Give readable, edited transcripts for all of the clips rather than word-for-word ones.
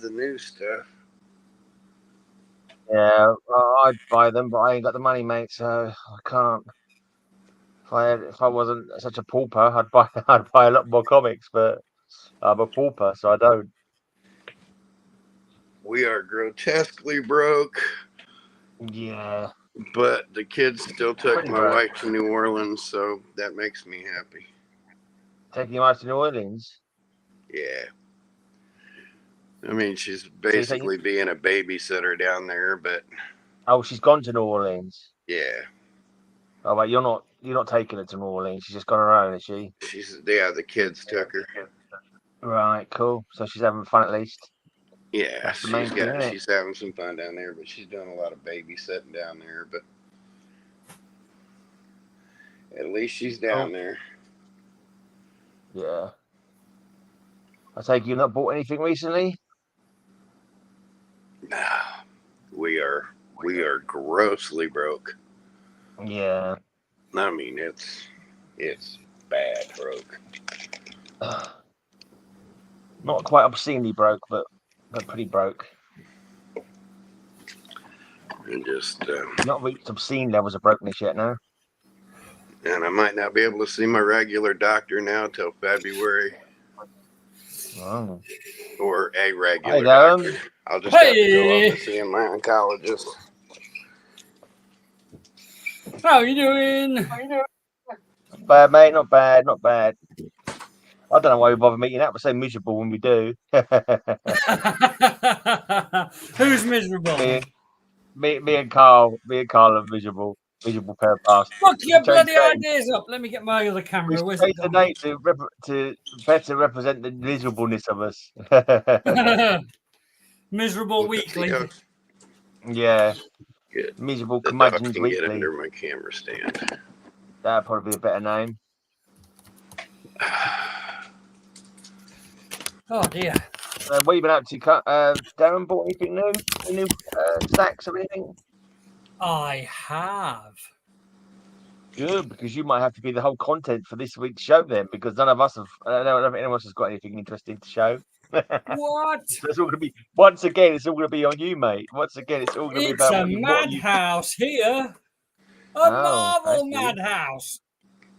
the new stuff. Yeah, I'd buy them, but I ain't got the money, mate, so I can't. If I wasn't such a pauper, I'd buy a lot more comics, but I'm a pauper, so I don't. We are grotesquely broke. Yeah. But the kids still took Pretty my broke. wife to New Orleans, so that makes me happy. Taking your wife to New Orleans? Yeah. I mean, she's basically being a babysitter down there, but... Oh, she's gone to New Orleans? Yeah. Oh, wait, you're not taking her to New Orleans. She's just gone her own, is she? The kids took her. Right, cool. So she's having fun at least. Yeah, that's the main thing, isn't it? She's having some fun down there, but she's doing a lot of babysitting down there. But at least she's down there. Yeah. I take you've not bought anything recently? Nah, we are grossly broke. Yeah. I mean, it's bad broke. Not quite obscenely broke, but pretty broke. And just not reached obscene levels of brokenness yet, no. And I might not be able to see my regular doctor now till February. Oh. Or a regular doctor. I'll just have to go up to see my oncologist. How are you doing? Not bad, mate. Not bad. Not bad. I don't know why we bother meeting up. We're so miserable when we do. Who's miserable? Me and Carl. Me and Carl are miserable. Miserable pair of bastards. Fuck your bloody ideas up. Let me get my other camera. We changed the name to better represent the miserableness of us. Miserable Weekly. Yeah. Good. Miserable Curmudgeons Weekly. Get under my camera stand. That'd probably be a better name. Oh dear. What have you been up to? Darren, bought anything new? Any new stacks or anything? I have. Good, because you might have to be the whole content for this week's show then, because none of us have. I don't think anyone else has got anything interesting to show. What? So it's all going to be once again. It's all going to be on you, mate. Once again, it's all going to be about. It's a madhouse here. A Marvel madhouse.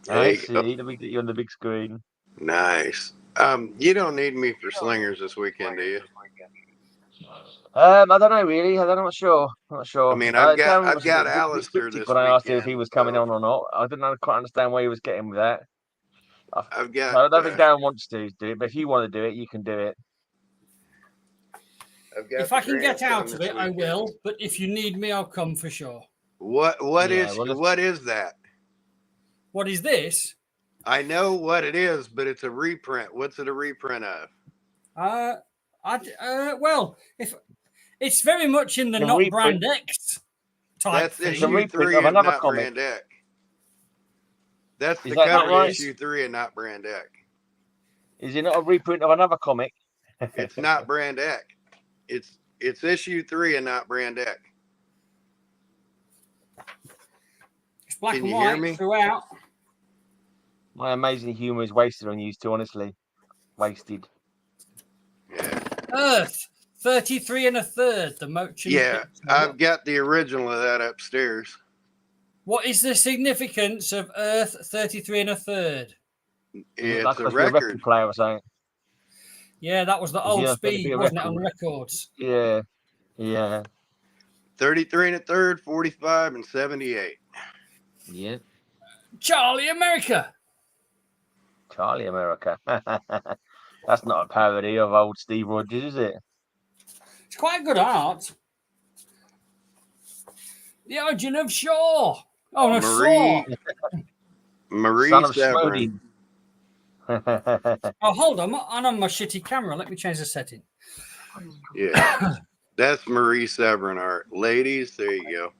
I see. Let me get you on the big screen. Nice. You don't need me for slingers this weekend, do you? I don't know really. I'm not sure. I mean, I've got Alistair this when I asked him if he was coming on or not. I didn't quite understand where he was getting with that. I don't think Darren wants to do it, but if you want to do it, you can do it. If I can get out of it, I will. But if you need me, I'll come for sure. What is that? What is this? I know what it is, but it's a reprint. What's it a reprint of? Well, if it's very much in the not Brand X type thing. That's issue 3 of another comic. Brand X. That's the cover of issue 3 and not Brand X. Is it not a reprint of another comic? It's not Brand X. It's issue 3 and not Brand X. It's black and white throughout. My amazing humour is wasted on you two, honestly. Wasted. Yeah. Earth 33 1/3. The motion. Yeah, I've got the original of that upstairs. What is the significance of Earth 33 1/3? It's a record player or something. Yeah, that was the old speed, wasn't it, on records? Yeah. Yeah. 33 1/3, 45, and 78. Yeah. Charlie America. Charlie America. That's not a parody of old Steve Rogers, is it? It's quite good art. The Origin of Shaw. Oh, no, Shaw. Marie Severin. Oh, hold on. I'm on my shitty camera. Let me change the setting. Yeah. That's Marie Severin art. Ladies, there you go.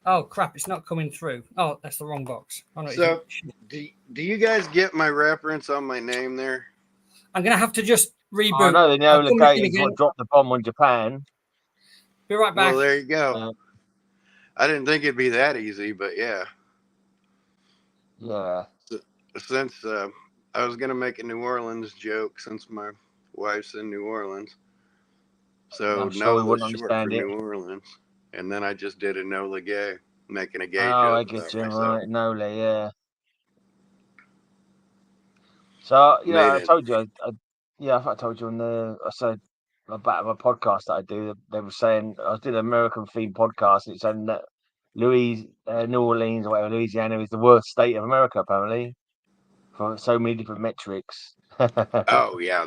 Oh, crap. It's not coming through. Oh, that's the wrong box. Oh, no, so, do you guys get my reference on my name there? I'm going to have to just reboot. Oh, no, the Enola Gay dropped the bomb on Japan. Be right back. Well, there you go. I didn't think it'd be that easy, but yeah. Yeah. Since I was going to make a New Orleans joke since my wife's in New Orleans. So I'm sure we Nola's wouldn't short for understand it. New Orleans. And then I just did a Nola gay, making a gay Oh, I joke get about you. myself. Right, Nola, yeah. So, you know, I told you, I thought I told you on I said about my podcast that I do. They were saying I did an American themed podcast. And it's saying that New Orleans or whatever, Louisiana is the worst state of America apparently for so many different metrics. Oh yeah,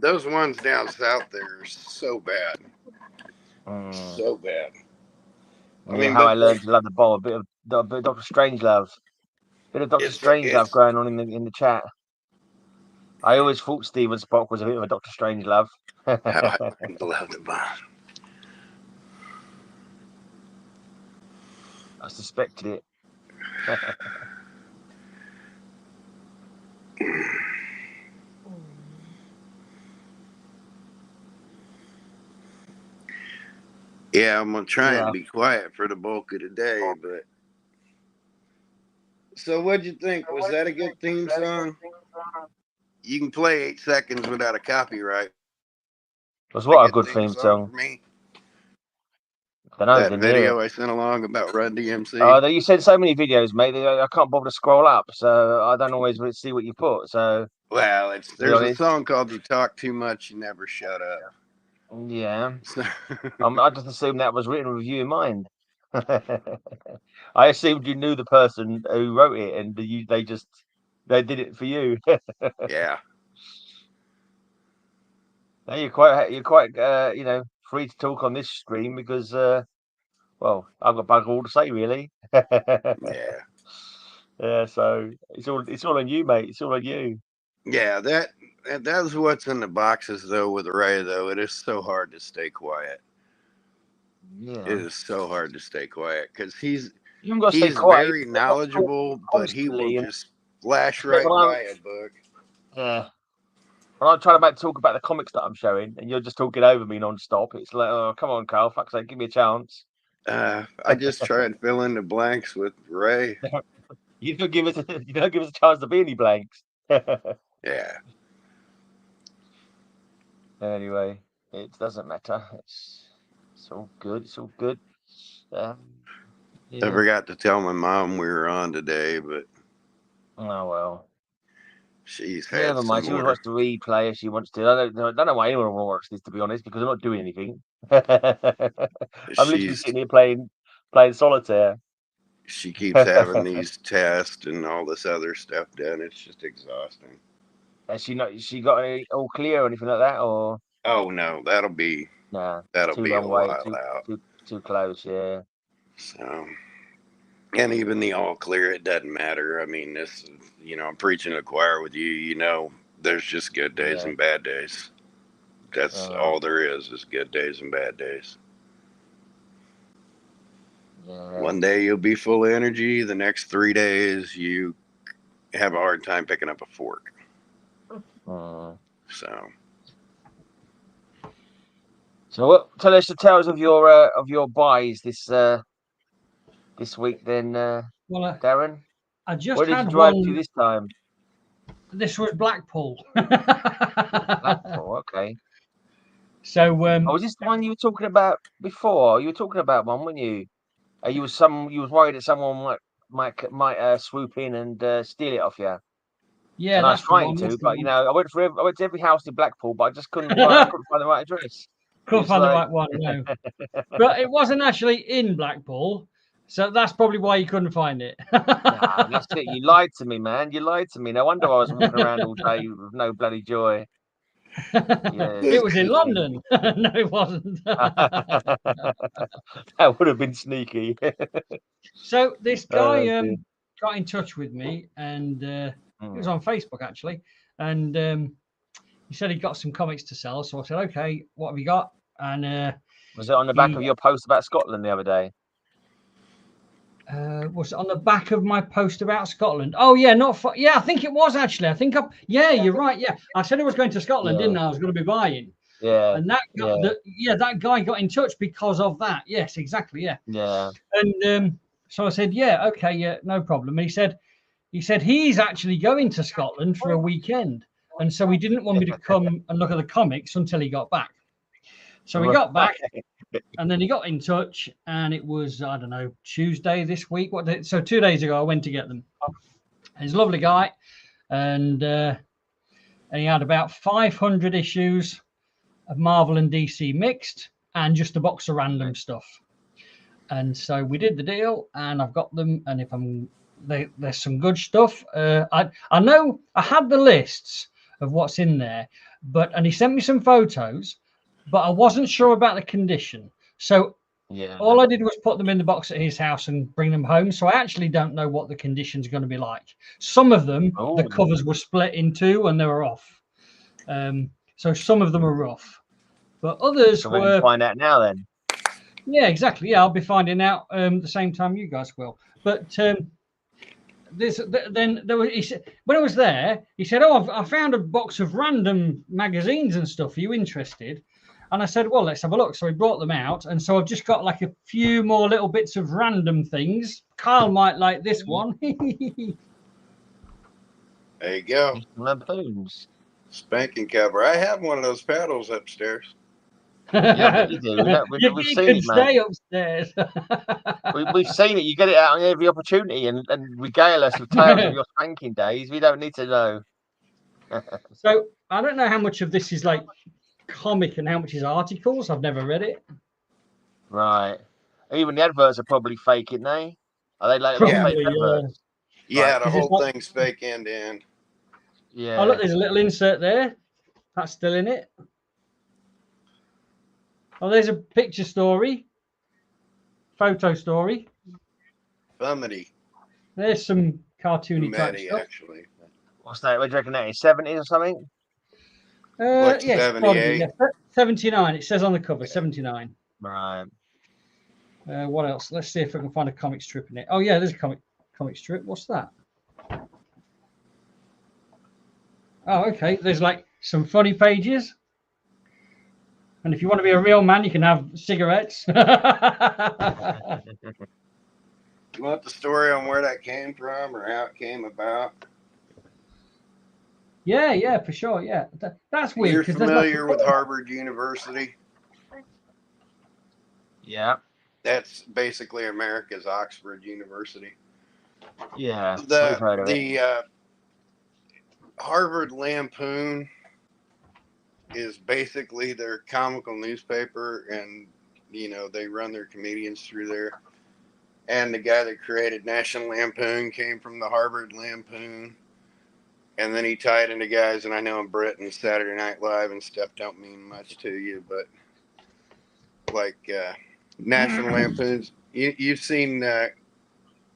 those ones down south there are so bad, so bad. I mean, how I learned to love the ball. A bit of Doctor Strangelove, Strangelove going on in the chat. I always thought Steven Spock was a bit of a Doctor Strangelove. I love the bomb. I suspected it. Yeah, I'm gonna try and be quiet for the bulk of the day, but. So what'd you think? Was that a good theme song? You can play 8 seconds without a copyright. Was what a good theme song for me? That video I sent along about Run DMC. Oh, you sent so many videos, mate. I can't bother to scroll up, so I don't always see what you put. So, well, there's a song called "You Talk Too Much, You Never Shut Up." Yeah, I just assumed that was written with you in mind. I assumed you knew the person who wrote it, and they did it for you. Yeah. Now you're quite free to talk on this stream because well, I've got bugger all to say really. Yeah. Yeah, so it's all on you, mate. It's all on you. Yeah, that's what's in the boxes though with Ray though. It is so hard to stay quiet. Yeah. It is so hard to stay quiet because he's quiet, very knowledgeable, but he will just flash right by a book. Yeah. When I'm trying to talk about the comics that I'm showing, and you're just talking over me non-stop, it's like, oh, come on, Carl, fuck's sake, give me a chance. I just try and fill in the blanks with Ray. You don't give us a chance to be any blanks. Yeah. Anyway, it doesn't matter. It's all good. It's all good. Yeah. I forgot to tell my mom we were on today, but oh well. She's had never mind. She wants to replay if she wants to. I don't know why anyone will watch this, to be honest, because I'm not doing anything. I'm literally sitting here playing solitaire. She keeps having these tests and all this other stuff done. It's just exhausting. Has she got any all clear or anything like that, or? Oh no, that'll be a while out. Too close, yeah. So, and even the all clear, it doesn't matter. I mean, this, I'm preaching to the choir with you. There's just good days and bad days. That's all there is good days and bad days. Yeah. One day you'll be full of energy. The next 3 days you have a hard time picking up a fork. So what? Tell us the tales of your buys this week, then, Darren. I just where did you drive to this time? This was Blackpool. Blackpool, okay. So, was this the one you were talking about before? You were talking about one, weren't you? You was worried that someone might swoop in and steal it off you. Yeah, and I was trying to, but I went to every house in Blackpool, but I just couldn't find the right address. Couldn't find the right one, no. But it wasn't actually in Blackpool, so that's probably why you couldn't find it. Nah, that's it. You lied to me, man. You lied to me. No wonder I was walking around all day with no bloody joy. Yeah. It was in London. No, it wasn't. That would have been sneaky. So this guy got in touch with me, and it was on Facebook actually, and he said he got some comics to sell. So I said, okay, what have you got? And was it on the back of your post about Scotland the other day? Was it on the back of my post about Scotland? Oh yeah, I think it was actually. I think you're right. Yeah, I said I was going to Scotland, didn't I? I was going to be buying. Yeah. And that guy got in touch because of that. Yes, exactly. Yeah. Yeah. And so I said, yeah, okay, yeah, no problem. And he said he's actually going to Scotland for a weekend, and so he didn't want me to come and look at the comics until he got back. So we got back, and then he got in touch, and it was, I don't know, Tuesday this week. What day? So 2 days ago, I went to get them. And he's a lovely guy, and he had about 500 issues of Marvel and DC mixed, and just a box of random stuff. And so we did the deal, and I've got them. And if there's some good stuff. I know I had the lists of what's in there, and he sent me some photos, but I wasn't sure about the condition. So all I did was put them in the box at his house and bring them home. So I actually don't know what the condition's going to be like. Some of them, the covers were split in two and they were off. So some of them are rough, but others so we'll find out now then. Yeah, exactly. Yeah, I'll be finding out the same time you guys will. But then there was, he said, when I was there, he said, "Oh, I found a box of random magazines and stuff. Are you interested?" And I said, "Well, let's have a look." So he brought them out, and so I've just got like a few more little bits of random things. Kyle might like this one. There you go. Lampoons. Spanking cover. I have one of those paddles upstairs. Yeah, you do. We've seen it, stay upstairs. We've seen it. You get it out on every opportunity and regale us with tales of your spanking days. We don't need to know. So I don't know how much of this is like comic and how much is articles. I've never read it. Right. Even the adverts are probably fake, aren't they? Are they like fake adverts? Yeah, right. The whole thing's fake end to end. Yeah. Oh, look, there's a little insert there. That's still in it. Oh, there's a picture story. Photo story. Bumity. There's some cartoony type stuff. Actually. What's that? What do you reckon that is? 70s or something? Like yeah, 78. 79. It says on the cover, 79. Right. What else? Let's see if I can find a comic strip in it. Oh, yeah, there's a comic strip. What's that? Oh, okay. There's like some funny pages. And if you want to be a real man, you can have cigarettes. You want the story on where that came from or how it came about? Yeah, for sure. Yeah, that's weird. You're familiar with Harvard University? Yeah. That's basically America's Oxford University. Yeah. The Harvard Lampoon is basically their comical newspaper, and they run their comedians through there. And the guy that created National Lampoon came from the Harvard Lampoon, and then he tied into guys. And I know in Britain, Saturday Night Live and stuff don't mean much to you, but like National Lampoons, you've seen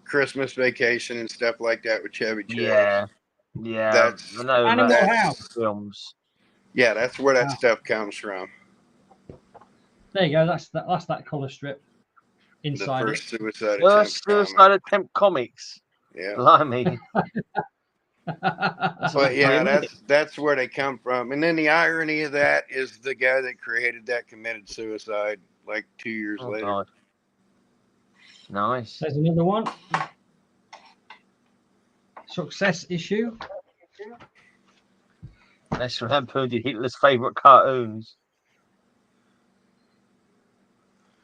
Christmas Vacation and stuff like that with Chevy Chase. Yeah. That's Animal House films. Yeah, that's where that stuff comes from. There you go. That's that color strip inside. The first Suicide Attempt comics. Yeah. Blimey. But yeah, that's where they come from. And then the irony of that is the guy that created that committed suicide like 2 years later. God. Nice. There's another one. Success issue. National Lampoon did Hitler's favourite cartoons.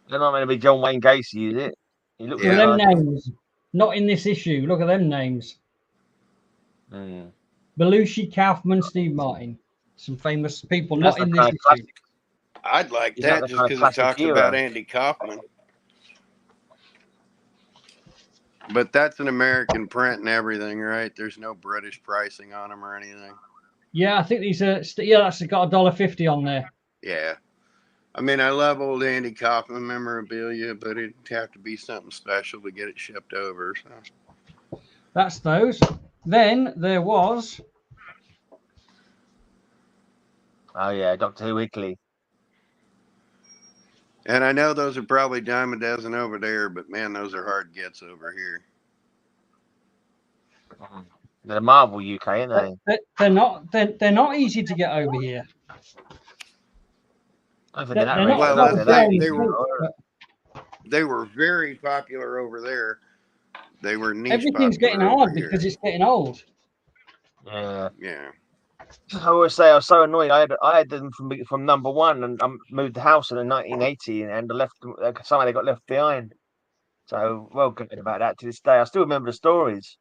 They're not meant to be John Wayne Gacy, is it? Look at them names. Not in this issue. Look at them names. Belushi, Kaufman, Steve Martin. Some famous people. Not in this issue. I'd like that just because I talked about Andy Kaufman. But that's an American print and everything, right? There's no British pricing on them or anything. Yeah, I think these are. That's got $1.50 on there. Yeah, I mean, I love old Andy Kaufman memorabilia, but it'd have to be something special to get it shipped over. So that's those. Then there was. Oh yeah, Dr. Who Weekly. And I know those are probably dime a dozen over there, but man, those are hard gets over here. They're Marvel UK, aren't they? They're not. They're not easy to get over here. They were very popular over there. They were niche. Everything's getting hard because it's getting old. Yeah. Yeah. I always say I was so annoyed. I had them from number one, and I moved the house in 1980, and somehow they got left behind. So well good about that to this day. I still remember the stories.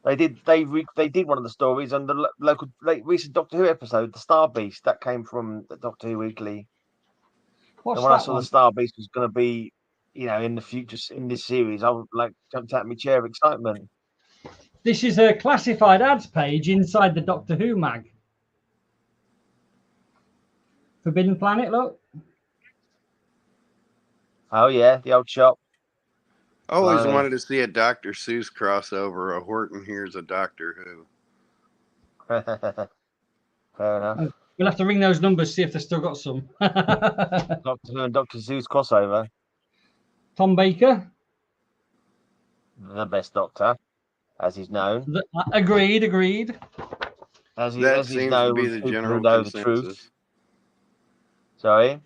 They did one of the stories on the local recent Doctor Who episode, the Star Beast, that came from the Doctor Who Weekly. What's and when that I saw one? the Star Beast was going to be, in the future in this series, I jumped out of my chair of excitement. This is a classified ads page inside the Doctor Who mag. Forbidden Planet, look. Oh yeah, the old shop. Always wanted to see a Dr. Seuss crossover. A Horton Hears a Doctor Who. Fair enough. We'll have to ring those numbers, see if they've still got some. Doctor Who and Dr. Seuss crossover. Tom Baker. The best Doctor, as he's known. Agreed. As That he's seems known to be with the people general who know the consensus. truth. Sorry?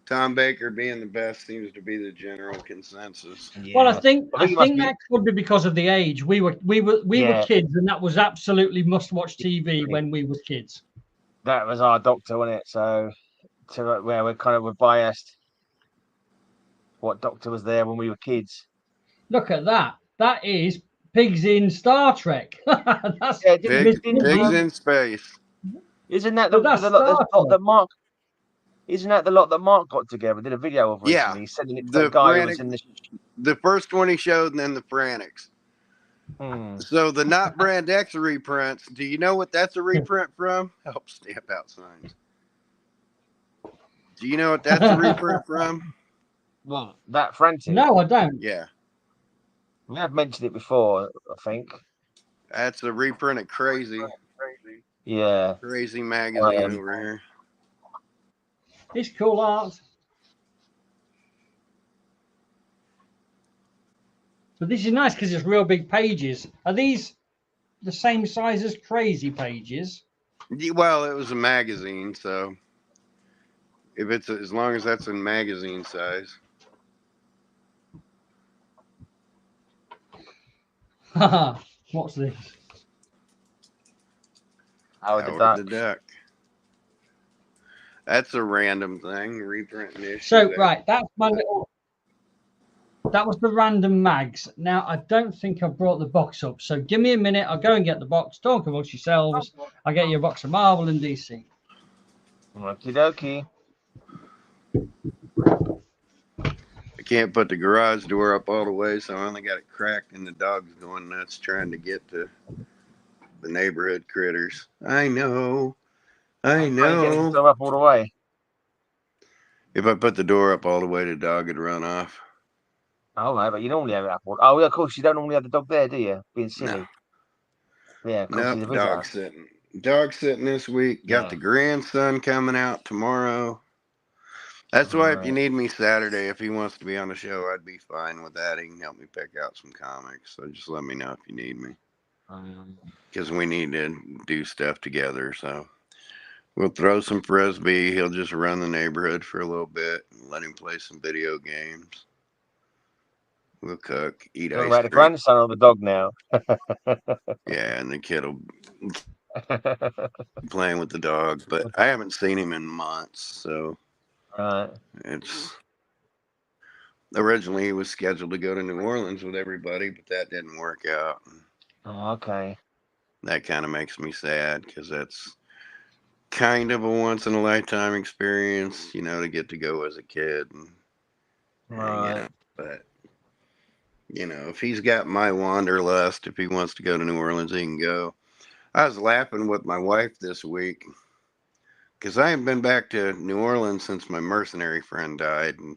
Tom Baker being the best seems to be the general consensus. Yeah. Well, I think that could be because of the age. We were kids, and that was absolutely must-watch TV when we were kids. That was our Doctor, wasn't it? So, we're biased. What Doctor was there when we were kids? Look at that. That is pigs in Star Trek. That's pigs in space. Isn't that the lot that Mark? Isn't that the lot that Mark got together? Did a video of recently. Yeah, He's sending it to the guy who was in the first one he showed, and then the Frantics. So the Not Brand X reprints. Do you know what that's a reprint from? Help stamp out signs. Do you know what that's a reprint from? What, that Frantic? No, I don't. Yeah. We have mentioned it before, I think. That's a reprint of Crazy. Yeah. Crazy magazine over here. It's cool art. But this is nice because it's real big pages. Are these the same size as Crazy pages? Well, it was a magazine, so if it's as long as that's in magazine size. Haha, what's this? Howard the Duck. That's a random thing, reprint issue. So right, that's my little. That was the random mags. Now I don't think I brought the box up, so give me a minute. I'll go and get the box. Talk amongst yourselves. I'll get you a box of Marvel and DC. Okie dokie. I can't put the garage door up all the way, so I only got it cracked, and the dog's going nuts trying to get to the neighborhood critters. I know. Get the door up all the way. If I put the door up all the way, the dog would run off. Oh, right, but you normally have it up. Oh, yeah, of course, you don't normally have the dog there, do you? Being silly. No. Yeah, of course. Nope, dog sitting. Dog sitting this week. Got the grandson coming out tomorrow. That's why if you need me Saturday, if he wants to be on the show, I'd be fine with that. He can help me pick out some comics. So just let me know if you need me. Because we need to do stuff together. So we'll throw some Frisbee. He'll just run the neighborhood for a little bit and let him play some video games. We'll cook, eat ice cream. The grandson or the dog now? Yeah, and the kid will playing with the dog. But I haven't seen him in months, so it's originally he was scheduled to go to New Orleans with everybody, but that didn't work out. Oh, okay. That kind of makes me sad because that's kind of a once in a lifetime experience, to get to go as a kid. And, but if he's got my wanderlust, if he wants to go to New Orleans, he can go. I was laughing with my wife this week because I haven't been back to New Orleans since my mercenary friend died. And,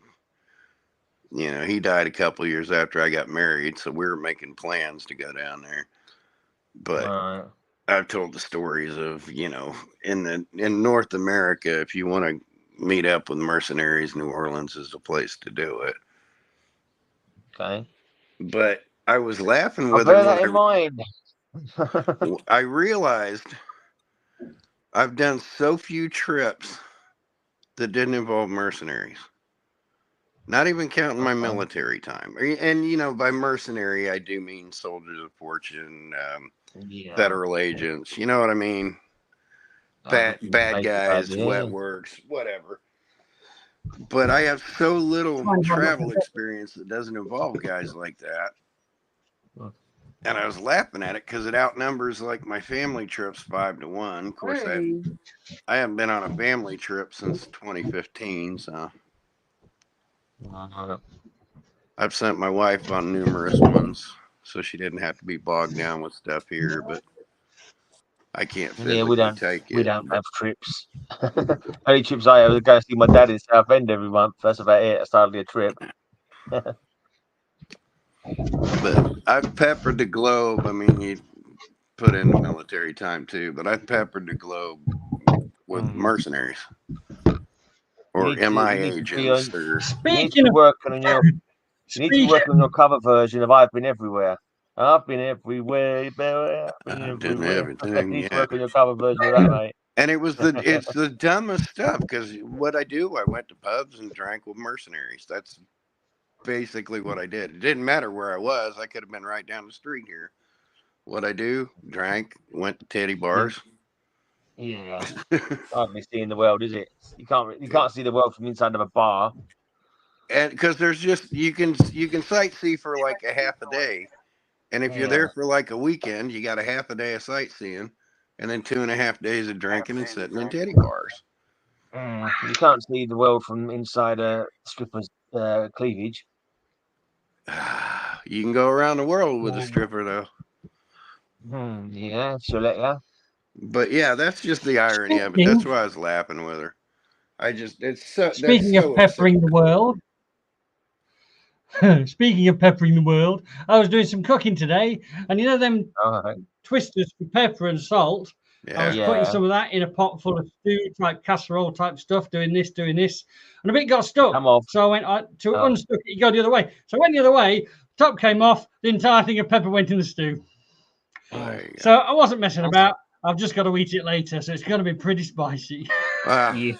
he died a couple of years after I got married. So we were making plans to go down there. But I've told the stories of, in North America, if you want to meet up with mercenaries, New Orleans is the place to do it. Okay. But I was laughing with her. Bear that in mind. I realized I've done so few trips that didn't involve mercenaries. Not even counting my military time. And, by mercenary, I do mean soldiers of fortune, federal agents. You know what I mean? Bad guys, wet works, whatever. But I have so little travel experience that doesn't involve guys like that. And I was laughing at it because it outnumbers like my family trips 5-1. Of course, I haven't been on a family trip since 2015, so I've sent my wife on numerous ones, so she didn't have to be bogged down with stuff here. But I can't physically take it. We don't have trips. Only trips I have is go see my dad in Southend every month. That's about it. It's hardly a trip. But I've peppered the globe. I mean, you put in military time too, but I've peppered the globe with mercenaries or MI agents. Speaking of working on your, you need to work on your cover version of "I've Been Everywhere." I've been everywhere. I've done everything. You need to work on your cover version of that, mate. And it's the dumbest stuff because what I do, I went to pubs and drank with mercenaries. That's basically what I did. It didn't matter where I was. I could have been right down the street here. What I do, drank, went to titty bars. Yeah, hardly seeing the world, is it? You can't see the world from inside of a bar. And because there's just you can sightsee for like a half a day, and if you're there for like a weekend, you got a half a day of sightseeing, and then 2.5 days of drinking and sitting in titty bars. You can't see the world from inside a stripper's cleavage. You can go around the world with a stripper, though. Yeah, she'll let you. But yeah, that's just the irony of it. That's why I was laughing with her. It's so. Speaking of peppering the world. Speaking of peppering the world, I was doing some cooking today, and you know them twisters for pepper and salt. I was putting some of that in a pot full of stew type casserole type stuff, doing this, and a bit got stuck. So I went to unstuck it, you go the other way. So I went the other way, top came off, the entire thing of pepper went in the stew. So I wasn't messing about. I've just got to eat it later, so it's going to be pretty spicy. Well, you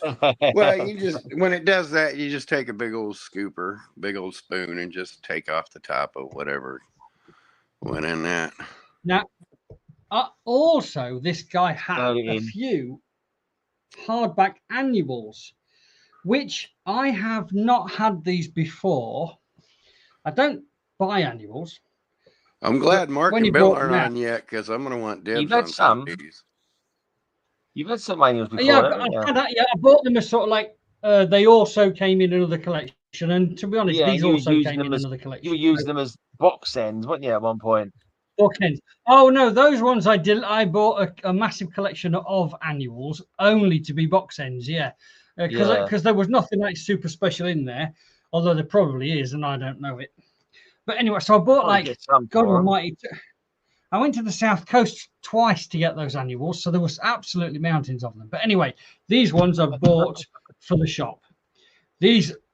just when it does that, you just take a big old scooper, big old spoon, and just take off the top of whatever went in that. Now, also, this guy had a few hardback annuals, which I have not had these before. I don't buy annuals. I'm glad Mark and Bill aren't on yet because I'm going to want dibs on some of these. You've had some annuals before. Yeah, I bought them as sort of like they also came in another collection. And to be honest, these also came in another collection. You were using them as box ends, weren't you, at one point? Box ends. Oh, no, those ones I did. I bought a massive collection of annuals only to be box ends, because there was nothing like super special in there, although there probably is, and I don't know it. But anyway, so I bought God Almighty. I went to the South Coast twice to get those annuals, so there was absolutely mountains of them. But anyway, these ones I bought for the shop.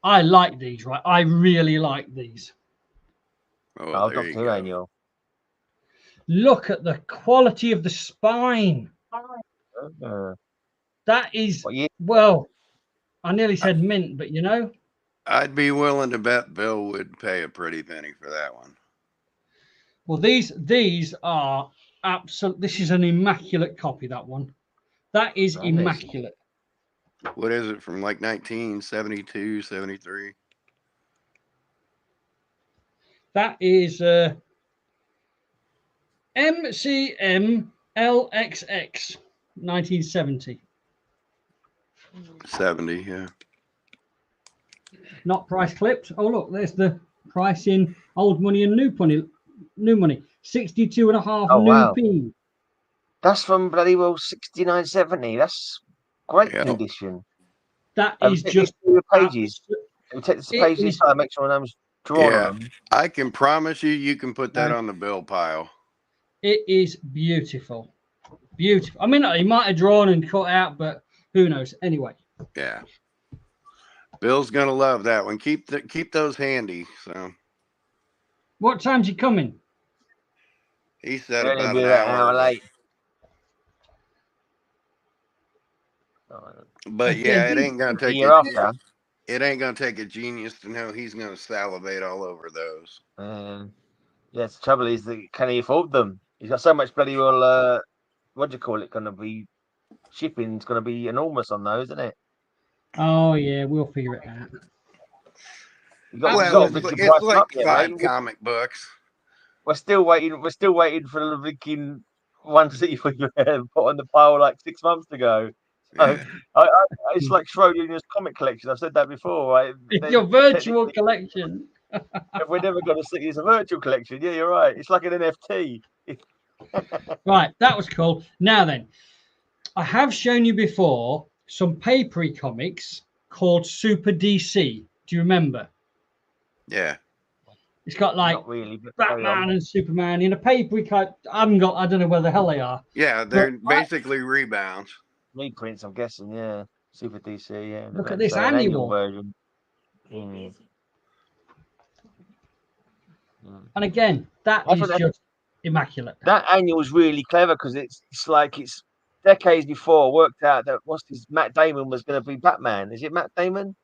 I like these, right? I really like these. Oh, there you go. Annual. Look at the quality of the spine. That is, well, I nearly said mint, but you know. I'd be willing to bet Bill would pay a pretty penny for that one. Well, these are absolute. This is an immaculate copy. That one, that is immaculate. What is it from like 1972, 73? That is MCM LXX 1970. 70, yeah. Not price clipped. Oh look, there's the price in old money and new money. 62.5 new P. That's from bloody well 69.70. That's great condition. That is just the pages. We'll take the pages and make sure I'm drawn on them. I can promise you can put that on the bill pile. It is beautiful. Beautiful. I mean, he might have drawn and cut out, but who knows? Anyway. Yeah. Bill's gonna love that one. Keep those handy. So. What time's he coming? He said about an hour late. But yeah, it ain't gonna take it ain't gonna take a genius to know he's gonna salivate all over those. Yes, the trouble is that can he afford them? He's got so much bloody well. What do you call it? Going to be shipping's going to be enormous on those, isn't it? Oh yeah, we'll figure it out. It's like 5 comic books. We're still waiting. We're still waiting for the freaking ones that you put on the pile like 6 months ago. So it's like Schrodinger's comic collection. I've said that before, right? It's your virtual collection. We're never going to see it's a virtual collection. Yeah, you're right. It's like an NFT. Right, that was cool. Now then, I have shown you before some papery comics called Super DC. Do you remember? Yeah. It's got like really, Batman and Superman in a papery cut. I don't know where the hell they are. Yeah, they're basically rebounds. Reprints, I'm guessing. Yeah, Super DC. Yeah. Look at this annual version. And again, that is just immaculate. That annual is really clever because it's like it's decades before worked out that Matt Damon was going to be Batman. Is it Matt Damon?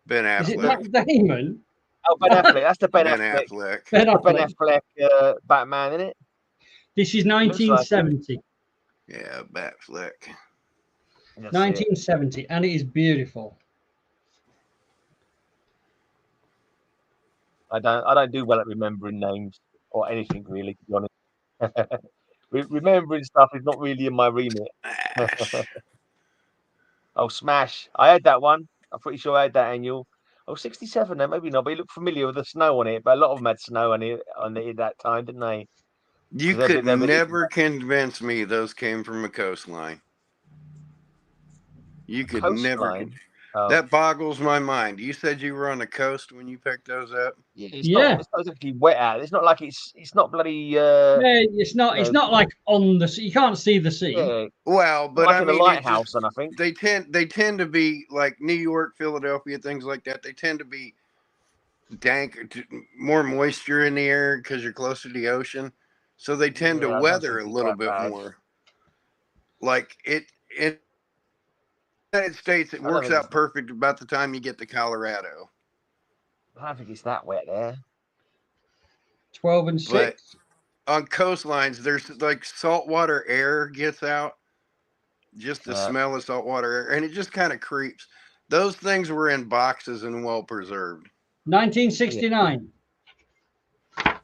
Ben Affleck. Is it Matt Damon? Oh, Ben Affleck. That's the Ben Affleck. Ben Affleck Batman, isn't it? This is 1970. Yeah, Batfleck. 1970, and it is beautiful. I don't do well at remembering names or anything really, to be honest. Remembering stuff is not really in my remit. Oh, Smash. I had that one. I'm pretty sure I had that annual. Oh, 67 then, maybe not, but it looked familiar with the snow on it. But a lot of them had snow on it at that time, didn't they? You could never convince me those came from a coastline. You could never. Oh. That boggles my mind. You said you were on the coast when you picked those up. Yeah, it's not exactly wet out. It's not like it's not bloody. Yeah, it's not. It's not like on the sea. You can't see the sea. Yeah. Well, but like I mean, the lighthouse, and I think they tend to be like New York, Philadelphia, things like that. They tend to be dank, more moisture in the air because you're closer to the ocean, so they tend to weather a little bit more. Like in the United States, it works out perfect about the time you get to Colorado. I don't think it's that wet there. 12 and 6. But on coastlines, there's like saltwater air gets out, just the smell of saltwater air, and it just kind of creeps. Those things were in boxes and well preserved. 1969. Yeah.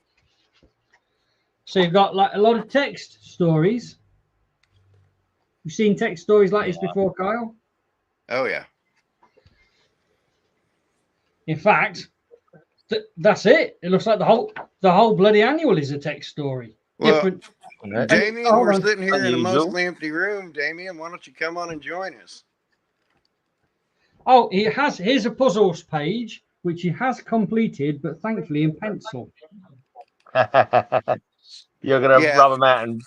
So you've got like a lot of text stories. You've seen text stories like this before, Kyle? Oh yeah. In fact, that's it. It looks like the whole bloody annual is a text story. Well, different. Damien, we're sitting here in a mostly empty room. Damien, why don't you come on and join us? Oh, here's a puzzles page which he has completed, but thankfully in pencil. You're gonna rub them out and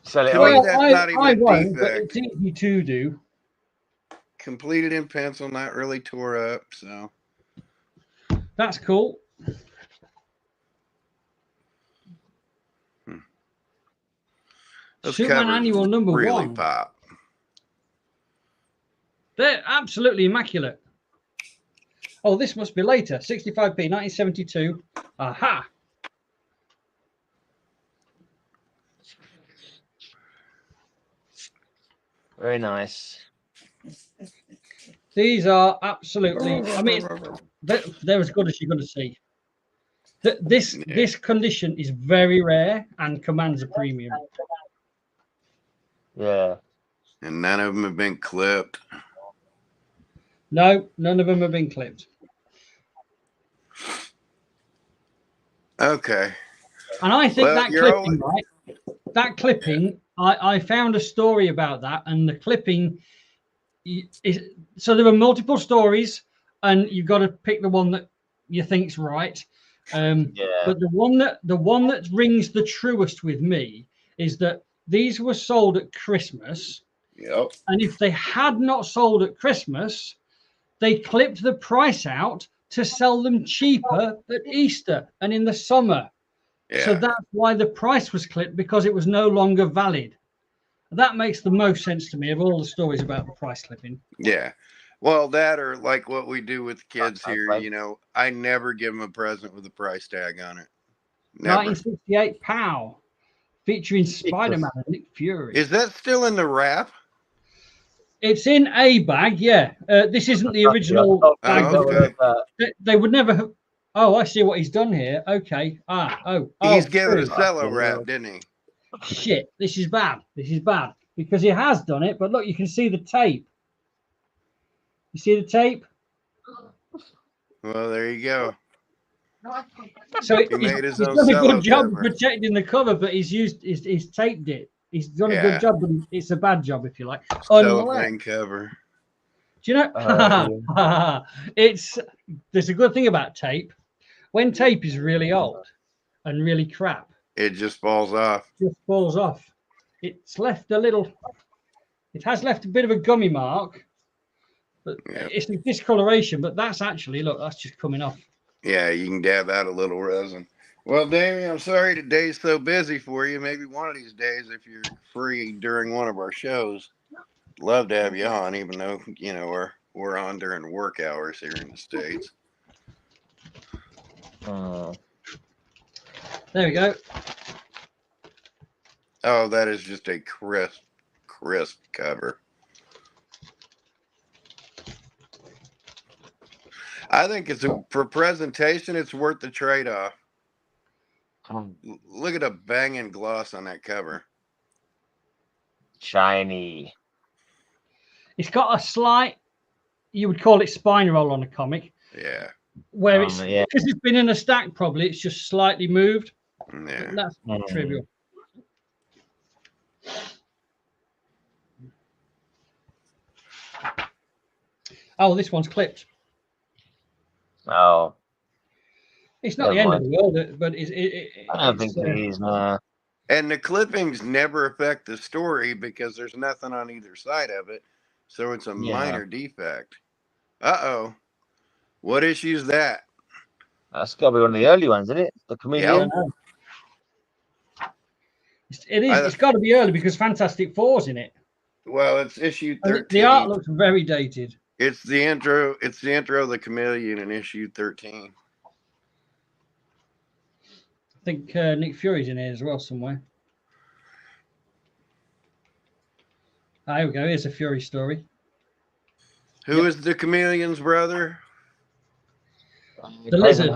sell it. Well, I won't, but it's easy to do. Completed in pencil, not really tore up, so that's cool. Superman Annual number really 1. Pop. They're absolutely immaculate. Oh, this must be later. 65p, 1972. Aha. Very nice. These are absolutely, I mean, they're as good as you're going to see. This condition is very rare and commands a premium. Yeah. And none of them have been clipped. No, none of them have been clipped. Okay. And I think that clipping, I found a story about that, and the clipping is, so there are multiple stories, and you've got to pick the one that you think's right. But the one that rings the truest with me is that these were sold at Christmas. Yep. And if they had not sold at Christmas, they clipped the price out to sell them cheaper at Easter and in the summer. Yeah. So that's why the price was clipped, because it was no longer valid. That makes the most sense to me of all the stories about the price clipping. Yeah. Well, that or like what we do with kids here, you know, I never give them a present with a price tag on it. Never. 1968 POW. featuring Spider-Man and Nick Fury. Is that still in the wrap? It's in a bag, yeah. This isn't the original bag. Okay. They would never have. Oh, I see what he's done here. Okay. He's given a cello wrap, didn't he? Shit, this is bad. This is bad. Because he has done it, but look, you can see the tape. You see the tape? Well, there you go. So he made his own done a good job cover. protecting the cover, but he's taped it. He's done a good job, but it's a bad job, if you like. Cellophane cover. Do you know? There's a good thing about tape. When tape is really old and really crap, it just falls off. It's left a little. It has left a bit of a gummy mark, but it's a discoloration. But that's actually, look, that's just coming off. Yeah, you can dab out a little resin. Well, Damien, I'm sorry today's so busy for you. Maybe one of these days, if you're free during one of our shows, love to have you on, even though, you know, we're on during work hours here in the States. There we go. Oh, that is just a crisp cover. I think for presentation, it's worth the trade-off. Look at the banging gloss on that cover. Shiny. It's got a slight, you would call it spine roll on a comic. Yeah. Where it's because it's been in a stack, probably it's just slightly moved. Yeah. That's trivial. Oh, this one's clipped. Oh. It's not the end of the world, but I don't think it is, no. And the clippings never affect the story because there's nothing on either side of it. So it's a minor defect. Uh-oh. What issue is that? That's got to be one of the early ones, isn't it? The Chameleon? It is. It's got to be early because Fantastic Four's in it. Well, it's issue 13. The art looks very dated. It's the intro. It's the intro of the Chameleon in issue 13. I think Nick Fury's in here as well somewhere. Here we go. Here's a Fury story. Who is the Chameleon's brother? The Lizard.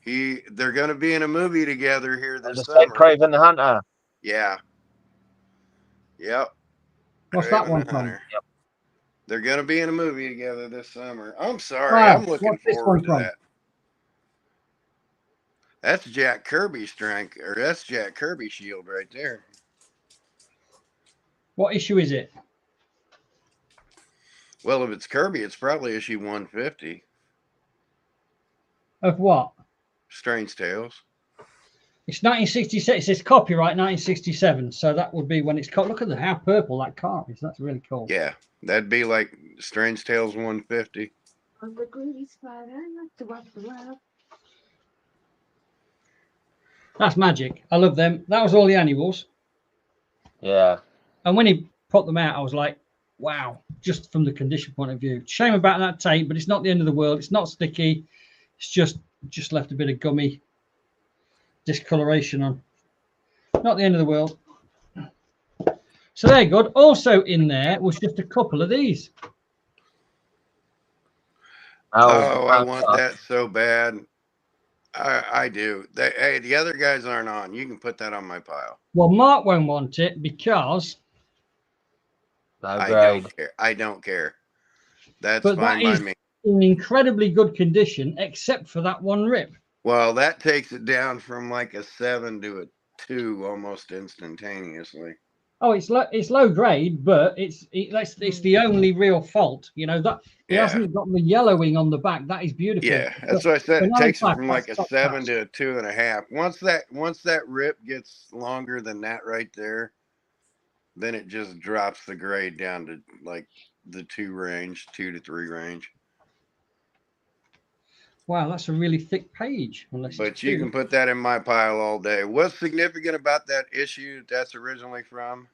They're going to be in a movie together here this summer. Craven the Hunter. Yeah. Yep. What's that one from? Yep. They're going to be in a movie together this summer. I'm sorry. I'm looking forward to that. That's Jack Kirby's strength, or that's Jack Kirby's shield right there. What issue is it? Well, if it's Kirby, it's probably issue 150. Of what? Strange Tales. It's 1966. It says copyright 1967. So that would be when it's caught. Look at how purple that car is. That's really cool. Yeah, that'd be like Strange Tales 150. On the greedy side, I like to watch the world. That's magic. I love them. That was all the annuals. Yeah. And when he put them out, I was like, wow, just from the condition point of view. Shame about that tape, but it's not the end of the world. It's not sticky. It's just left a bit of gummy discoloration on. Not the end of the world. So they're good. Also in there was just a couple of these. Oh, I want that so bad. I do. Hey, the other guys aren't on. You can put that on my pile. Well, Mark won't want it because I don't care. That's fine by me. In incredibly good condition, except for that one rip. Well, that takes it down from like a 7 to a 2 almost instantaneously. Oh, it's low grade, but it's the only real fault. You know that it hasn't got the yellowing on the back. That is beautiful. Yeah, that's what I said. It takes it from like a 7 to a 2.5. Once that rip gets longer than that right there, then it just drops the grade down to like the 2 to 3 range. Wow, that's a really thick page. But you can put that in my pile all day. What's significant about that issue that's originally from?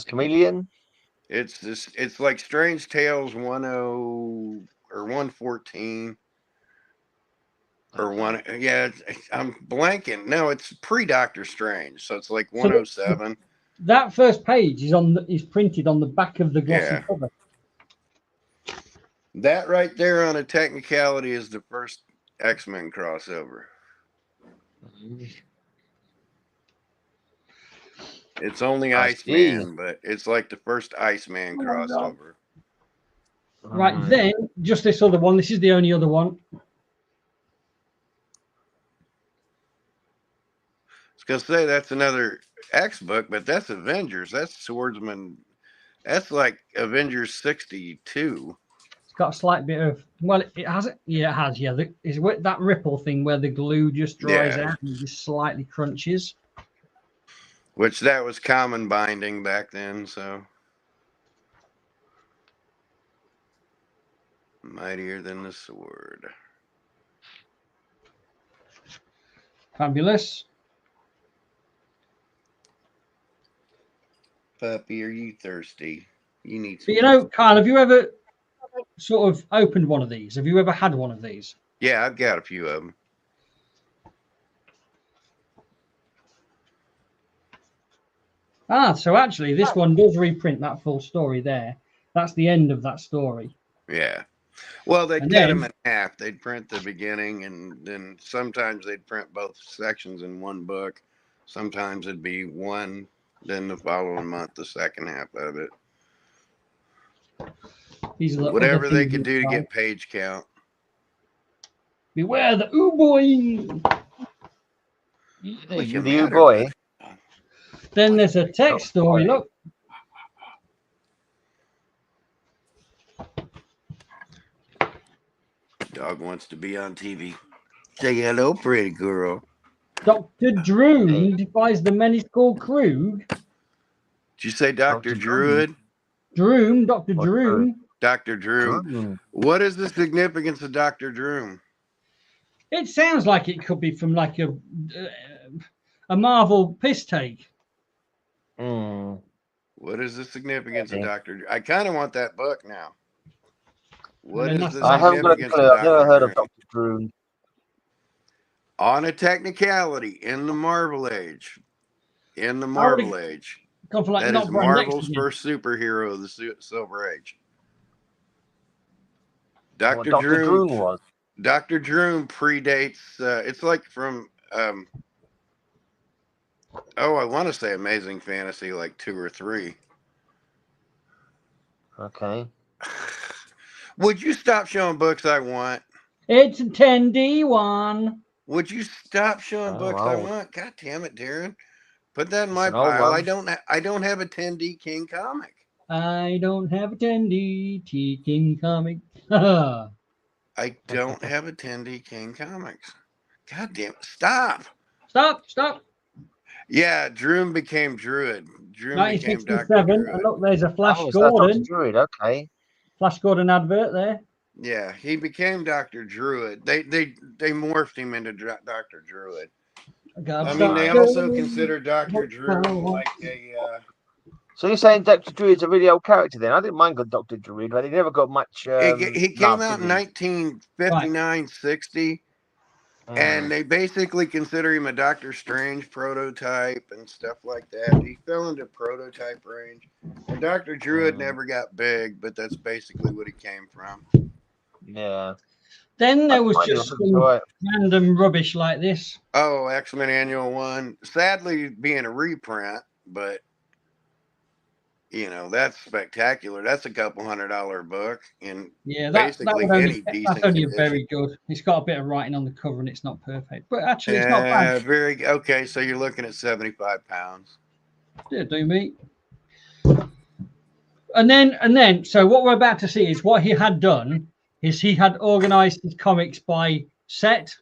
Chameleon? It's like Strange Tales 10 or 114. Or one, yeah, I'm blanking. No, it's pre-Doctor Strange, so it's like 107. That first page is printed on the back of the glossy cover. That right there on a technicality is the first X-Men crossover. It's only Iceman, but it's like the first Iceman crossover. Right, then, just this other one. This is the only other one. I was going to say that's another X book, but that's Avengers. That's Swordsman. That's like Avengers 62. It's got a slight bit of, well, it has, yeah, it has, yeah. It's that ripple thing where the glue just dries out and just slightly crunches. Which that was common binding back then, so. Mightier than the sword. Fabulous. Puppy, are you thirsty? You need some. But you know, Kyle, have you ever sort of opened one of these? Have you ever had one of these? Yeah, I've got a few of them. So actually, this one does reprint that full story there. That's the end of that story. Yeah. Well, they'd cut them in half. They'd print the beginning, and then sometimes they'd print both sections in one book. Sometimes it'd be one, then the following month, the second half of it. Whatever they could do to get page count. Beware the boy. The boy. Then there's a text story. Look. Dog wants to be on TV. Say hello, pretty girl. Dr. Droom defies the menace called Krug. Did you say Dr. Druid? Droom, Dr. Droom. Dr. Droom. What is the significance of Dr. Droom? It sounds like it could be from like a Marvel piss take. What is the significance of Dr. Droom? I kind of want that book now. What is the I haven't got a clue. I've never heard of Dr. Droom. On a technicality, in the Marvel Age. In the Marvel Age. Like that is Marvel's first superhero of the Silver Age. Dr. Droom was. Dr. Droom predates, it's like from, I want to say Amazing Fantasy, like 2 or 3. Okay. Would you stop showing books I want? It's a 10D1. Would you stop showing books I want? God damn it, Darren. Put that in my pile. I don't have a 10D King comic. I don't have a 10D King comic. I don't have a 10D King comics. God damn it. Stop. Stop. Yeah, Droom became Druid. Droom became Dr. Druid. And look, there's a Flash Gordon. Druid, okay. Flash Gordon advert there. Yeah, he became Dr. Druid. They morphed him into Dr. Druid. I mean, they also consider Dr. Druid like a... So you're saying Dr. Druid's a really old character then? I didn't mind good Dr. Druid, but he never got much... he came out in 1959, 60, and they basically consider him a Doctor Strange prototype and stuff like that. He fell into prototype range. And Dr. Druid never got big, but that's basically what he came from. Yeah. Then there was just some random rubbish like this. Oh, X-Men Annual 1. Sadly, being a reprint, but... You know, that's spectacular. That's a couple $100 book. And that's only very good. It's got a bit of writing on the cover and it's not perfect. But actually, it's not bad. Okay, so you're looking at 75 pounds. Yeah, do me. And then, so what we're about to see is what he had done is he had organized his comics by set,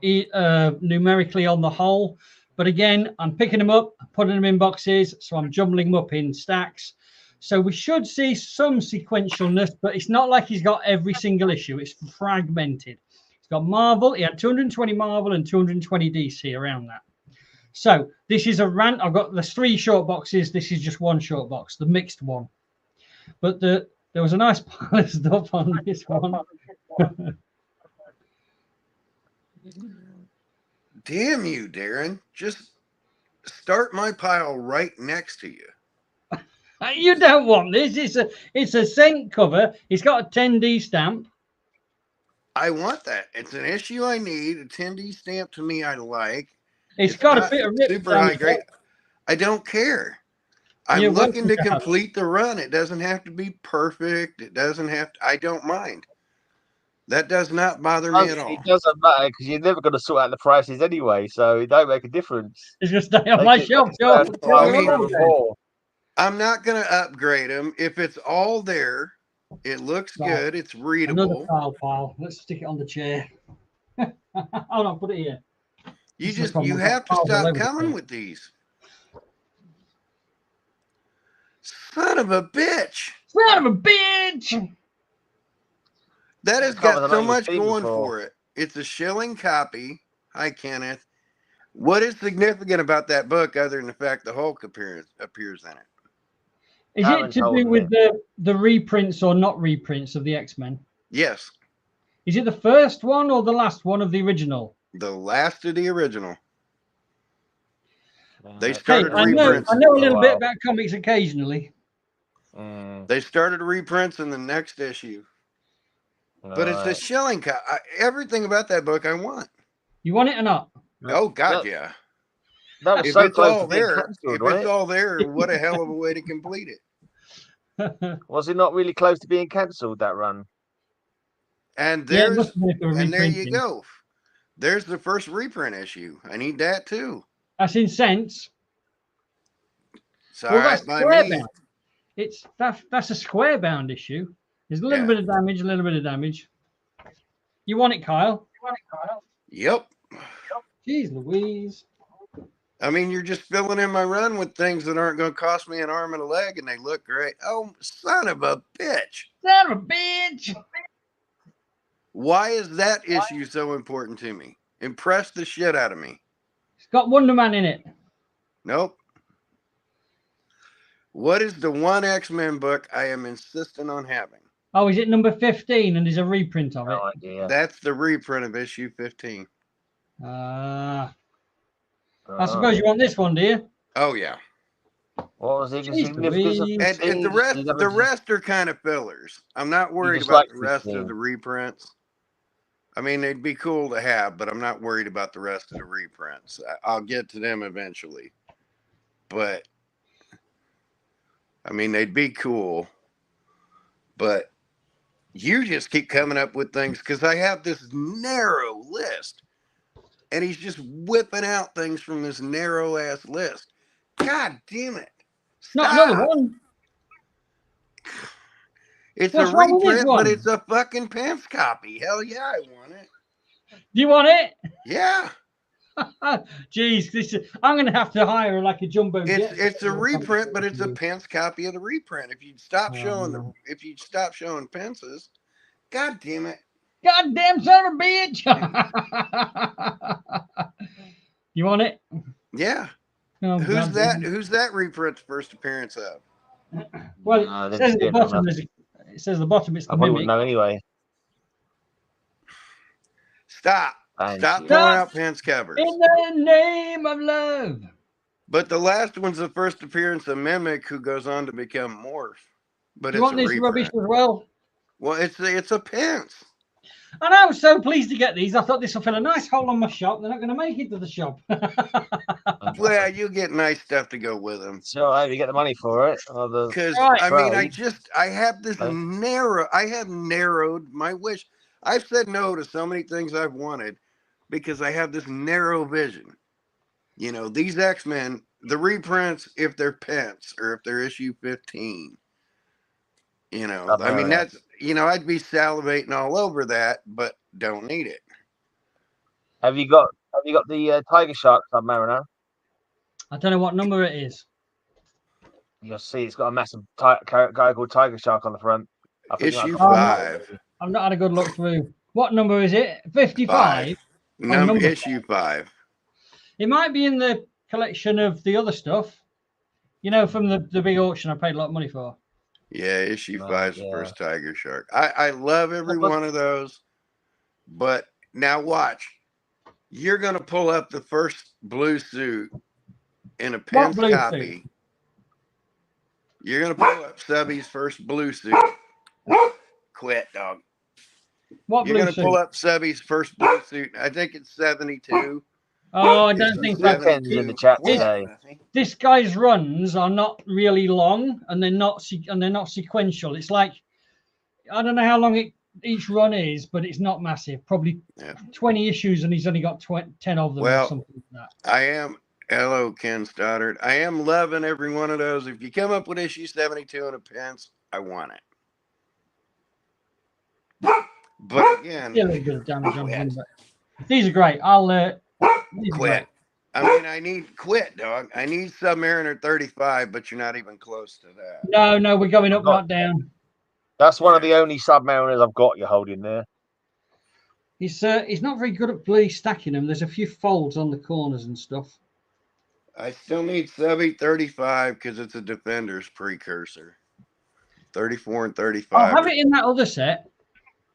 numerically on the whole. But again, I'm picking them up, putting them in boxes, so I'm jumbling them up in stacks. So we should see some sequentialness, but it's not like he's got every single issue. It's fragmented. He's got Marvel. He had 220 Marvel and 220 DC around that. So this is a rant. There's 3 short boxes. This is just 1 short box, the mixed one. But there was a nice pile of stuff on this one. Damn you, Darren. Just start my pile right next to you. You don't want this. It's a Saint cover. It's got a 10D stamp. I want that. It's an issue I need. A 10D stamp to me I like. It's got a bit of rip super high grade. I don't care. I'm looking to complete the run. It doesn't have to be perfect. It doesn't have to. I don't mind. That does not bother me at all. It doesn't matter because you're never going to sort out the prices anyway, so it don't make a difference. It's going to stay on my shelf. I'm not going to upgrade them. If it's all there, it looks good. It's readable. Another pile. Let's stick it on the chair. Hold on, put it here. You have to stop coming with these. Son of a bitch. Son of a bitch. That has got so much going for it. It's a shilling copy. Hi, Kenneth. What is significant about that book other than the fact the Hulk appears in it? Is it to do with the reprints or not reprints of the X-Men? Yes. Is it the first one or the last one of the original? The last of the original. They started reprints. I know a little bit about comics occasionally. They started reprints in the next issue. But it's a shilling copy. Everything about that book I want. You want it or not? Oh, God, yeah. That was if so it's all there, it's all there, what a hell of a way to complete it. Was it not really close to being cancelled, that run? And there you go. There's the first reprint issue. I need that too. That's in cents. It's all right by me. That's a square bound issue. There's a little bit of damage, You want it, Kyle? Yep. Jeez Louise. I mean, you're just filling in my run with things that aren't going to cost me an arm and a leg, and they look great. Oh, son of a bitch. Son of a bitch. Why is that issue so important to me? Impress the shit out of me. It's got Wonder Man in it. Nope. What is the one X-Men book I am insisting on having? Oh, is it number 15 and there's a reprint of it? No idea. That's the reprint of issue 15. I suppose you want this one, do you? Oh, yeah. What was it? And the rest are kind of fillers. I'm not worried about the rest of the reprints. I mean, they'd be cool to have, but I'm not worried about the rest of the reprints. I'll get to them eventually. But, I mean, they'd be cool. But you just keep coming up with things because I have this narrow list. And he's just whipping out things from this narrow-ass list. God damn it. Not another one. It's a reprint, but it's a fucking pants copy. Hell yeah, I want it. Do you want it? Yeah. Jeez, I'm going to have to hire like a jumbo jet. It's a reprint, but it's a pants copy of the reprint. If you'd stop showing pences, god damn it. Goddamn son of a bitch. You want it? Yeah. Oh, Who's that reprint's first appearance of? Well, it says at the bottom. It says the bottom. It's the mimic. I wouldn't know anyway. Stop throwing out pants covers. In the name of love. But the last one's the first appearance of Mimic, who goes on to become Morph. But you want this rubbish as well? Well, it's a pants. And I was so pleased to get these. I thought this will fill a nice hole on my shop. They're not going to make it to the shop. Well, you get nice stuff to go with them. So I you get the money for it. Because I mean, I have this I have narrowed my wish. I've said no to so many things I've wanted because I have this narrow vision. You know, these X-Men, the reprints, if they're pence or if they're issue 15. You know, I mean, that's, you know, I'd be salivating all over that, but don't need it. Have you got the Tiger Shark Submariner? I don't know what number it is. You'll see it's got a massive guy called Tiger Shark on the front. Issue 5. I've not had a good look through. What number is it? 55? Issue 5. It might be in the collection of the other stuff. You know, from the big auction I paid a lot of money for. Yeah, issue 5 is the first Tiger Shark. I love every one of those. But now watch. You're going to pull up the first blue suit in a Pence copy. Suit? You're going to pull up Subby's first blue suit. Quit, dog. What You're blue going to pull up Subby's first blue suit. I think it's 72. Oh, I don't think so. In the chat today. This guy's runs are not really long, and they're not sequential. It's like, I don't know how long each run is, but it's not massive. Probably 20 issues, and he's only got 10 of them or something like that. I am. Hello, Ken Stoddard. I am loving every one of those. If you come up with issue 72 in a Pence, I want it. But again, still a bit of damage on him, but these are great. I'll quit. I mean, I need quit, dog. I need Submariner 35, but you're not even close to that. No, we're going up, not down. That's one of the only Submariners I've got. You're holding there. He's not very good at bloody stacking them. There's a few folds on the corners and stuff. I still need Subby 35 because it's a Defender's precursor. 34 and 35. I'll have it in that other set.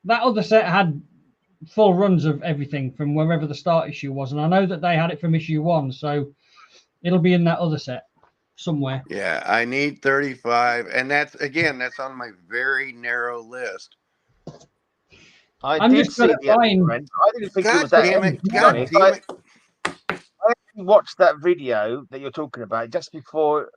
That other set had full runs of everything from wherever the start issue was, and I know that they had it from issue 1, so it'll be in that other set somewhere. Yeah, I need 35, and that's on my very narrow list. I'm just good at buying. I didn't think it was that. God damn it. I watched that video that you're talking about just before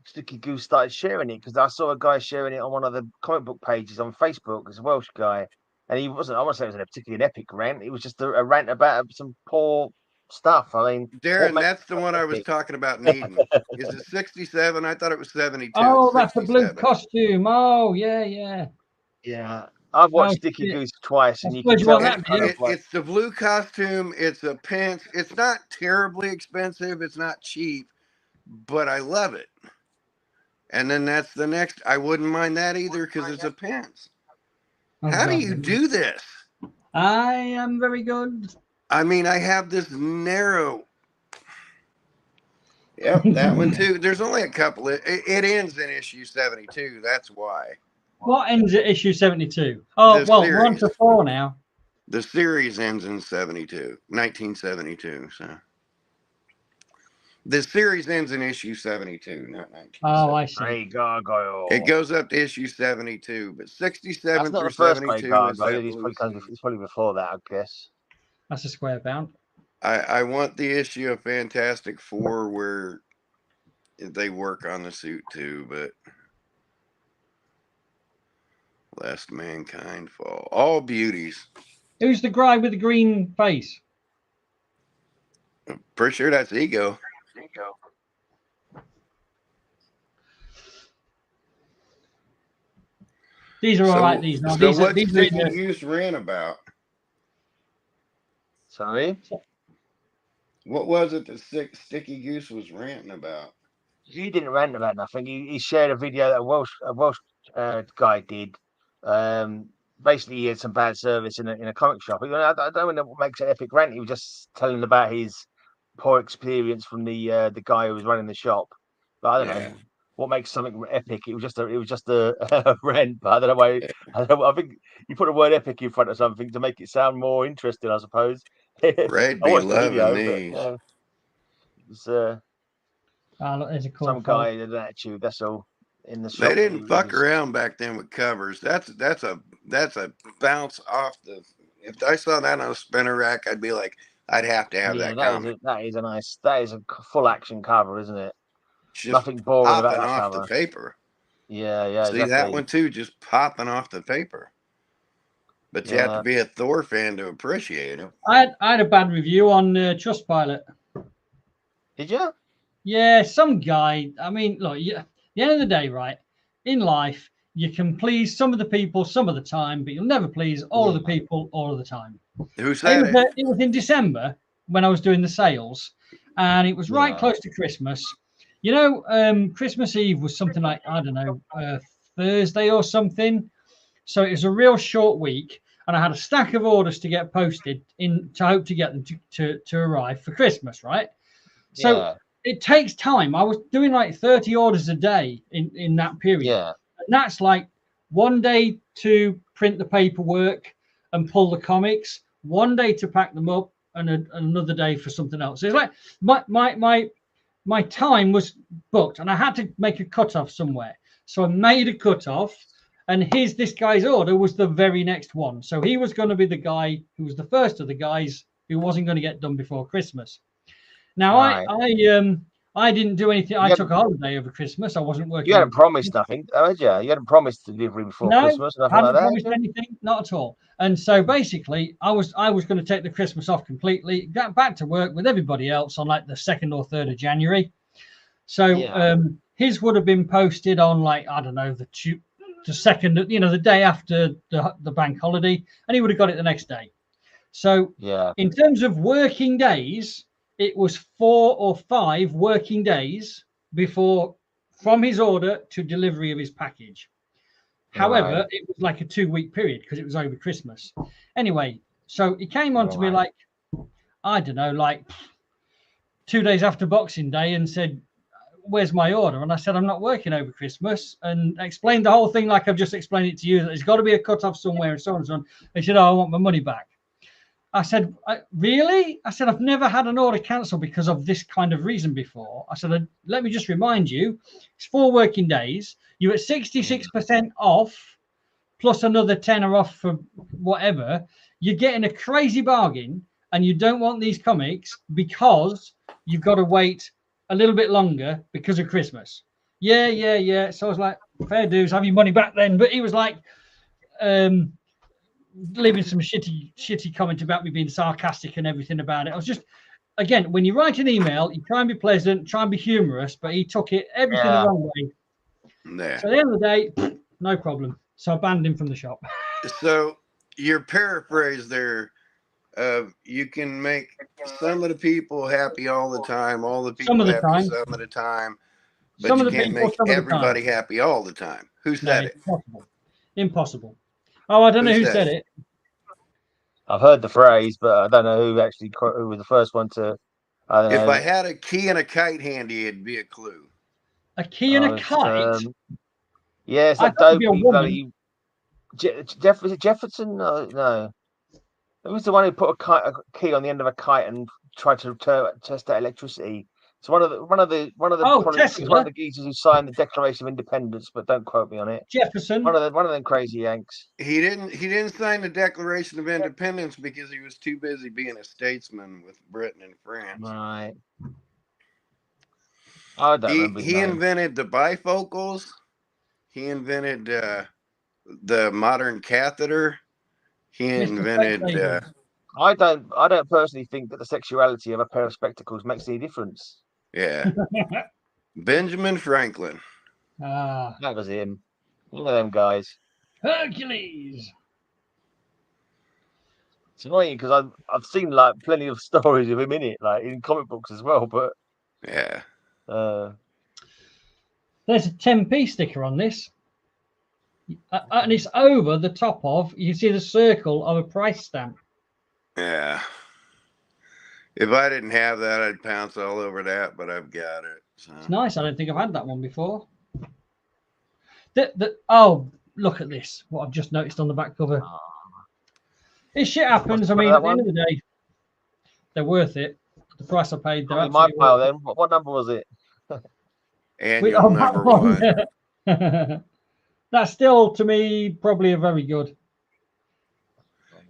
Sticky Goose started sharing it, because I saw a guy sharing it on one of the comic book pages on Facebook. It's a Welsh guy, and he wasn't. I won't say it was a particularly epic rant. It was just a rant about some poor stuff. I mean, Darren, that's the one I was talking about needing. Is it 67? I thought it was 72. Oh, that's the blue costume. Oh, yeah. I've watched Sticky Goose twice, and you can tell it's the blue costume. It's a Pence. It's not terribly expensive. It's not cheap, but I love it. And then that's the next. I wouldn't mind that either because it's a Pence. How do you do this? I am very good. I mean, I have this narrow. Yep, that one too. There's only a couple. It ends in issue 72. That's why. What ends at issue 72? Oh, well, we're on to 4 now. The series ends in 1972. So the series ends in issue 72, not 19. Oh, I see. It goes up to issue 72, but 67 through 72 it's probably before that, I guess. That's a square bound. I want the issue of Fantastic Four where they work on the suit too, but Lest Mankind Fall. All beauties. Who's the guy with the green face? I'm pretty sure that's Ego. These are all right. These now. So what's Sticky Goose rant about? Sorry? What was it that Sticky Goose was ranting about? He didn't rant about nothing. He shared a video that a Welsh guy did. Basically, he had some bad service in a comic shop. I don't know what makes it epic rant. He was just telling about his poor experience from the guy who was running the shop. But I don't know what makes something epic. It was just a rant. But I don't know why. I think you put a word epic in front of something to make it sound more interesting, I suppose. Red be loving these. Look, there's a cool some guy with an attitude. That's all. In the shop. They didn't fuck around back then with covers. That's a bounce off the. If I saw that on a spinner rack, I'd be like, I'd have to have that comic. That is a full action cover, isn't it? Just nothing boring popping about that off cover. The paper. Yeah. See exactly. That one too, just popping off the paper. But you have to be a Thor fan to appreciate it. I had a bad review on Trustpilot. Did you? Yeah, some guy. I mean, look, at the end of the day, right, in life, you can please some of the people some of the time, but you'll never please all of the people all of the time. Who said it? It was in December when I was doing the sales, and it was right close to Christmas. You know, Christmas Eve was something like, I don't know, Thursday or something. So it was a real short week, and I had a stack of orders to get posted to hope to get them to arrive for Christmas, right? So it takes time. I was doing like 30 orders a day in that period. Yeah. And that's like one day to print the paperwork and pull the comics, one day to pack them up, and another day for something else. So it's like my time was booked, and I had to make a cutoff somewhere. So I made a cutoff, and this guy's order was the very next one. So he was going to be the guy who was the first of the guys who wasn't going to get done before Christmas. Now I didn't do anything. I took a holiday over Christmas. I wasn't working. You hadn't promised nothing, had you? You hadn't promised delivery before Christmas. No, hadn't promised anything, not at all. And so basically, I was going to take the Christmas off completely, get back to work with everybody else on like the 2nd or 3rd of January. So his would have been posted on like, I don't know, the 2nd, the day after the bank holiday, and he would have got it the next day. So in terms of working days, it was 4 or 5 working days from his order to delivery of his package. However, it was like a 2-week period because it was over Christmas. Anyway, so he came on to me like, I don't know, like 2 days after Boxing Day and said, where's my order? And I said, I'm not working over Christmas, and explained the whole thing like I've just explained it to you, that there's got to be a cut-off somewhere and so on and so on. He said, I want my money back. I said, really? I said, I've never had an order cancelled because of this kind of reason before. I said, let me just remind you, it's 4 working days. You're at 66% off, plus another 10 off for whatever. You're getting a crazy bargain, and you don't want these comics because you've got to wait a little bit longer because of Christmas. Yeah. So I was like, fair dues, have your money back then. But he was like, leaving some shitty comment about me being sarcastic and everything about it. I was just, again, when you write an email, you try and be pleasant, try and be humorous, but he took everything the wrong way. Yeah. So at the end of the day, no problem. So I banned him from the shop. So your paraphrase there, you can make some of the people happy all the time, all the people happy some of the time, but you can't make everybody happy all the time. Who said it? Impossible. Oh, I don't know who said it. I've heard the phrase, but I don't know who was the first one to. If I had a key and a kite handy, it'd be a clue. A key and a kite? Yes, that dopey bloody. Was it Jefferson? No. It was the one who put a key on the end of a kite and tried to test that electricity. It's one of the geezers who signed the Declaration of Independence, but don't quote me on it. Jefferson. One of them crazy Yanks. He didn't sign the Declaration of Independence because he was too busy being a statesman with Britain and France. Right. I don't remember. He invented the bifocals. He invented the modern catheter. He invented. I don't personally think that the sexuality of a pair of spectacles makes any difference. Yeah. Benjamin Franklin. That was him. One of them guys. Hercules. It's annoying because I've seen like plenty of stories of him in it, like in comic books as well. But yeah. There's a 10p sticker on this. And it's over the top of, you see the circle of a price stamp. Yeah. If I didn't have that, I'd pounce all over that, but I've got it. So. It's nice. I don't think I've had that one before. Oh, look at this. What I've just noticed on the back cover. This shit happens. I mean, at the end of the day, they're worth it. The price I paid. They're my pile then. What number was it? Annual number 1. That's still, to me, probably a very good.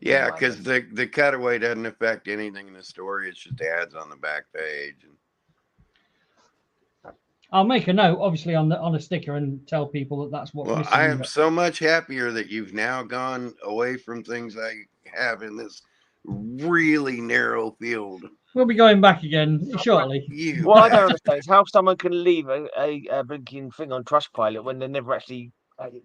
Yeah, because the cutaway doesn't affect anything in the story. It's just ads on the back page. I'll make a note, obviously, on a sticker and tell people that that's what. Well, I am so much happier that you've now gone away from things I have in this really narrow field. We'll be going back again shortly. What I don't understand is how someone can leave a blinking thing on Trustpilot when they never actually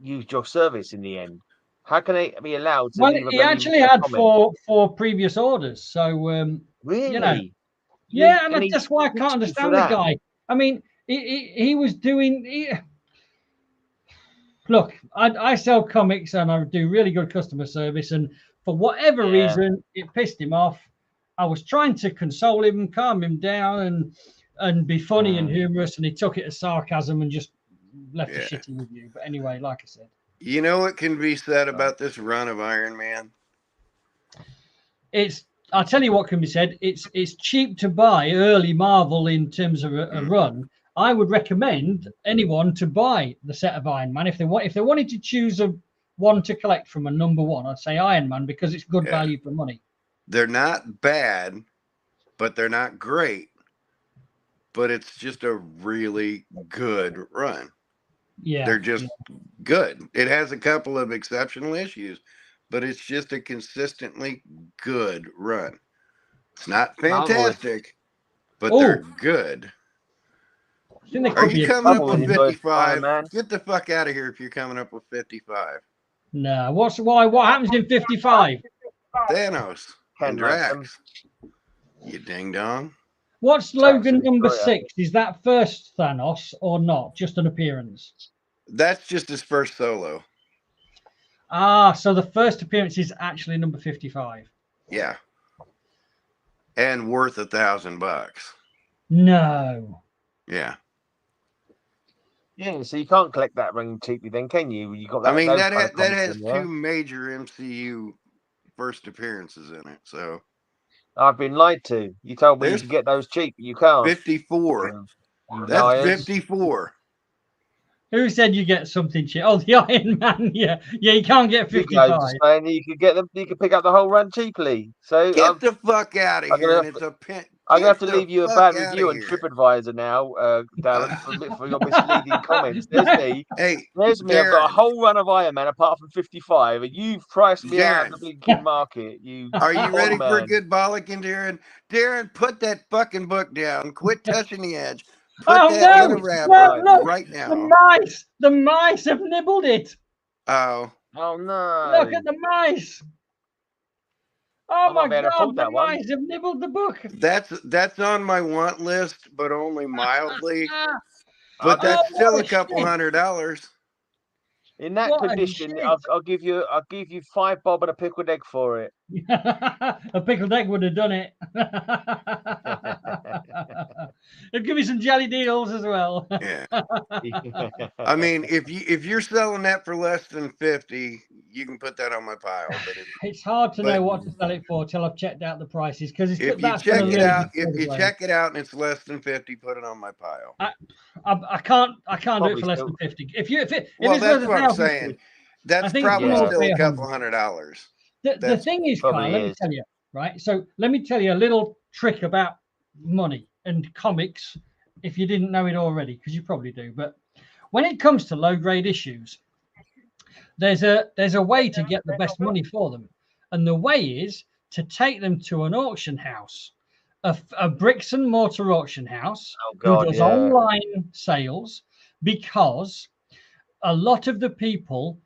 used your service in the end. How can they be allowed to? Well, he actually had four previous orders, so really, yeah, and that's why I can't understand the guy. I mean, he was doing. Look, I sell comics and I do really good customer service, and for whatever reason, it pissed him off. I was trying to console him, calm him down, and be funny and humorous, and he took it as sarcasm and just left the shitty review. But anyway, like I said. You know what can be said about this run of Iron Man? It's I'll tell you what can be said. It's cheap to buy early Marvel in terms of a run. I would recommend anyone to buy the set of Iron Man if they wanted to choose one to collect from a number one. I'd say Iron Man because it's good value for money. They're not bad, but they're not great. But it's just a really good run. Yeah, they're just good. It has a couple of exceptional issues, but it's just a consistently good run. It's not fantastic, but they're good. Are you coming up with 55? Get the fuck out of here if you're coming up with 55. No, what happens in 55? Thanos and Drax. You ding dong. What's Logan number 6? Is that first Thanos or not? Just an appearance? That's just his first solo. Ah, so the first appearance is actually number 55. Yeah. And worth $1,000. No. Yeah. Yeah, so you can't collect that ring cheaply then, can you? You got that. I mean, that has two major MCU first appearances in it, so. I've been lied to. You told me you could get those cheap. You can't. 54. That's 54. Who said you get something cheap? Oh, the Iron Man. Yeah, you can't get 55. You could get them. You could pick up the whole run cheaply. So get the fuck out of here. It's a pin. I'm gonna have to leave you a bad review on TripAdvisor now, Darren, for your misleading comments. There's me. There's me. I've got a whole run of Iron Man apart from 55, and you've priced me out of the blinking market. Are you ready for a good bollocking, Darren? Darren, put that fucking book down. Quit touching the edge. Put that in a wrapper right now. The mice have nibbled it. Oh no! Look at the mice. Oh my God! The mice have nibbled the book. That's on my want list, but only mildly. But that's still a couple $100. In that condition, I'll give you 5 bob and a pickled egg for it. A pickled egg would have done it. It'd give me some jelly deals as well. Yeah. I mean, if you're selling that for less than 50, you can put that on my pile. But it's hard to know what to sell it for till I've checked out the prices because if you check it out and it's less than 50, put it on my pile. I can't do it for less than 50. That's what I'm saying. That's probably still a couple $100. The thing is, Kyle, let me tell you, right? So let me tell you a little trick about money and comics, if you didn't know it already, because you probably do. But when it comes to low grade issues, there's a way to get the best money for them, and the way is to take them to an auction house, a bricks and mortar auction house who does online sales, because a lot of the people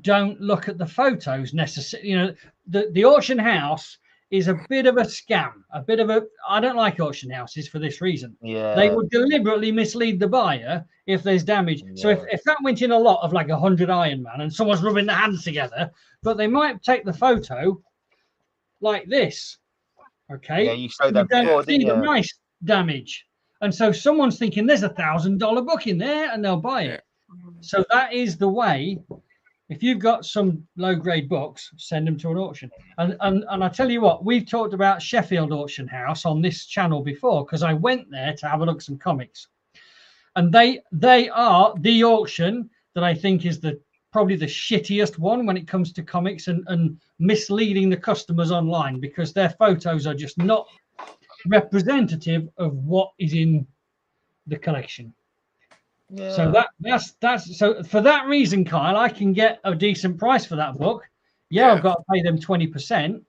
don't look at the photos necessarily. You know, the auction house is a bit of a scam, I don't like auction houses for this reason. Yeah. They would deliberately mislead the buyer if there's damage. Yeah. So if that went in a lot of like 100 Iron Man and someone's rubbing their hands together, but they might take the photo like this. Okay. Yeah, you showed that before, didn't you? The nice damage. And so someone's thinking there's $1,000 book in there and they'll buy it. So that is the way. If you've got some low-grade books, send them to an auction. And I tell you what, we've talked about Sheffield Auction House on this channel before because I went there to have a look at some comics. And they are the auction that I think is probably the shittiest one when it comes to comics and misleading the customers online because their photos are just not representative of what is in the collection. Yeah. So that's so for that reason, Kyle, I can get a decent price for that book. Yeah. I've got to pay them 20%.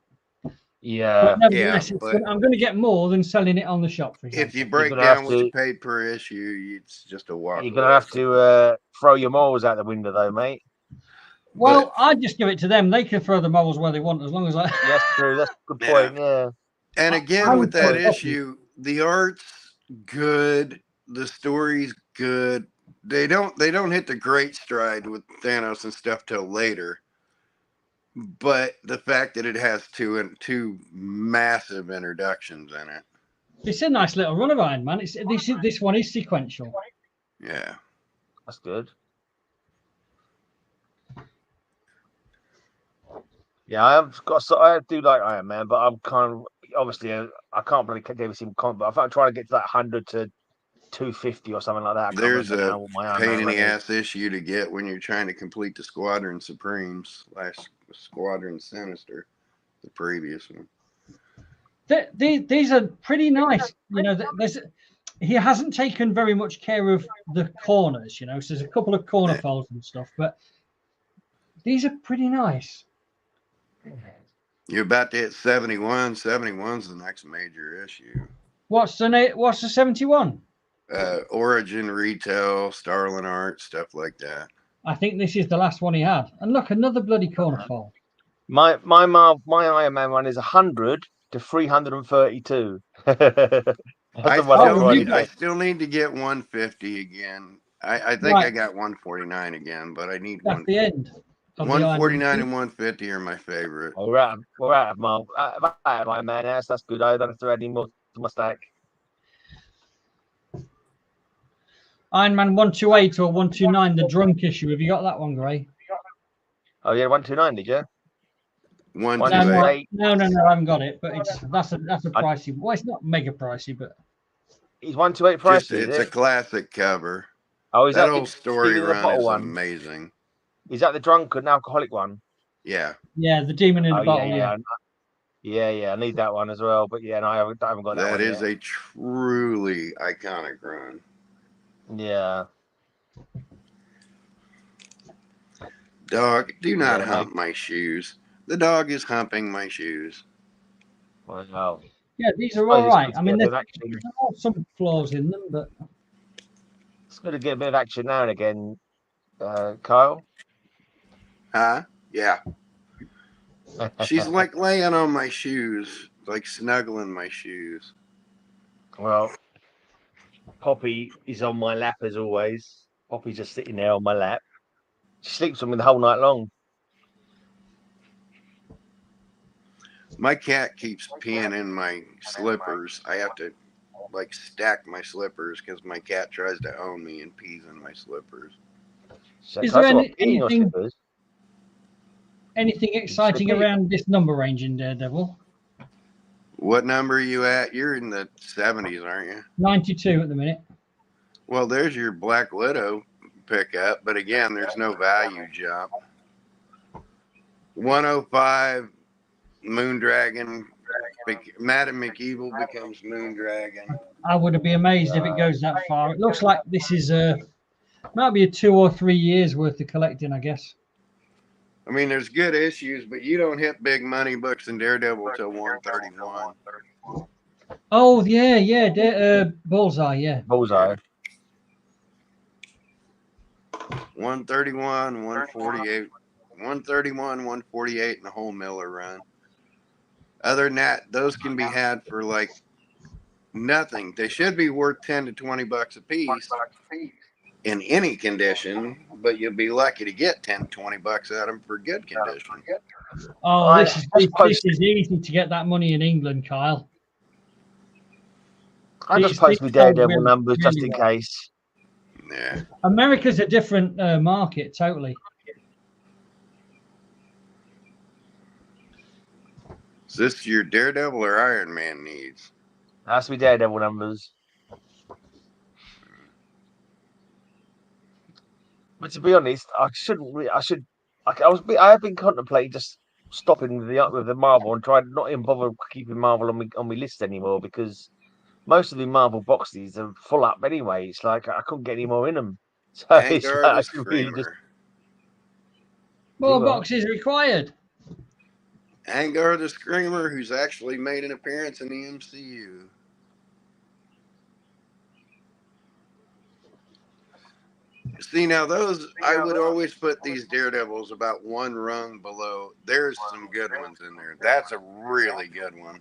Yeah, but nevertheless, I'm going to get more than selling it on the shop. For if you break down what you paid per issue, it's just a walk. You're going to have to throw your morals out the window, though, mate. Well, I just give it to them. They can throw the morals where they want, as long as I. That's true. That's a good point. Yeah. And again, with that issue, the art's good, the story's good. They don't hit the great stride with Thanos and stuff till later. But the fact that it has two massive introductions in it. It's a nice little run of Iron Man. This one is sequential. Yeah. That's good. Yeah, I do like Iron Man, but I'm kind of obviously I can't really give him comp, but I'm trying to get to that 100 to 250 or something like that. I can't There's remember a now what my Iron pain Man in the rank is. ass issue to get when you're trying to complete the Squadron Supremes / Squadron Sinister, the previous one. These are pretty nice. You know, he hasn't taken very much care of the corners. You know, so there's a couple of corner folds and stuff, but these are pretty nice. You're about to hit 71. 71's the next major issue. What's the 71? Origin, Retail, Starlin Art, stuff like that. I think this is the last one he had. And look, another bloody corner fold. My Iron Man one is 100 to 332. I still need to get 150 again. I think I got 149 again, but I need That's the end. 149 and 150 are my favorite. We're out of Iron Man. That's good. I don't have to add any more to my stack. Iron Man 128 or 129, the drunk issue. Have you got that one, Gray? Oh yeah, 129, did you? 128. No, I haven't got it. But that's a pricey. Well, it's not mega pricey, but it's 128 pricey. It's a classic cover. Oh, is that whole story run is amazing. Is that the drunken alcoholic one? Yeah. Yeah, the demon in the bottle. Yeah. I need that one as well. But yeah, no, I haven't got that one. That is a truly iconic run. Yeah. Dog, do not hump my shoes. The dog is humping my shoes. Wow. Yeah, these are all right. I mean, there are some flaws in them, but it's good to get a bit of action now and again, Kyle. Huh? Yeah. She's like laying on my shoes, like snuggling my shoes. Well, Poppy is on my lap as always. Poppy's just sitting there on my lap. She sleeps with me the whole night long. My cat keeps peeing in my slippers. I have to stack my slippers because my cat tries to own me and pees in my slippers. Is there anything exciting around this number range in Daredevil? What number are you at? You're in the 70s, aren't you? 92 at the minute. Well, there's your Black Widow pickup, but again, there's no value jump. 105, Moondragon. Madam McEvil becomes Moondragon. I would be amazed if it goes that far. It looks like this is might be a 2 or 3 years worth of collecting, I guess. I mean, there's good issues, but you don't hit big money books in Daredevil till 131. Oh yeah, Bullseye, yeah. Bullseye. 131, 148, 131, 148, and the whole Miller run. Other than that, those can be had for like nothing. They should be worth 10 to 20 bucks a piece in any condition, but you'll be lucky to get 10, 20 bucks out of them for good condition. Oh, this is easy to get that money in England, Kyle. I just post me Daredevil numbers just in case. Yeah. America's a different market, totally. Is this your Daredevil or Iron Man needs? Has to be Daredevil numbers. But to be honest, I have been contemplating just stopping with the Marvel and trying not even bother keeping Marvel on my list anymore because most of the Marvel boxes are full up anyway. It's like I couldn't get any more in them. So it's like, I should really just more boxes required. Angar the Screamer, who's actually made an appearance in the MCU. See, now those, I would always put these Daredevils about one rung below. There's some good ones in there. That's a really good one.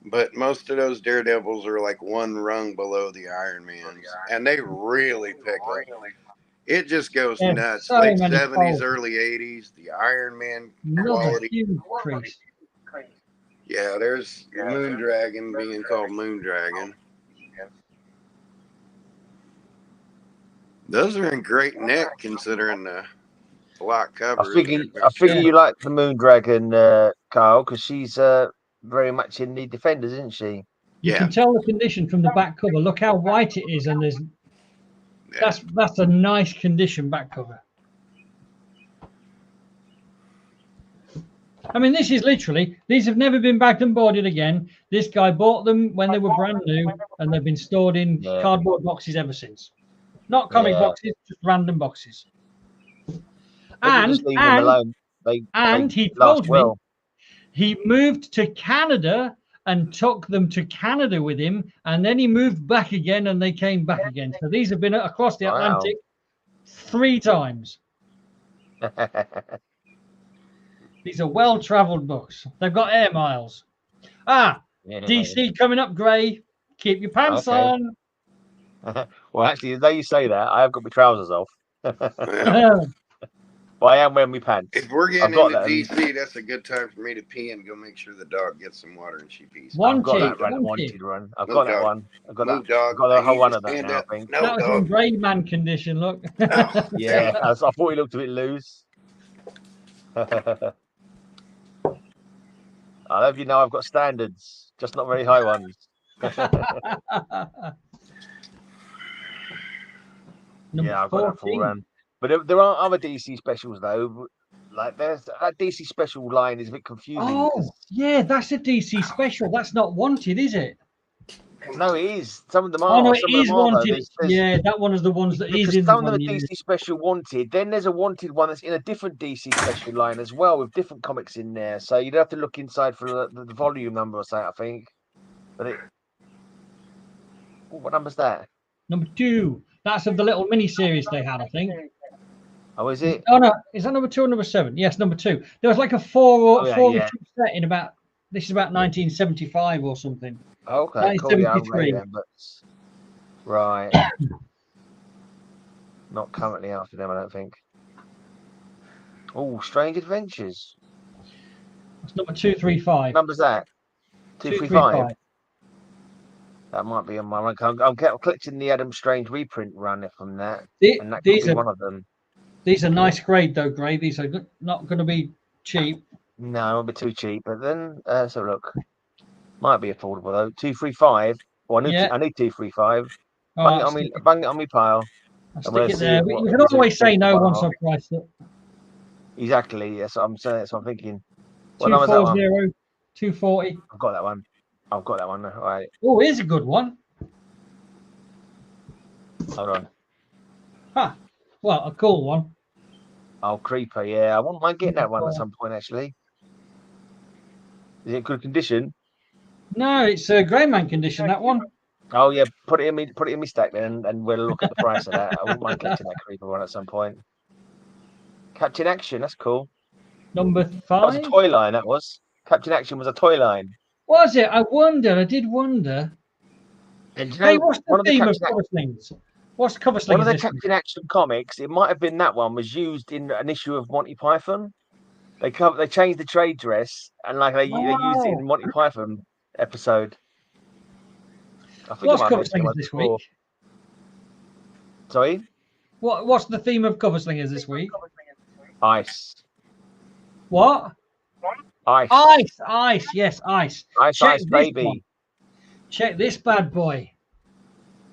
But most of those Daredevils are like one rung below the Iron Mans. And they really pick up. It just goes nuts. So late 70s, early 80s, the Iron Man quality. Yeah, there's Moondragon being called Moondragon. Those are in great nick considering the block cover. I figure you like the Moon Dragon, Carl, because she's very much in the Defenders, isn't she? You can tell the condition from the back cover. Look how white it is, and there's that's a nice condition back cover. I mean, this is literally, these have never been bagged and boarded again. This guy bought them when they were brand new, and they've been stored in cardboard boxes ever since. Not comic boxes, just random boxes. And he told me he moved to Canada and took them to Canada with him, and then he moved back again, and they came back again. So these have been across the Atlantic 3 times. These are well-travelled books. They've got air miles. DC coming up, Gray. Keep your pants on. Well, actually, though you say that, I have got my trousers off. Well, I am wearing my pants. If we're getting into DC, that's a good time for me to pee and go make sure the dog gets some water and she pees. I've got that wanted run. I've got that one. I've got that. I've got the whole one of that now, I think. That was in Greyman condition, look. Yeah, I thought he looked a bit loose. I love you know I've got standards, just not very high ones. Yeah, I've got that full run. But there are other DC specials though. Like there's that DC special line is a bit confusing. Oh, yeah, that's a DC special. That's not wanted, is it? No, it is. Some of them are. Oh no, it is wanted. Yeah, that one is the ones that is in. Some of them are DC special wanted. Then there's a wanted one that's in a different DC special line as well, with different comics in there. So you'd have to look inside for the volume number or something, I think. But what number's that? Number 2. That's of the little mini series they had, I think. Oh, is it? Oh no, is that number 2 or number 7? Yes, number 2. There was like a 4 issue set in about. This is about 1975 or something. Okay, cool. Yeah, right. Not currently after them, I don't think. Oh, Strange Adventures. That's number 235. Number's that? 235. That might be on my rank. I'm collecting the Adam Strange reprint run from that, and that could be one of them. These are nice grade though, Gray. These are not going to be cheap. No, it won't be too cheap. But then, so look, might be affordable though. 235. Well, I need 235. Bang it on me pile. I'll stick it there. You can always say no once I've priced it. Exactly. That's what I'm saying. That's what I'm thinking. 240, 240. I've got that one. All right. Oh, here's a good one. Hold on. Well, a cool one. Oh, Creeper. Yeah, I wouldn't mind getting that one at some point. Actually, is it in good condition? No, it's a Greyman condition. That one. Oh yeah, put it in me stack then, and we'll look at the price of that. I wouldn't mind collecting that Creeper one at some point. Captain Action. That's cool. Number 5. That was a toy line. That was Captain Action was a toy line. Was it? I did wonder. Hey, what's the theme of cover slings? What's cover slings? One of the Captain Action comics, it might have been that one, was used in an issue of Monty Python. They changed the trade dress and they used it in Monty Python episode. What's cover slingers this week? Sorry? What's the theme of cover slingers this week? Ice. What? Ice. Yes, ice. Ice, baby. Check this bad boy.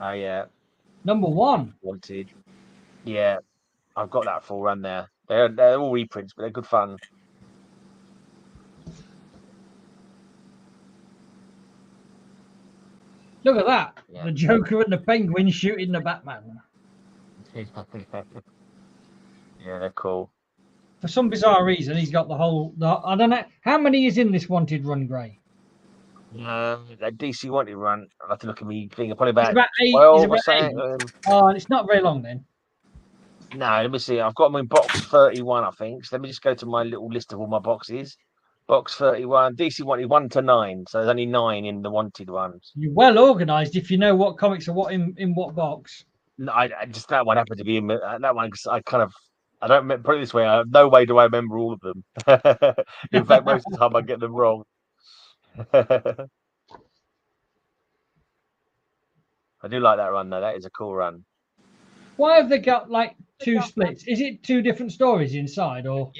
Oh yeah. Number 1. Wanted. Yeah, I've got that full run there. They're all reprints, but they're good fun. Look at that. Yeah. The Joker and the Penguin shooting the Batman. Yeah, they're cool. For some bizarre reason, he's got the whole. I don't know how many is in this wanted run, Gray. That DC wanted run. I have to look at me thing. Probably about 8. 12 or something. Oh, and it's not very long then. No, let me see. I've got them in box 31, I think. So let me just go to my little list of all my boxes. Box 31. DC wanted 1 to 9, so there's only 9 in the wanted ones. You're well organised if you know what comics are what in what box. No, I just that one happened to be in that one because I don't put it this way. No way do I remember all of them. In fact, most of the time I get them wrong. I do like that run though. That is a cool run. Why have they got like two splits. Is it two different stories inside, or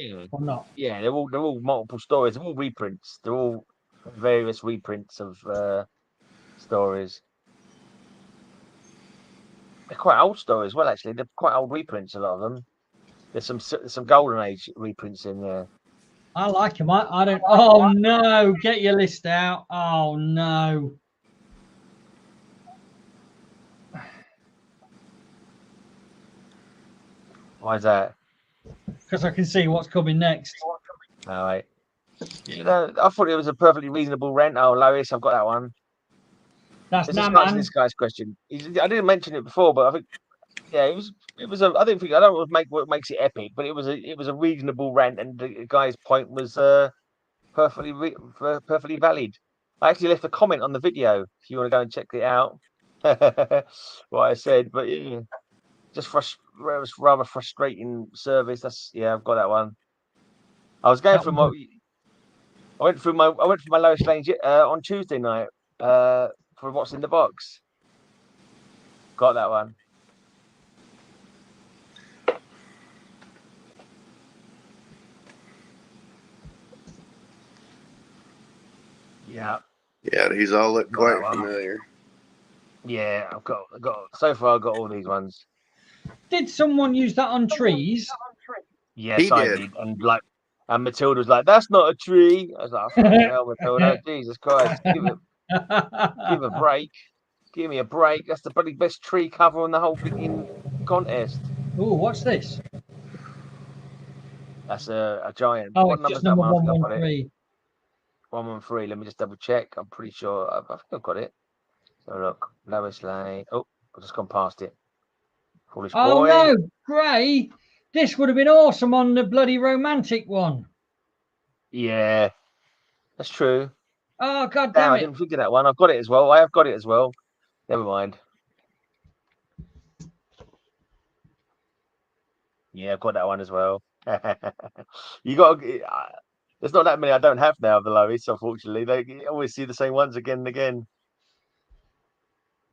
not? Yeah, they're all multiple stories. They're all reprints. They're all various reprints of stories. They're quite old stories, well. Actually, they're quite old reprints. A lot of them. There's some Golden Age reprints in there. I like them. I don't. Oh no! Get your list out. Oh no! Why is that? Because I can see what's coming next. All right. You know, I thought it was a perfectly reasonable rent. Oh, Lois, I've got that one. That's Let's just answer this guy's question. I didn't mention it before, but I think, yeah, it was. I don't know what makes it epic, but it was a reasonable rant, and the guy's point was perfectly valid. I actually left a comment on the video if you want to go and check it out. What I said, but yeah, just rather frustrating service. I've got that one. I was going through I went through my lowest range on Tuesday night for what's in the box. Got that one. Yeah. Yeah, these all look quite familiar. Yeah, I've got. So far, I've got all these ones. Did someone use that on trees? Yes, I did. And Matilda was like, "That's not a tree." I was like, "Fucking hell, Matilda! Jesus Christ, give a break! Give me a break! That's the bloody best tree cover on the whole freaking contest." Oh, what's this? That's a giant. Oh, what it's just number number 113. 113. Let me just double check. I'm pretty sure I think I've got it. So look, lowest lane. Oh, I've just gone past it. Foolish boy. Oh no, Gray! This would have been awesome on the bloody romantic one. Yeah, that's true. Oh god damn it! I didn't think of that one. I've got it as well. I have got it as well. Never mind. Yeah, I've got that one as well. You got. There's not that many I don't have now of the lowest, unfortunately. They always see the same ones again and again.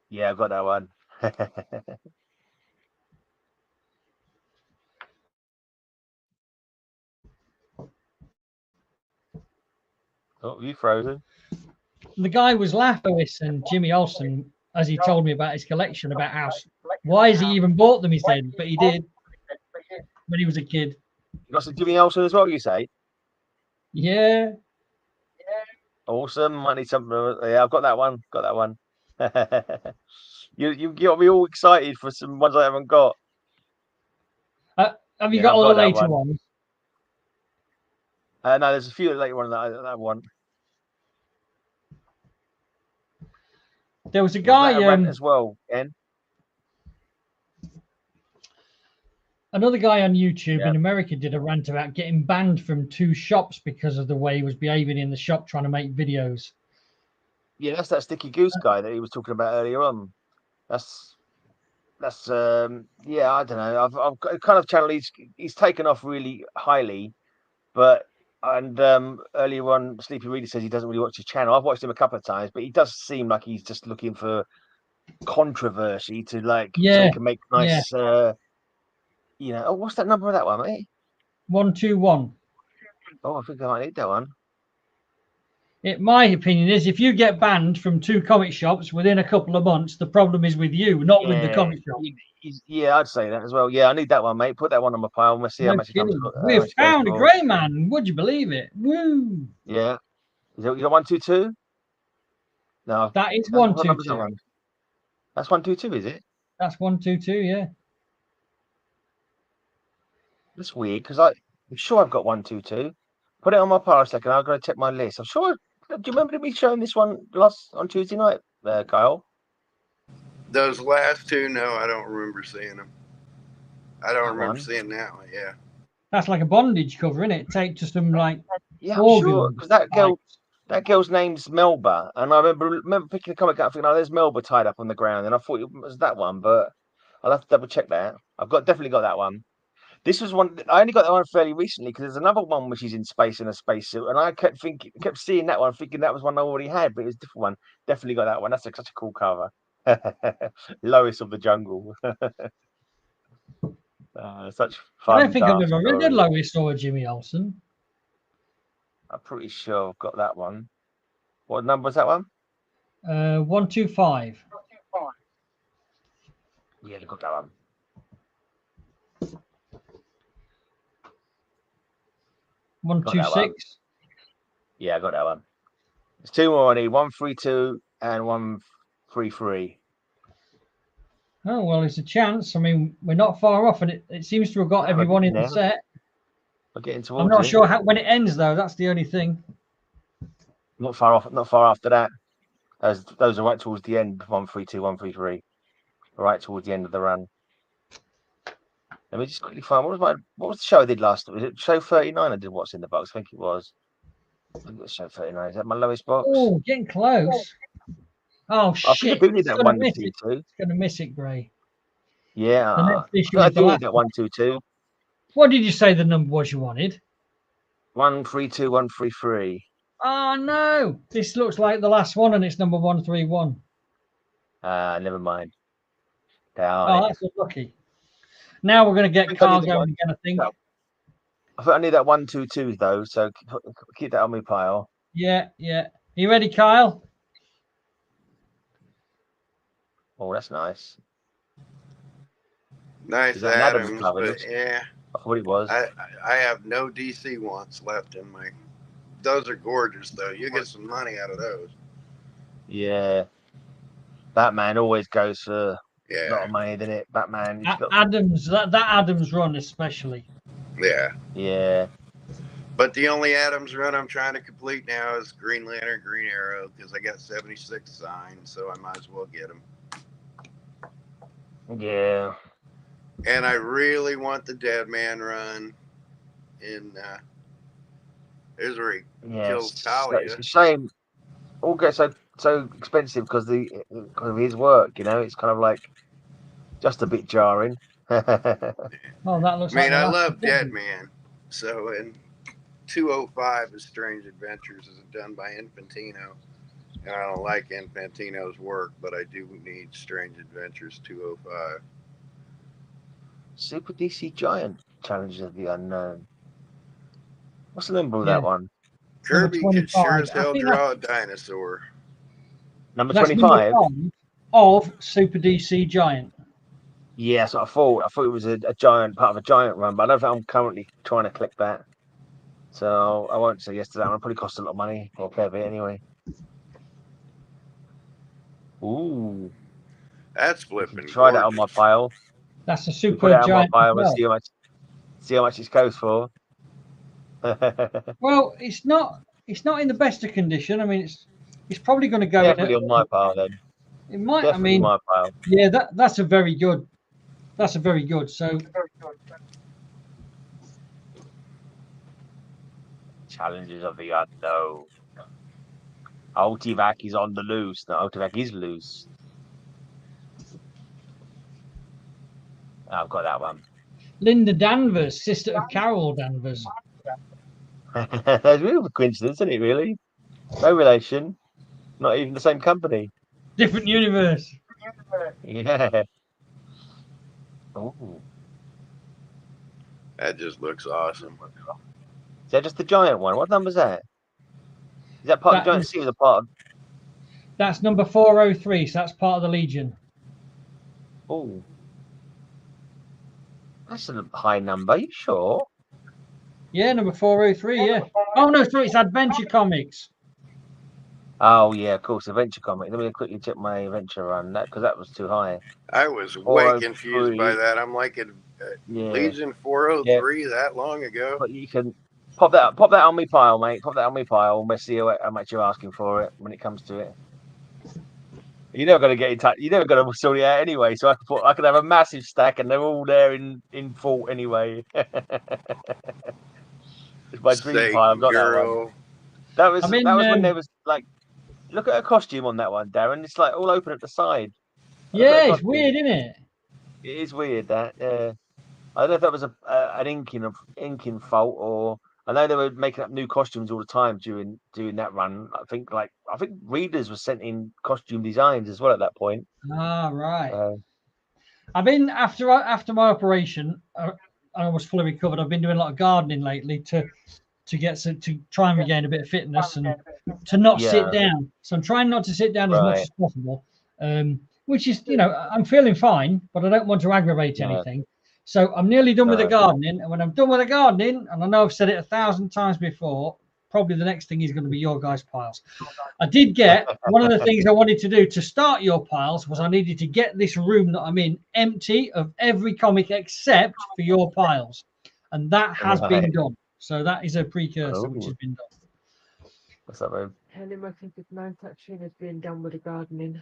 Yeah, I've got that one. Oh, you frozen? The guy was laughing, and Jimmy Olsen, as he told me about his collection, about how why has he even bought them? He said, but he did when he was a kid. You got some Jimmy Olsen as well, you say? Yeah. Awesome. Might need something. Yeah, I've got that one. Got that one. You got me all excited for some ones I haven't got. Have you got all the later ones? No, there's a few later ones that I want. There was a guy as well, Ken. Another guy on YouTube in America did a rant about getting banned from 2 shops because of the way he was behaving in the shop trying to make videos. Yeah, that's that Sticky Goose guy that he was talking about earlier on. That's I don't know. I've kind of channel he's taken off really highly, but earlier on Sleepy Reader says he doesn't really watch his channel. I've watched him a couple of times, but he does seem like he's just looking for controversy to so he can make nice oh, what's that number of that one, mate? 121. Oh, I think I might need that one. My opinion is if you get banned from 2 comic shops within a couple of months, the problem is with you, not with the comic shop. Yeah, I'd say that as well. Yeah, I need that one, mate. Put that one on my pile. We'll see how much it comes. We've found a grey man. Would you believe it? Woo! Yeah. You got 122? No. That is 122. That's 122, is it? That's 122, yeah. That's weird because I'm sure I've got 122. Put it on my pile a second. I'm going to check my list. I'm sure. Do you remember me showing this one on Tuesday night, Kyle? Those last 2, no, I don't remember seeing them. I don't remember seeing now. Yeah. That's like a bondage cover, isn't it? Take to some I'm sure because that girl's name's Melba, and I remember picking a comic up thinking, "Oh, there's Melba tied up on the ground," and I thought it was that one, but I'll have to double check that. I've definitely got that one. This was one I only got that one fairly recently because there's another one which is in space in a spacesuit, and I kept seeing that one, thinking that was one I already had, but it was a different one. Definitely got that one. That's such a cool cover. Lois of the Jungle. Such fun. I don't think I've ever read a Lois or a Jimmy Olsen. I'm pretty sure I've got that one. What number is that one? 125. Yeah, I got that one. One, Got two, that one. 6. Yeah, I got that one. There's two more I need. 132 and 133. Oh, well, it's a chance. I mean, we're not far off, and it seems to have got everyone in the set. We're getting towards I'm not sure when it ends, though. That's the only thing. Not far off. Not far after that. Those are right towards the end. 132, 133. Right towards the end of the run. Let me just quickly find what was the show I did last? Was it show 39? I did What's in the Box. I think it was. I think it was show 39. Is that my lowest box? Oh, getting close. Oh shit! I think I do need that 122. It's going to miss it, Gray. Yeah, The next issue I is do need that 122. What did you say the number was you wanted? 132, 133. Oh no! This looks like the last one, and it's number 131. Never mind. That's unlucky. Now we're going to get Carl going again, I think. I think I need that 122 though, so keep that on my pile. Yeah. You ready, Kyle? Oh, that's nice. Nice Adams, but yeah. I thought it was. I have no DC ones left in my. Those are gorgeous though. You get some money out of those. Yeah. Batman always goes for a lot of money, doesn't it? Batman. Adams, that Adams run especially. Yeah. But the only Adams run I'm trying to complete now is Green Lantern, Green Arrow, because I got 76 signed, so I might as well get them. Yeah. And I really want the Dead Man run in here's where he kills Talia. It's a shame. All gets so expensive because of his work, you know. It's kind of like just a bit jarring. Oh, that looks. I love Dead Man. So in 205 is Strange Adventures is done by Infantino. And I don't like Infantino's work, but I do need Strange Adventures 205. Super DC Giant Challenges of the Unknown. What's the number of that one? Kirby could sure as hell draw a dinosaur. Number 25 of Super DC Giant. Yes, I thought it was a giant part of a giant run, but I don't think I'm currently trying to click that. So I won't say yes to that one. It'll probably cost a lot of money or a fair bit anyway. Ooh. That's flipping. Try that on my pile. That's a super giant. On my pile and see how much it goes for. Well, it's not in the best of condition. I mean, it's probably going to go definitely on my pile then. It might. Definitely my pile. Yeah, that's a very good. That's a very good. So. Challenges of the Unknown. Ultivac is on the loose. No, Ultivac is loose. I've got that one. Linda Danvers, sister of Carol Danvers. That's a real coincidence, isn't it, really? No relation. Not even the same company. Different universe. Yeah. Ooh. That just looks awesome. Is that just the giant one? What number is that? Is that part of the giant sea or the part of... That's number 403, so that's part of the Legion. Oh. That's a high number, you sure? Yeah, number 403, yeah. Oh, no, sorry, it's Adventure Comics. Oh, yeah, of course, Adventure Comics. Let me quickly check my Adventure run, because that was too high. I was way confused by that. I'm like, Legion 403 that long ago. But you can pop that on my pile, mate. Pop that on my pile, and we'll see how much you're asking for it when it comes to it. You're never going to get in touch. You're never going to sort it out anyway. So I could have a massive stack, and they're all there in full anyway. It's my dream pile. I've got that one. That was when there was like, look at a costume on that one, Darren. It's like all open at the side. Yeah, it's weird, isn't it? It is weird that. Yeah, I don't know if that was an inking fault or. I know they were making up new costumes all the time during that run. I think readers were sent in costume designs as well at that point. Ah, right. I've been after my operation. I was fully recovered. I've been doing a lot of gardening lately to try and regain a bit of fitness and to not sit down. So I'm trying not to sit down as much as possible. Which is, I'm feeling fine, but I don't want to aggravate anything. So I'm nearly done with the gardening. And when I'm done with the gardening, and I know I've said it 1,000 times before, probably the next thing is going to be your guys' piles. I did get one of the things I wanted to do to start your piles was I needed to get this room that I'm in empty of every comic except for your piles. And that has been done. So that is a precursor which has been done. What's that, babe? Helen, I think there's no such thing as being done with the gardening.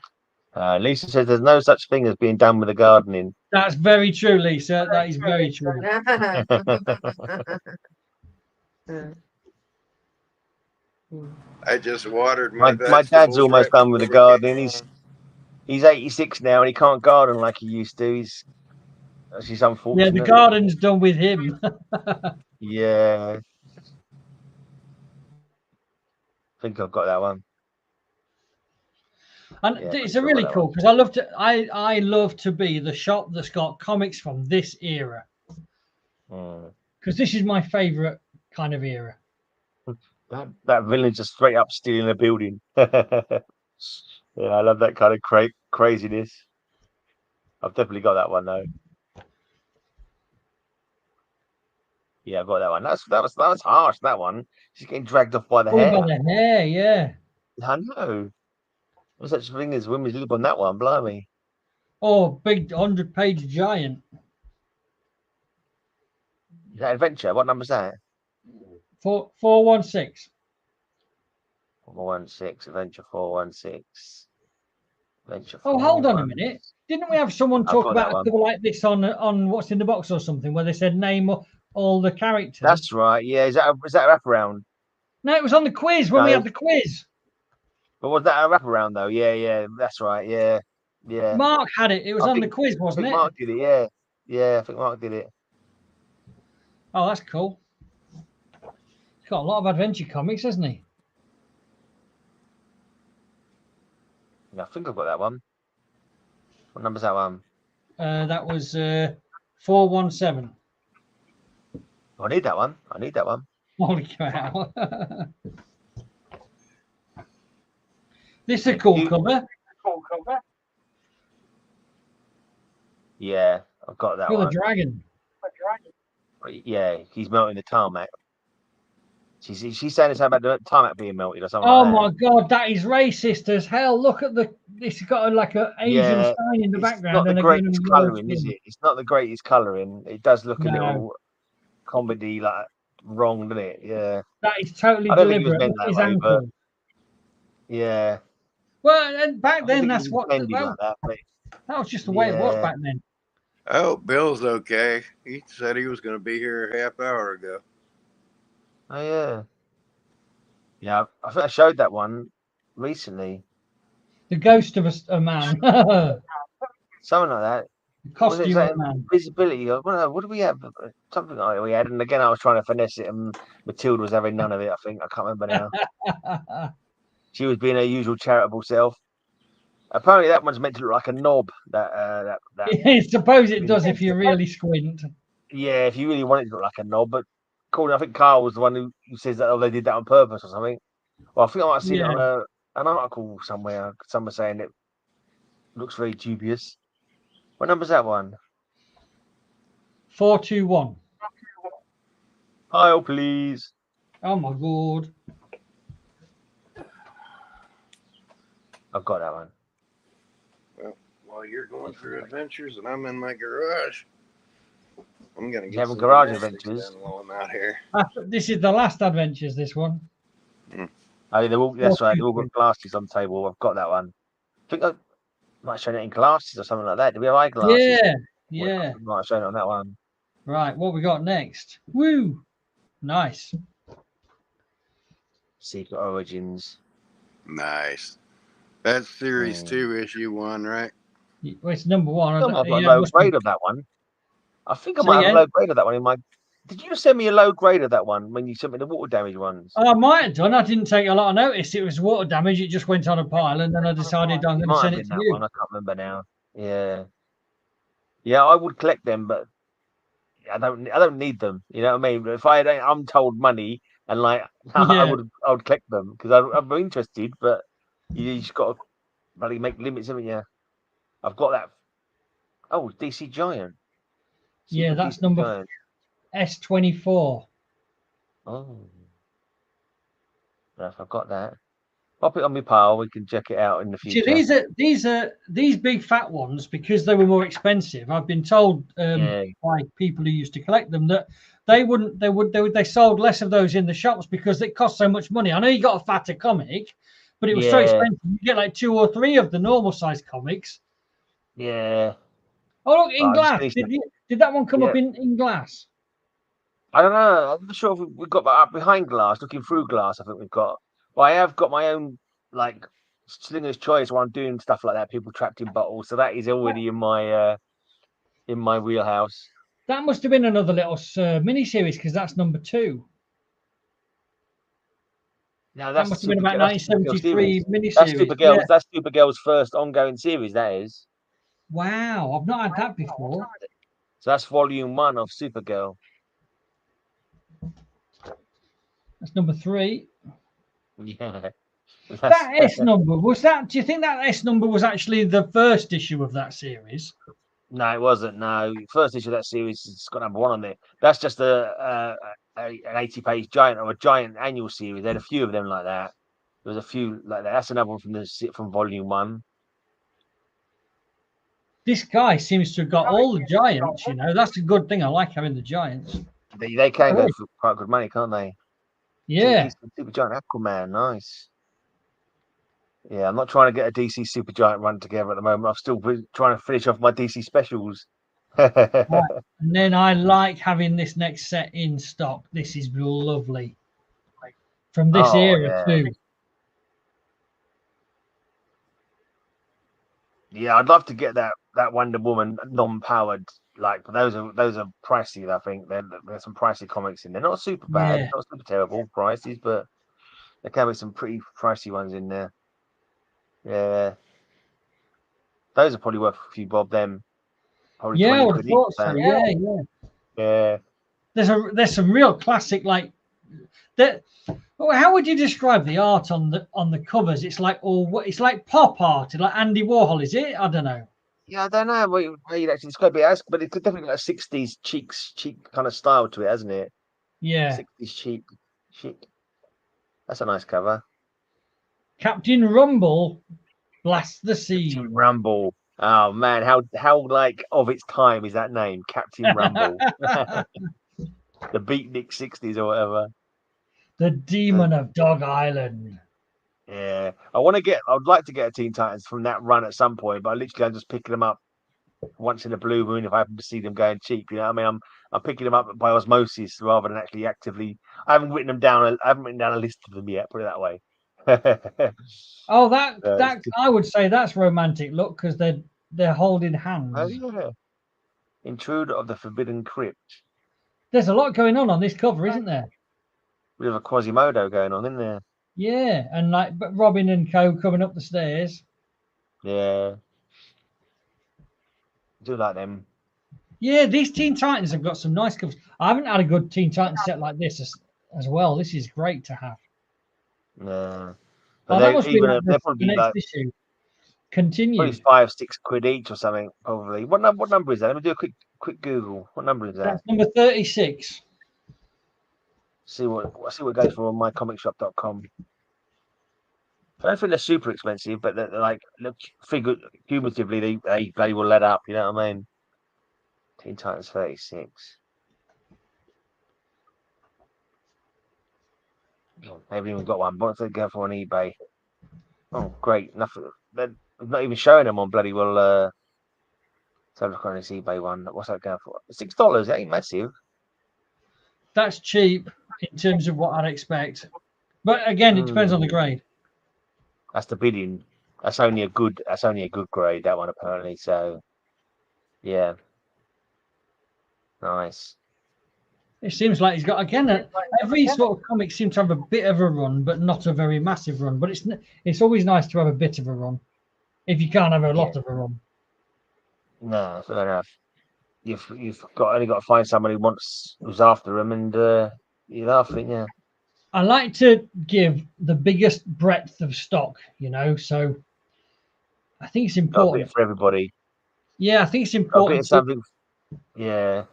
Lisa says there's no such thing as being done with the gardening. That's very true, Lisa. That is very true. I just watered my dad's almost done with the gardening. He's 86 now and he can't garden like he used to. He's unfortunate. Yeah, the garden's done with him. Yeah. I think I've got that one. And it's a really cool because I love to be the shop that's got comics from this era. Because this is my favorite kind of era. That villain's just straight up stealing a building. Yeah, I love that kind of craziness. I've definitely got that one though. Yeah, I've got that one. That was harsh. That one. She's getting dragged off by the hair. By the hair, yeah. I know. What's such a thing as women's lib on that one? Blimey. Oh, big 100-page giant. Is that adventure? What number's that? 416. 416. Adventure 416. Adventure. Oh, hold on a minute. Didn't we have someone talk about a couple like this on What's in the Box or something, where they said name all the characters? That's right. Yeah. Is that a wraparound? No, it was on the quiz when we had the quiz. But was that a wraparound though? Yeah. That's right. Yeah. Mark had it. It was on the quiz, wasn't it? Mark did it. Yeah. Yeah. I think Mark did it. Oh, that's cool. He's got a lot of adventure comics, hasn't he? Yeah, I think I've got that one. What number's that one? That was 417. I need that one. Holy cow. This is a cool cover. Yeah, I've got that one. The dragon. Yeah, he's melting the tarmac. She's saying something about the tarmac being melted or something. Oh my god, that is racist as hell. Look at this has got like an Asian sign in the background. It's not the greatest colouring, is it? It's not the greatest colouring. It does look a little comedy like wrong, doesn't it? Yeah. That is totally deliberate. Yeah. Well, and back then that's what that was just the way it was back then. Oh, Bill's okay. He said he was going to be here a half hour ago. Oh yeah. Yeah, I think I showed that one recently. The ghost of a man. Something like that. The costume of a man. Visibility. What do we have? Something like we had. And again, I was trying to finesse it, and Matilda was having none of it. I think I can't remember now. She was being her usual charitable self. Apparently, that one's meant to look like a knob. That. I suppose it does if you really squint. Yeah, if you really want it to look like a knob. But Colin, I think Carl was the one who says that they did that on purpose or something. Well, I think I might have seen it on an article somewhere. Someone saying it looks very dubious. What number's that one? 421. Pile, please. Oh my god. I've got that one. Well, while you're going through adventures and I'm in my garage, I'm gonna get some garage adventures while I'm out here. This is the last adventures. This one. Oh, that's right. They all got glasses on the table. I've got that one. I think I might have shown it in glasses or something like that. Do we have eyeglasses? Yeah. I might have shown it on that one. Right. What we got next? Woo! Nice. Secret Origins. Nice. That's series 2, issue 1, right? Well, it's number 1. I might have got a low grade of that one. I think I might have a low grade of that one in my. Did you send me a low grade of that one when you sent me the water damage ones? I might have done. I didn't take a lot of notice. It was water damage. It just went on a pile, and then I decided I'm going to send it to you. I can't remember now. Yeah. Yeah, I would collect them, but I don't need them. You know what I mean? If I had untold money and like, I would collect them because I'm interested. But you just got to really make limits, haven't you? I've got that. Oh, DC Giant. Yeah, that's DC number Giant. S24. Oh, if I've got that, pop it on my pile. We can check it out in the future. See, these big fat ones, because they were more expensive. I've been told by people who used to collect them that they sold less of those in the shops because it cost so much money. I know you got a fatter comic, but it was so expensive. You get like 2 or 3 of the normal size comics. Yeah. Oh, look, in glass. Did that one come up in glass? I don't know. I'm not sure if we've got that up behind glass, looking through glass. I think we've got. Well, I have got my own like Slinger's Choice while I'm doing stuff like that. People trapped in bottles, so that is already in my wheelhouse. That must have been another little mini series because that's number 2. No, that must have been about 1973 mini That's series. Supergirl's. That's Supergirl's first ongoing series. That is. Wow, I've not had that before. So that's volume 1 of Supergirl. That's number 3. Yeah. That S number was that? Do you think that S number was actually the first issue of that series? No, it wasn't. No, first issue of that series has got number 1 on there. That's just an 80-page giant or a giant annual series. They had a few of them like that. There was a few like that. That's another one from volume 1. This guy seems to have got all the giants. You know, that's a good thing. I like having the giants. They can go for quite good money, can't they? Yeah. Super Giant Aquaman, nice. Yeah, I'm not trying to get a DC Super Giant run together at the moment. I'm still trying to finish off my DC specials. Right. And then I like having this next set in stock. This is lovely. From this era too. Yeah, I'd love to get that Wonder Woman non-powered. Like those are pricey. I think there's some pricey comics in there. Not super bad, not super terrible prices, but there can be some pretty pricey ones in there. Yeah, those are probably worth a few bob. Them, probably I would have thought so. Yeah. There's some real classic like that. How would you describe the art on the covers? It's like pop art, like Andy Warhol, is it? I don't know. Yeah, I don't know what you'd actually describe it as, but it's definitely got a 60s cheek kind of style to it, hasn't it? Yeah. 60s cheek. That's a nice cover. Captain Rumble blasts the sea. Captain Rumble. Oh man, how like of its time is that name, Captain Rumble? The Beatnik 60s or whatever. The Demon of Dog Island. Yeah, I would like to get a Teen Titans from that run at some point, but I'm just picking them up once in a blue moon if I happen to see them going cheap. You know what I mean? I'm picking them up by osmosis rather than actually actively. I haven't written down a list of them yet. Put it that way. Oh, that I would say that's romantic. Look, because they're holding hands. Oh yeah. Intruder of the Forbidden Crypt. There's a lot going on this cover, isn't there? We have a Quasimodo going on, isn't there? Yeah, and like Robin and Co coming up the stairs. Yeah. I do like them. Yeah, these Teen Titans have got some nice covers. I haven't had a good Teen Titans set like this as well. This is great to have. Yeah. But that must be like the next issue. Continue. Probably £5-6 each or something, probably. What number is that? Let me do a quick Google. What number is that? That's number 36. See what it goes for on mycomicshop.com. I don't think they're super expensive, but they're like figure cumulatively they will let up. You know what I mean? Teen Titans 36. Oh, maybe even got one. What's they go for on eBay? Oh, great! Nothing. They're not even showing them on bloody well. So look on this eBay one. What's that going for? $6. That ain't massive. That's cheap in terms of what I'd expect, but again, it depends on the grade. That's the bidding. That's only a good grade, that one apparently. So, yeah, nice. It seems like he's got again. Every sort of comic seems to have a bit of a run, but not a very massive run. But it's always nice to have a bit of a run, if you can't have a lot of a run. No, fair enough. you've only got to find somebody who's after them, and you're laughing, yeah. I like to give the biggest breadth of stock, so I think it's important. Got a bit for everybody. Yeah, I think it's important. A bit of something. Yeah.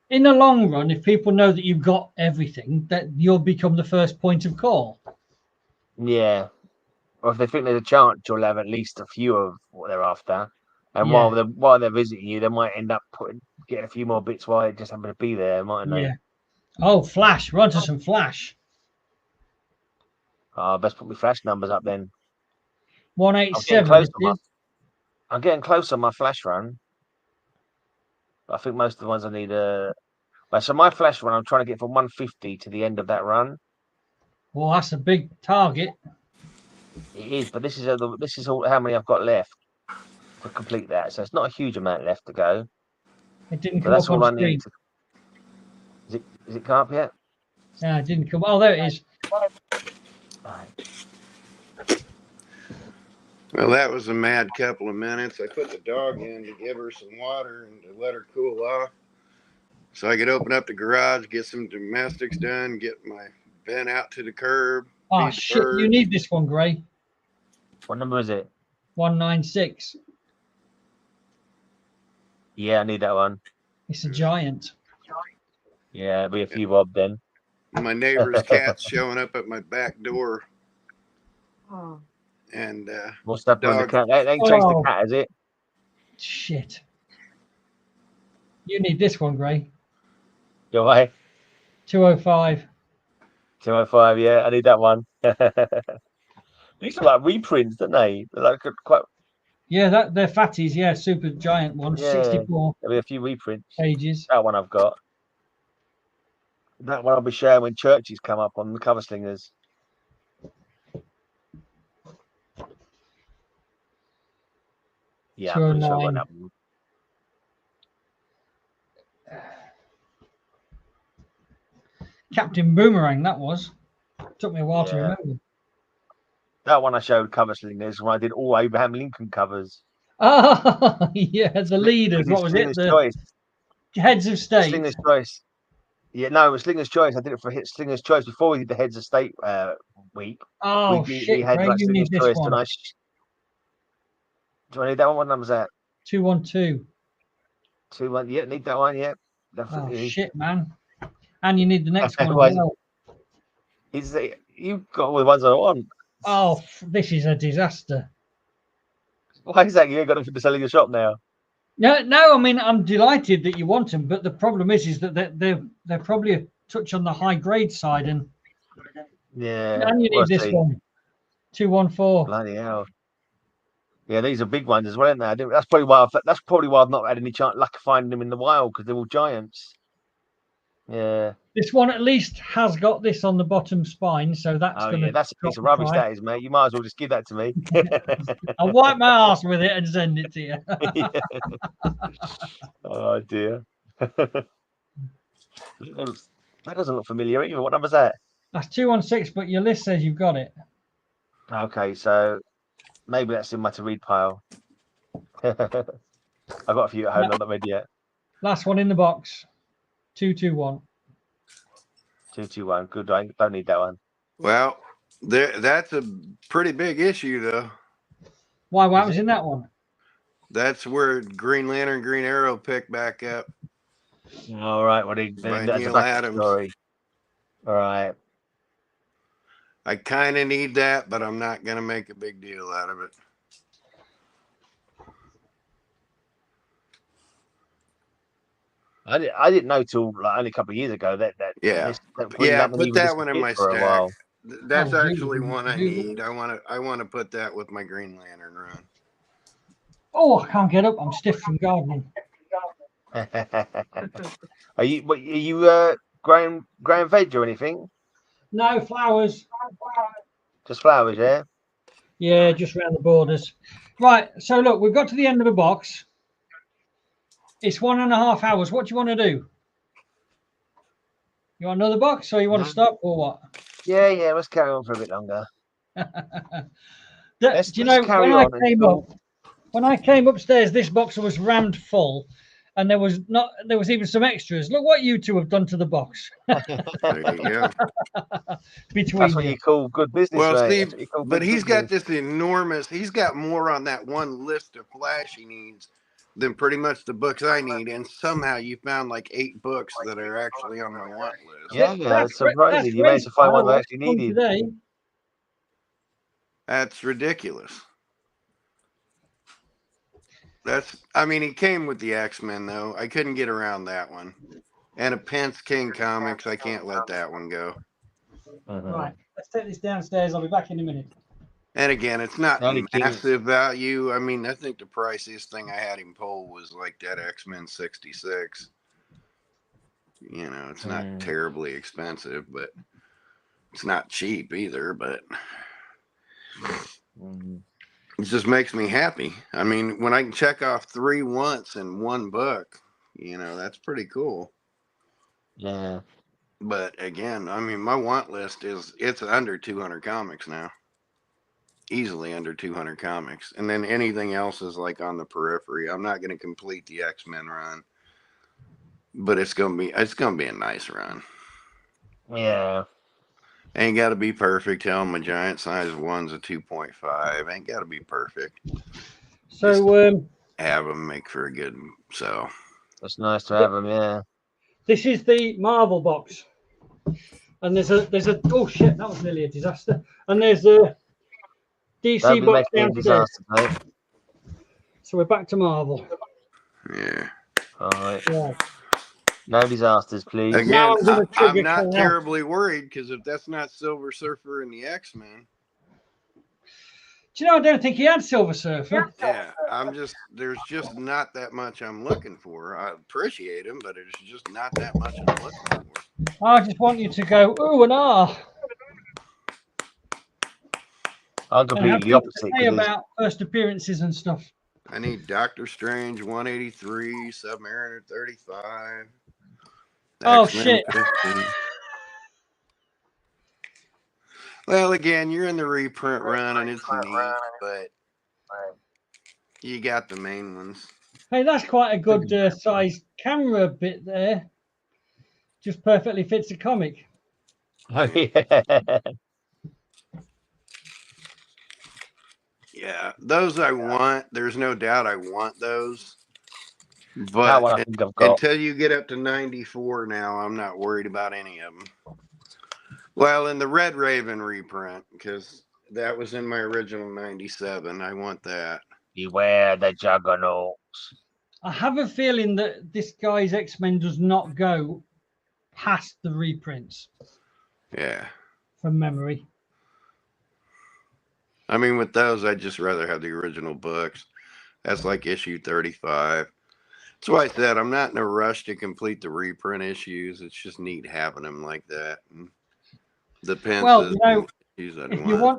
In the long run, if people know that you've got everything, that you'll become the first point of call. Yeah. Or if they think there's a chance, you'll have at least a few of what they're after. And while they're visiting you, they might end up getting a few more bits while they just happen to be there, mightn't they? Yeah. Oh, Flash. Run to some Flash. Best put my Flash numbers up then. 187. I'm getting close on my Flash run. I think most of the ones I need so my Flash run, I'm trying to get from 150 to the end of that run. Well, that's a big target. It is, but this is all how many I've got left to complete that. So it's not a huge amount left to go. It didn't come up on screen. Is it come up yet? Yeah, it didn't come. Oh, there it is. Right. Well, that was a mad couple of minutes. I put the dog in to give her some water and to let her cool off, so I could open up the garage, get some domestics done, get my bin out to the curb. Oh shit! You need this one, Gray. What number is it? 196. Yeah, I need that one. It's a giant. Yeah, it'll be a few bob then. My neighbor's cat's showing up at my back door. Oh. And what's that on the cat? They ain't chased the cat, is it? Shit. You need this one, Gray. Go away. 205. 205, yeah, I need that one. These are like reprints, don't they? They're like quite. Yeah, they're fatties. Yeah, super giant ones. Yeah, 64. There'll be a few reprints. Pages. That one I've got. That one I'll be sharing when churches come up on the cover slingers. Yeah, I'm pretty sure I got that one. Captain Boomerang, that was. Took me a while to remember. That one I showed cover slingers when I did all Abraham Lincoln covers. Oh, yeah, the leaders. What was it? Choice. Heads of State. Slinger's Choice. Yeah, no, it was Slinger's Choice. I did it for Slinger's Choice before we did the Heads of State week. Oh, shit, we had Ray, you need this one. Do I need that one? What number's that? 212. 21. Yeah, need that one. Yeah, definitely. Oh, shit, man. And you need the next one as well. You've got all the ones I want. Oh, this is a disaster. Why is that? You ain't got them to sell in your shop now. No. I mean, I'm delighted that you want them, but the problem is that they're probably a touch on the high grade side, and and you need this one. 214. Bloody hell. Yeah, these are big ones as well, aren't they? That's probably why I've not had any luck of finding them in the wild, because they're all giants. Yeah. This one at least has got this on the bottom spine, so that's going to. That's a piece of rubbish, that is, mate. You might as well just give that to me. I'll wipe my ass with it and send it to you. Oh dear. That doesn't look familiar either. What number's that? That's 216, but your list says you've got it. Okay, so maybe that's in my to read pile. I've got a few at home. I'm not read yet. Last one in the box. 221. 221. Good. I don't need that one. Well, that's a pretty big issue, though. Why? What was in that one? That's where Green Lantern, Green Arrow picked back up. All right. What Neil Adams. Story. All right. I kind of need that, but I'm not going to make a big deal out of it. I didn't know till only a couple of years ago that put that one in my stack. That's actually one I need. I want to put that with my Green Lantern run. Oh, I can't get up. I'm stiff from gardening. Are you growing veg or anything? No, flowers. Just flowers, yeah? Yeah, just around the borders. Right, so look, we've got to the end of the box. It's 1.5 hours. What do you want to do? You want another box, or you want to stop, or what? Yeah, let's carry on for a bit longer. Do you know, when I came upstairs, this box was rammed full, and there was even some extras. Look what you two have done to the box. There you go. That's what you call good business, well, mate. Steve, but he's got this enormous. He's got more on that one list of flash he needs than pretty much the books I need, and somehow you found like 8 books that are actually on my want list. Yeah, it's surprising. You managed to find one that actually needed. Today. That's ridiculous. I mean, he came with the X-Men, though. I couldn't get around that one. And a Pence King Comics, I can't let that one go. Right, let's take this downstairs. I'll be back in a minute. And again, it's not massive value. I mean, I think the priciest thing I had him pull was like that X-Men 66. You know, it's not terribly expensive, but it's not cheap either, but it just makes me happy. I mean, when I can check off 3 once in 1 book, you know, that's pretty cool. Yeah. But again, I mean, my want list it's under 200 comics now. Easily under 200 comics. And then anything else is like on the periphery. I'm not going to complete the X-Men run, but it's going to be a nice run. Yeah. Ain't got to be perfect. Hell, my giant size one's a 2.5. Ain't got to be perfect. So have them make for a good. So that's nice to have them. Yeah. This is the Marvel box, and there's a oh shit, that was nearly a disaster. And there's a DC box downstairs. So we're back to Marvel. Yeah. All right. Yeah. No disasters, please. Again, I'm not terribly worried because if that's not Silver Surfer and the X-Men. Do you know, I don't think he had Silver Surfer. Yeah, there's just not that much I'm looking for. I appreciate him, but it's just not that much I'm looking for. I just want you to go, ooh and ah. I'm completely the opposite. Say about first appearances and stuff. I need Doctor Strange 183, Submariner 35. Oh, X-Men shit. 15. Well, again, you're in the reprint run, and it's neat, but you got the main ones. Hey, that's quite a good sized camera bit there. Just perfectly fits a comic. Oh, yeah. Yeah, those I want. There's no doubt I want those. But until you get up to 94 now, I'm not worried about any of them. Well, in the Red Raven reprint, because that was in my original 97. I want that. Beware the juggernauts. I have a feeling that this guy's X-Men does not go past the reprints. Yeah. From memory. I mean, with those, I'd just rather have the original books. That's like issue 35. That's why I said I'm not in a rush to complete the reprint issues. It's just neat having them like that. And depends. Well, you know,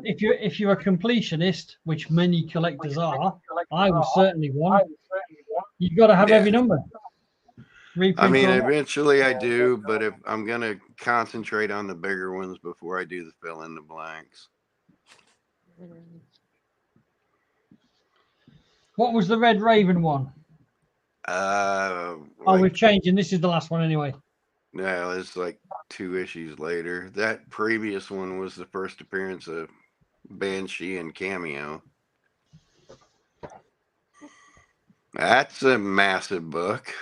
if you're a completionist, which many collectors are, I was certainly one. You've got to have every number. I mean, eventually I do, but if I'm going to concentrate on the bigger ones before I do the fill in the blanks. What was the Red Raven one? We're changing. This is the last one anyway. No, it's like 2 issues later. That previous one was the first appearance of Banshee and Cameo. That's a massive book.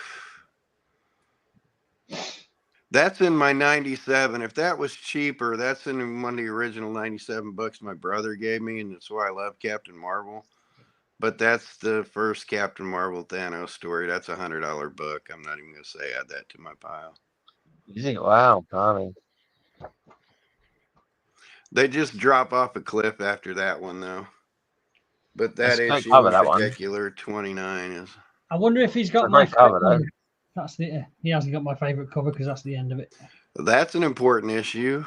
That's in my 97. If that was cheaper, that's in one of the original 97 books my brother gave me, and that's why I love Captain Marvel. But that's the first Captain Marvel Thanos story. That's a $100 book. I'm not even going to say add that to my pile. Wow, Tommy. They just drop off a cliff after that one, though. But that issue in particular, 29 is. I wonder if he's got my cover though. That's the. He hasn't got my favorite cover because that's the end of it. That's an important issue.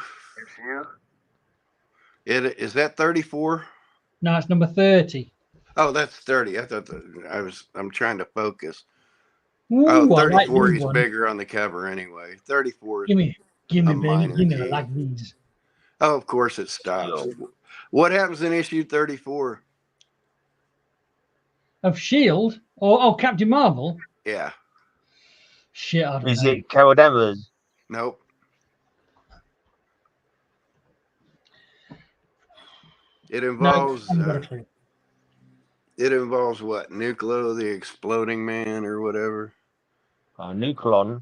Is that 34? No, it's number 30. Oh, that's 30. I thought I'm trying to focus. Ooh, 34 is bigger on the cover anyway. 34 is give me baby, give me like these. Oh, of course it stops. What happens in issue 34? Of S.H.I.E.L.D. or Captain Marvel? Yeah. Shit, I don't know. Is it Carol Danvers? Nope. It involves. It involves what? Nuclear, the exploding man, or whatever. Nucleon.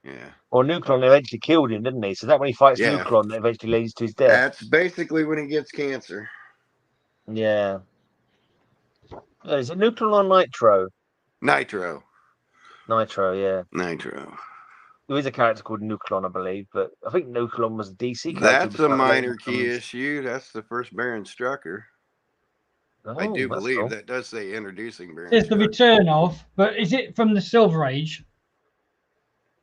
Yeah. Well, Nucleon eventually killed him, didn't he? So that when he fights Nucleon, that eventually leads to his death. That's basically when he gets cancer. Yeah. Is it Nucleon or Nitro? Nitro. Nitro, yeah. Nitro. There is a character called Nucleon, I believe, but I think Nucleon was a DC character. That's a minor key issue. That's the first Baron Strucker. Oh, I do believe cool. that does say introducing Baron. It's the return of, but is it from the Silver Age?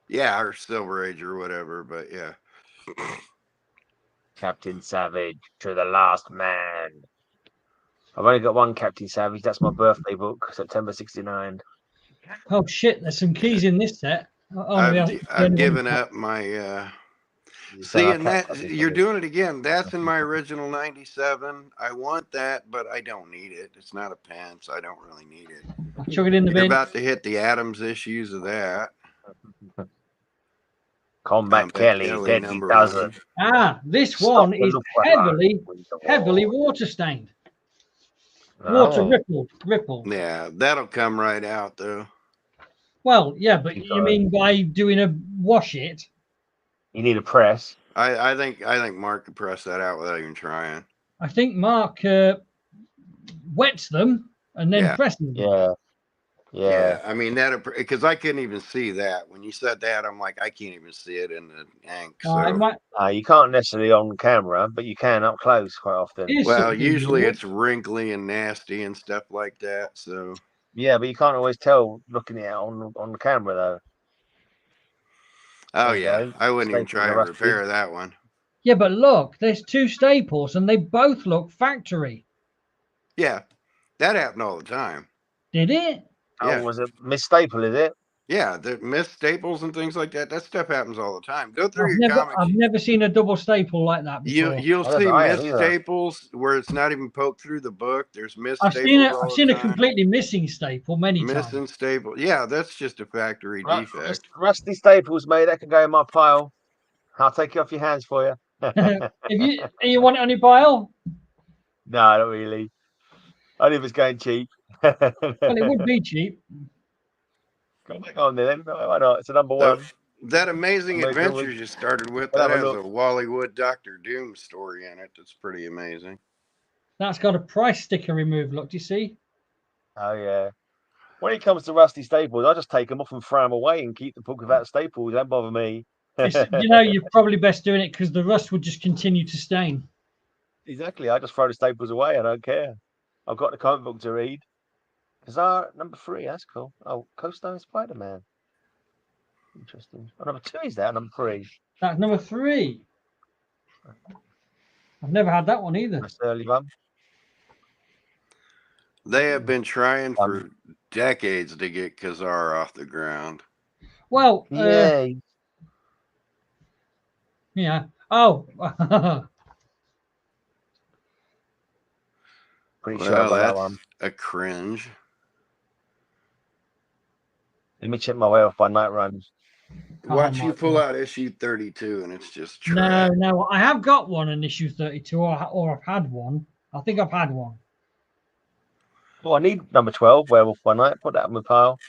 Yeah, or Silver Age or whatever, but yeah. Captain Savage to the last man. I've only got one Captain Savage. That's my birthday book, September 69. Oh shit! There's some keys in this set. I've given up my. See, and that you're doing it again. That's in my original 97. I want that, but I don't need it. It's not a pen, so I don't really need it. I'll chuck it in the bin. You're about to hit the Adams issues of that. Combat Kelly, Deadly Dozen. This one is heavily water stained. Water rippled. Yeah, that'll come right out though. Well, yeah, but you mean by doing a wash it? You need a press. I think Mark could press that out without even trying. I think Mark wets them and then presses them. Yeah. I mean that because I couldn't even see that when you said that. I'm like, I can't even see it in the ink. So. You can't necessarily on camera, but you can up close quite often. Well, usually it's wrinkly and nasty and stuff like that. So. Yeah, but you can't always tell looking at it on the camera though. Oh yeah, I wouldn't even try to repair that one. Yeah, but look, there's two staples and they both look factory. Yeah, that happened all the time. Did it? Yeah. Oh, was it Miss Staple? Is it? Yeah, the missed staples and things like that. That stuff happens all the time. Go through your comics. I've never seen a double staple like that before. You'll see missed staples where it's not even poked through the book. There's missed staples. I've seen a completely missing staple many times. Missing staple. Yeah, that's just a factory defect. Rusty staples, mate. That can go in my pile. I'll take it off your hands for you. You want it on your pile? No, not really. Only if it's going cheap. Well, it would be cheap. Go back on there then. Why not? It's a number one. That Amazing Adventures you started with, that has a Wally Wood Dr. Doom story in it. That's pretty amazing. That's got a price sticker removed. Look, do you see? Oh, yeah. When it comes to rusty staples, I just take them off and throw them away and keep the book without staples. Don't bother me. You're probably best doing it because the rust would just continue to stain. Exactly. I just throw the staples away. I don't care. I've got the comic book to read. Kazar, number 3. That's cool. Oh, Co-Stone Spider-Man. Interesting. Oh, number 2 is that. Number 3. That's number 3. I've never had that one either. That's the early one. They have been trying for decades to get Kazar off the ground. Well, yeah. Oh. Pretty sure about that one. A cringe. Let me check my way off by night runs. Watch you pull out issue 32 and it's just trash. No. I have got one in issue 32 or I've had one. I think I've had one. Well, I need number 12, Werewolf by Night. Put that in my pile.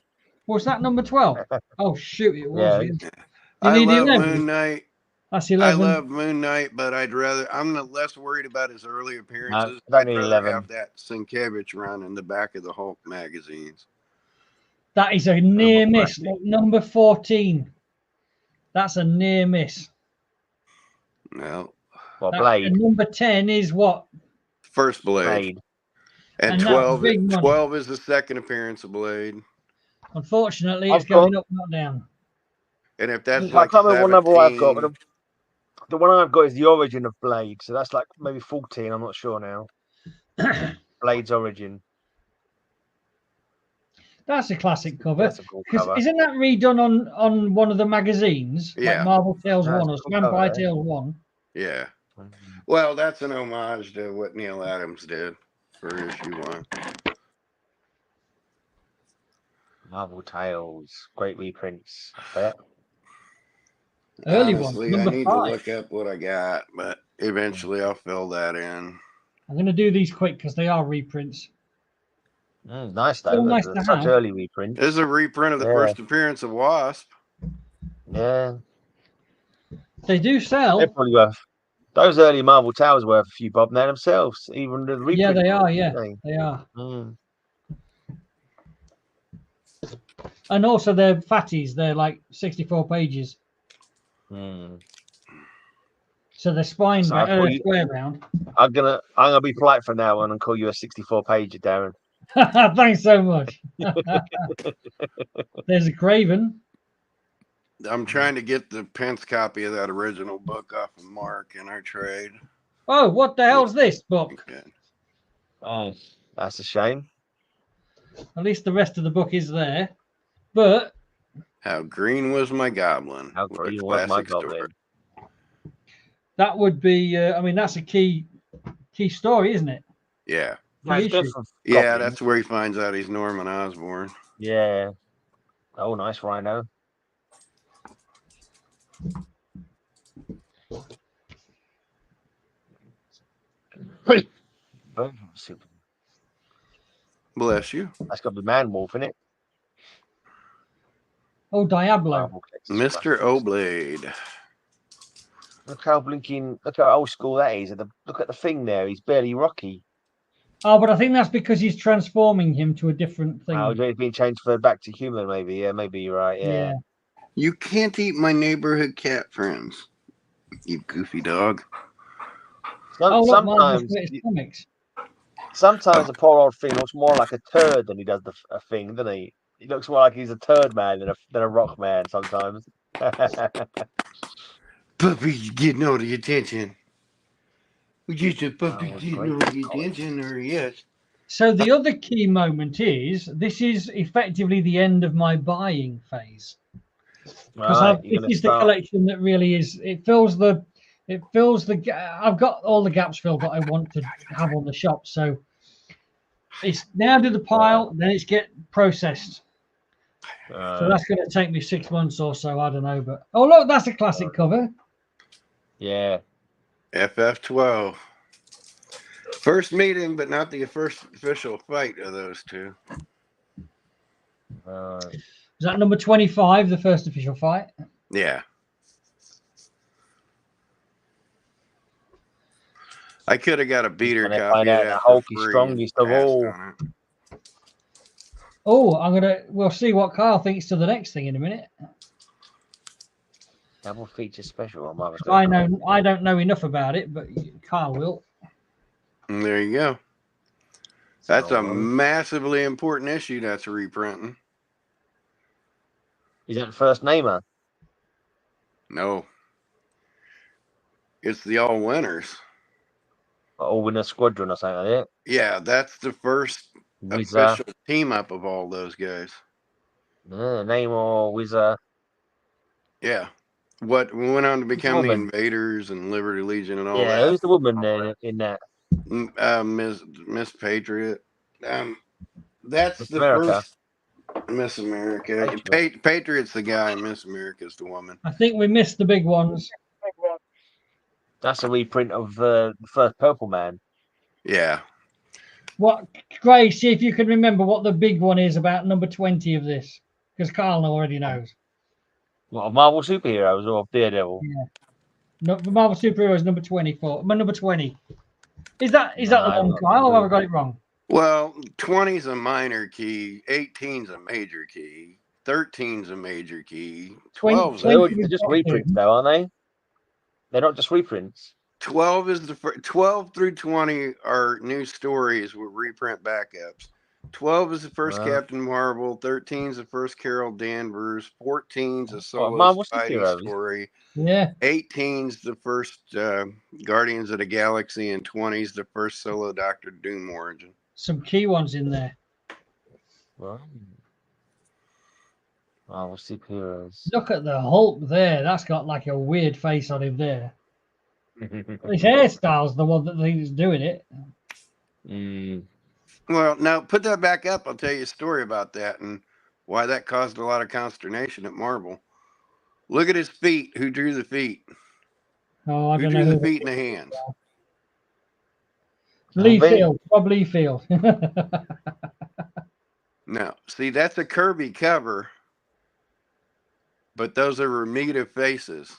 Was that number 12? Oh, shoot. It was. Yeah. I love 11? Moon Knight. That's 11. I love Moon Knight, but I'm less worried about his early appearances. No, I'd rather 11. Have that Sienkiewicz run in the back of the Hulk magazines. That is a near miss. Look, number 14. That's a near miss. No. What, Blade? And number 10 is what? First Blade. And 12 is the second appearance of Blade. Unfortunately, it's going up, not down. And if that's I can't remember what number I've got, but the one I've got is the origin of Blade. So that's like maybe 14. I'm not sure now. Blade's origin. That's a classic cover. That's a cool cover. Isn't that redone on one of the magazines? Yeah. Like Marvel Tales 1 or Vampire Tales 1? Yeah. Well, that's an homage to what Neil Adams did for issue 1. Marvel Tales, great reprints. Bet. Early Honestly, one, I number need 5. to look up what I got, but eventually I'll fill that in. I'm going to do these quick because they are reprints. Nice though. Still nice to Such have. early reprints. This is a reprint of the first appearance of Wasp. Yeah. They do sell. They're probably worth. Those early Marvel Tales worth a few bob now themselves. Even the reprint. Yeah, they are. Yeah, they are. And also they're fatties. They're like 64 pages. So they're spine square bound. I'm gonna be polite from now on and call you a 64 pager, Darren. Thanks so much. There's a Craven. I'm trying to get the Pence copy of that original book off of Mark in our trade. Oh, what the hell's this book? Oh, that's a shame. At least the rest of the book is there. But How Green Was My Goblin. How Green Was My Goblin. That would be, I mean, that's a key story, isn't it? Yeah. Yeah, that's where he finds out he's Norman Osborn. Yeah. Oh, nice Rhino. Bless you. That's got the Man Wolf in it. Oh, Diablo. Mr. Oldroyd. Look how old school that is. Look at the thing there. He's barely Rocky. Oh, but I think that's because he's transforming him to a different thing. Oh, he's being transferred back to human, maybe. Yeah, maybe you're right. Yeah. You can't eat my neighborhood cat friends, you goofy dog. Sometimes the poor old thing looks more like a turd than he does a thing, doesn't he? He looks more like he's a turd man than a rock man sometimes. Puppy's getting all the attention. Just a puppy getting all the attention, or yes. So the other key moment is this is effectively the end of my buying phase. Because this is the collection that really is. It fills the. I've got all the gaps filled that I want to have on the shop. So it's now to the pile, then it's get processed. So that's going to take me 6 months or so. I don't know, but look, that's a classic cover. Yeah. FF12. First meeting, but not the first official fight of those two. Is that number 25, the first official fight? Yeah. I could have got a beater copy of that. Hulk is strongest of all. We'll see what Kyle thinks to the next thing in a minute. Double feature special on Marvel. I don't know enough about it, but Kyle will. And there you go. That's a massively important issue that's reprinting. Is that the first namer? No. It's the all winners. All winner squadron or something like that. Yeah, that's the first official team up of all those guys. Namor, Wizard. Yeah. What went on to become the Invaders and Liberty Legion and all that. Yeah, who's the woman there in that? Miss Patriot. That's Miss the America. First Miss America. Patriot's the guy, Miss America's the woman. I think we missed the big ones. That's a reprint of the first Purple Man. Yeah. What, Gray, see if you can remember what the big one is about number 20 of this. Because Carl already knows. What, Marvel Superheroes or Daredevil? Yeah. No, the Marvel Superheroes number 24. Number 20. Is that the one, Kyle, or have I got it wrong? Well, 20's a minor key, 18's a major key, 13's a major key, 12's they're just reprints though, aren't they? They're not just reprints. 12 is 12 through 20 are new stories with reprint backups. 12 is the first Captain Marvel. 13 is the first Carol Danvers. 14's a solo Spidey story. Yeah. 18's the first Guardians of the Galaxy, and 20's the first solo Doctor Doom origin. Some key ones in there. Marvel Superheroes. Look at the Hulk there. That's got like a weird face on him there. His hairstyle's the one that he's doing it. Well, now put that back up. I'll tell you a story about that and why that caused a lot of consternation at Marvel. Look at his feet. Who drew the feet? Oh, I Who don't drew know. the feet and the hands? Liefeld, Bob Liefeld. No, see, that's a Kirby cover, but those are Ramita faces.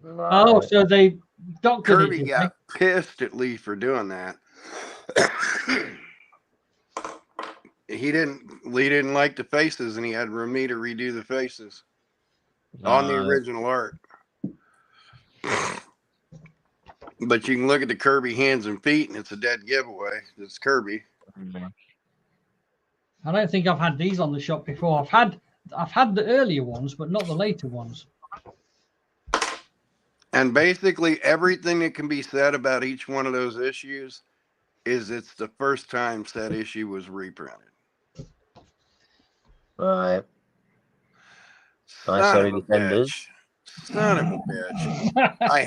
Oh, so they doctored Kirby it, got pissed at Lee for doing that. Lee didn't like the faces, and he had Ramita redo the faces on the original art. But you can look at the Kirby hands and feet, and it's a dead giveaway. It's Kirby. I don't think I've had these on the shop before. I've had the earlier ones, but not the later ones. And basically, everything that can be said about each one of those issues is it's the first time said issue was reprinted. Right. Son of a bitch. Son of a bitch. I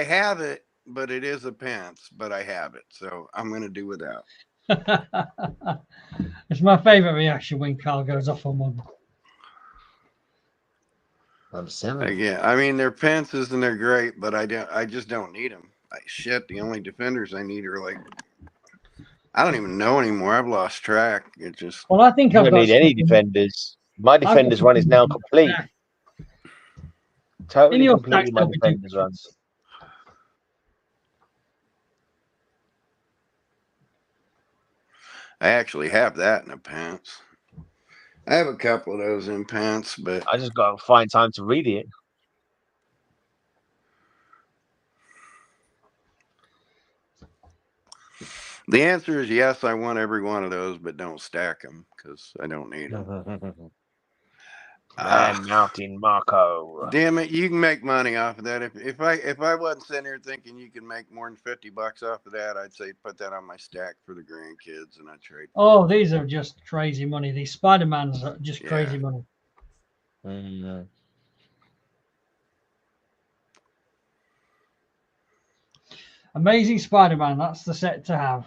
have it, but it is a pants, but I have it. So I'm going to do without. It's my favorite reaction when Carl goes off on one. I'm 7. Again, I mean, they're pences and they're great, but I just don't need them. Shit, the only defenders I need are like, I don't even know anymore. I've lost track. It just. Well, I think I don't need any defenders. My defenders run is now complete. Totally complete my defenders run. I actually have that in the pants. I have a couple of those in pants, but I just got to find time to read it. The answer is yes, I want every one of those, but don't stack them because I don't need them. Mountain Marco. Damn it, you can make money off of that. If I wasn't sitting here thinking you can make more than $50 off of that, I'd say put that on my stack for the grandkids and I'd trade. Oh, these are just crazy money. These Spider-Mans are just crazy money. Amazing Spider-Man. That's the set to have.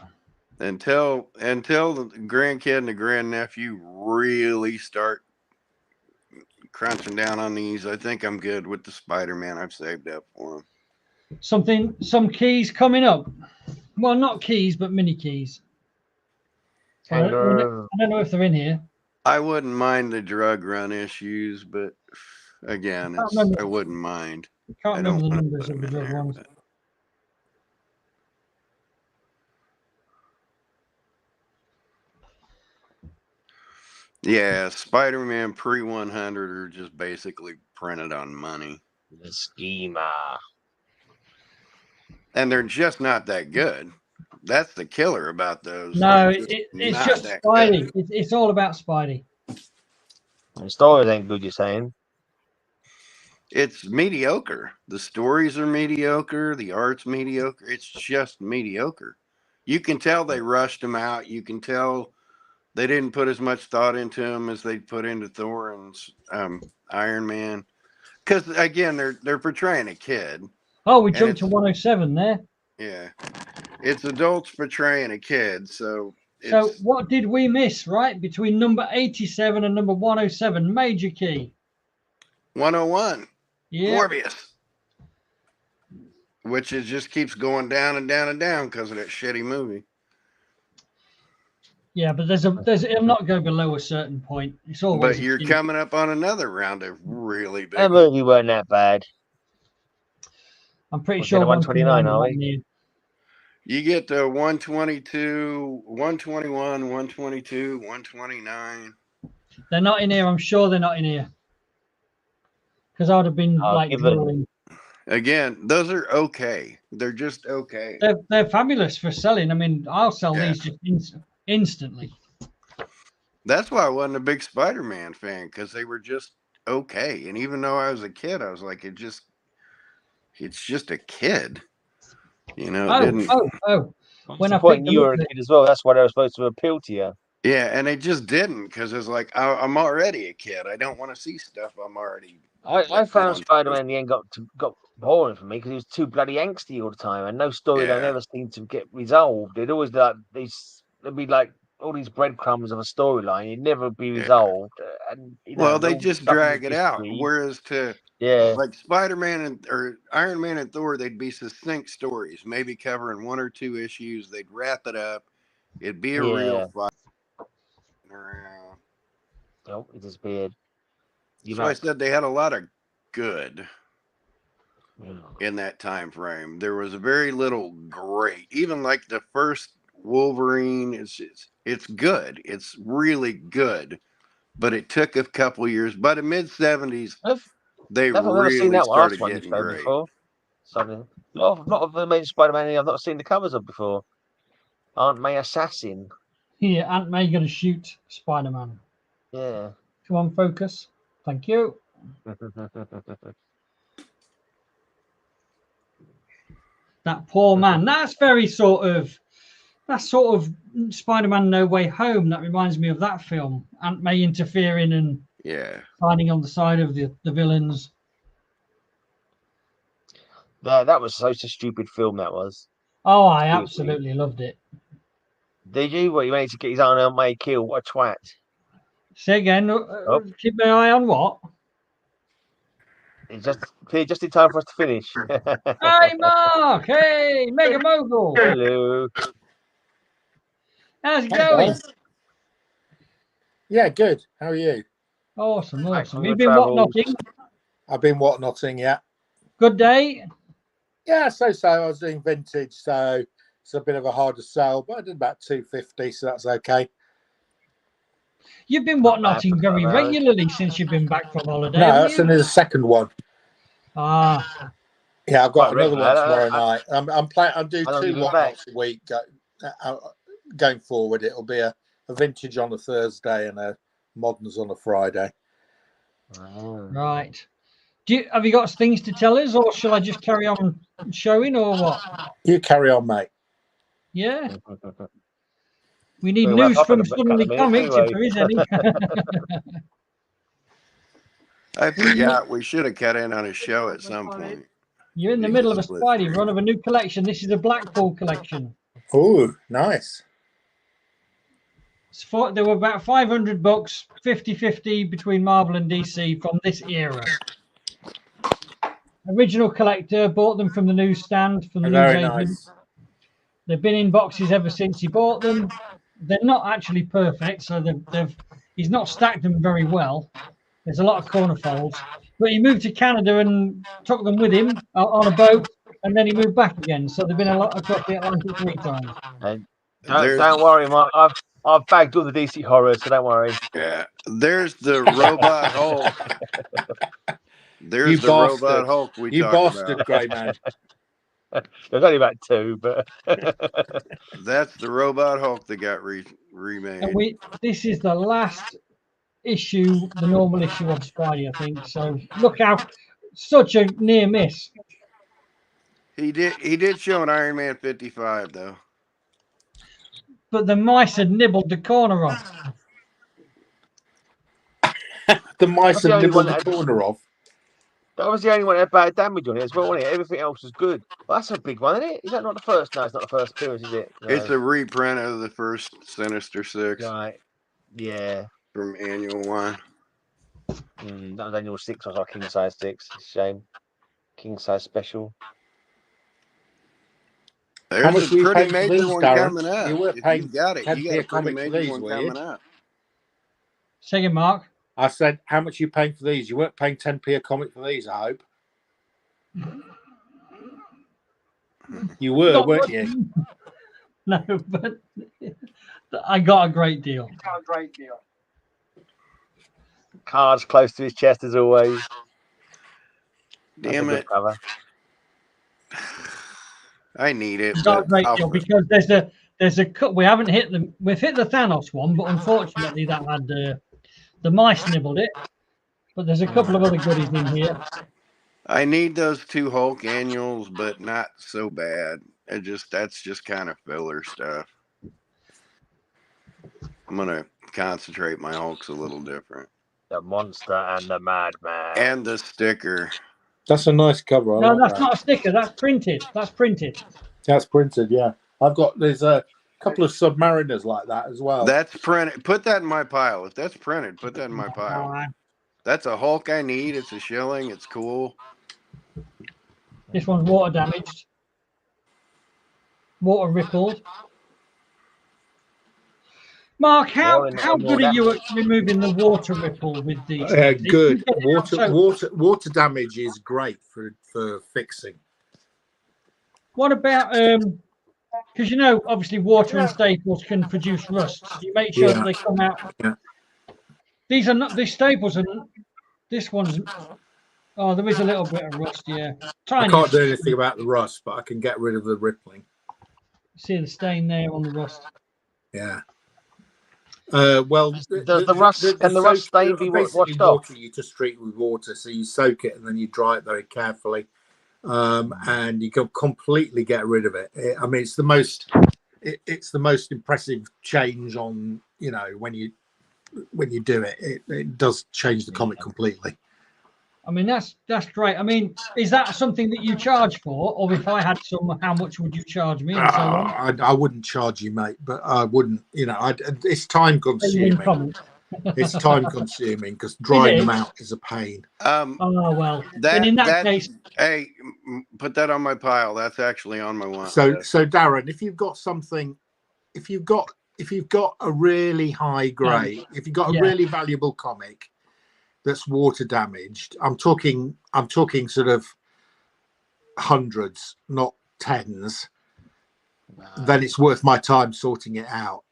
Until the grandkid and the grandnephew really start crunching down on these, I think I'm good with the Spider-Man I've saved up for them. Some keys coming up. Well, not keys, but mini keys. I don't know if they're in here. I wouldn't mind the drug run issues, but again, I wouldn't mind. Can't remember the numbers of the drug ones. But... Yeah, Spider-Man pre-100 are just basically printed on money. The schema. And they're just not that good. That's the killer about those. No, it's just Spidey. It's all about Spidey. The stories ain't good, you're saying? It's mediocre. The stories are mediocre. The art's mediocre. It's just mediocre. You can tell they rushed them out. You can tell they didn't put as much thought into them as they put into Thor and Iron Man. Because, again, they're portraying a kid. Oh, we jumped to 107 there. Yeah. It's adults portraying a kid, so what did we miss, right? Between number 87 and number 107, major key. 101. Yeah. Morbius. Which just keeps going down and down and down because of that shitty movie. Yeah, but it'll not go below a certain point. It's always. But you're coming up on another round of really big. That movie weren't that bad. I'm pretty sure 129, are we? You get to 122, 121, 122, 129. They're not in here. I'm sure they're not in here. Because I would have been drooling. Again, those are okay. They're just okay. They're fabulous for selling. I mean, I'll sell these just instantly. That's why I wasn't a big Spider-Man fan, because they were just okay. And even though I was a kid, I was like, it's just a kid. You know, When I picked you were a kid as well, that's why they were supposed to appeal to you. Yeah, and it just didn't, because it's like I'm already a kid. I don't want to see stuff I'm already. I found Spider-Man in the end got boring for me because he was too bloody angsty all the time, and no story that never seemed to get resolved. It always it'd be like all these breadcrumbs of a storyline. It'd never be resolved. And they just drag it out. Whereas like Spider-Man or Iron Man and Thor, they'd be succinct stories, maybe covering 1 or 2 issues. They'd wrap it up. It'd be a real fight around. Oh, it disappeared. So I said they had a lot of good in that time frame. There was very little great. Even like the first Wolverine, it's good. It's really good. But it took a couple years. By the mid-70s, they really started getting great. Before. So, a lot of the main Spider-Man I've not seen the covers of before. Aunt May Assassin. Here, Aunt May going to shoot Spider-Man. Yeah. Come on, focus. Thank you. That poor man. That's sort of Spider-Man No Way Home. That reminds me of that film. Aunt May interfering and fighting on the side of the villains. That was such a stupid film, that was. Oh, I absolutely loved it. Did you? What, you managed to get his own Aunt May killed? What a twat. Say again, keep my eye on what? It's just in time for us to finish. Hi, Mark. Hey, Mega Mogul. Hello. How's it going? Yeah, good. How are you? Awesome. You've been whatnotting? I've been whatnotting, yeah. Good day? Yeah, so. I was doing vintage, so it's a bit of a harder sell, but I did about 250, so that's okay. You've been whatnotting very regularly since you've been back from holiday. No, that's only the second one. Ah. Yeah, I've got another one tomorrow night. I'm doing 2 whatnots a week. Going forward, it'll be a vintage on a Thursday and a moderns on a Friday. Right. Have you got things to tell us, or shall I just carry on showing, or what? You carry on, mate. Yeah. We need news from Suddenly Comics if there is any. I forgot we should have cut in on a show at some point. You're in the middle of a Spidey run of a new collection. This is a Blackpool collection. Oh, nice. There were about 500 books, 50-50 between Marvel and DC from this era. Original collector bought them from the newsstand, from the newsagent. Nice. They've been in boxes ever since he bought them. They're not actually perfect, so he's not stacked them very well. There's a lot of corner folds. But he moved to Canada and took them with him on a boat, and then he moved back again. So they've been a lot across the Atlantic 3 times. Don't worry, Mark. I've bagged all the DC horrors, so don't worry. Yeah, there's the Robot Hulk. There's the Robot Hulk we talked about. You bastard, Grey Man. There's only about 2, but that's the Robot Hulk that got remade. And this is the last issue, the normal issue of Spidey, I think. So look how such a near miss. He did show an Iron Man 55 though. But the mice had nibbled the corner off. The mice had nibbled the corner off. That was the only one that had bad damage on it as well, wasn't it? Everything else was good. Well, that's a big one, isn't it? Is that not the first? No, it's not the first appearance, is it? No. It's a reprint of the first Sinister Six. Right. Yeah. From Annual 1. That was Annual 6. I was like King Size 6. Shame. King Size Special. There's a pretty major one coming up. You were paying, you got it. You got a pretty major one coming up. Say again, Mark. I said, how much are you paying for these? You weren't paying 10p a comic for these, I hope. You were, weren't you? No, but I got a great deal. Cards close to his chest as always. Damn it. I need it. Got a great deal because there's a cut. We haven't hit them. We've hit the Thanos one, but unfortunately that had the mice nibbled it. But there's a couple of other goodies in here. I need those 2 Hulk annuals, but not so bad. That's just kind of filler stuff. I'm gonna concentrate my Hulks a little different. The Monster and the Madman. And the sticker. That's a nice cover. No, that's not a sticker. That's printed. That's printed. That's printed, yeah. There's couple of Submariners like that as well. That's printed. Put that in my pile. If that's printed, put that in my pile. That's a Hulk I need. It's a shilling. It's cool. This one's water damaged. Water rippled. Mark, how good are you at removing the water ripple with these? Good. Water damage is great for fixing. What about because you know obviously water and staples can produce rust. You make sure that they come out. Yeah. These are not these staples and this one's there is a little bit of rust, yeah. Tiny. I can't do anything about the rust, but I can get rid of the rippling. See the stain there on the rust. Yeah. Well, does the rust stain be washed off? Water you just treat with water, so you soak it and then you dry it very carefully, and you can completely get rid of it. I mean, it's the most impressive change on when you do it. It does change the comic completely. I mean, that's great. I mean, is that something that you charge for, or if I had some, how much would you charge me? And so on? I wouldn't charge you, mate, but I wouldn't. It's time consuming. It's time consuming because drying them out is a pain. Oh well. In that case, hey, put that on my pile. That's actually on my one. So Darren, if you've got something, if you've got a really high grade, if you've got a really valuable comic that's water damaged, I'm talking sort of hundreds, not tens, then it's worth my time sorting it out.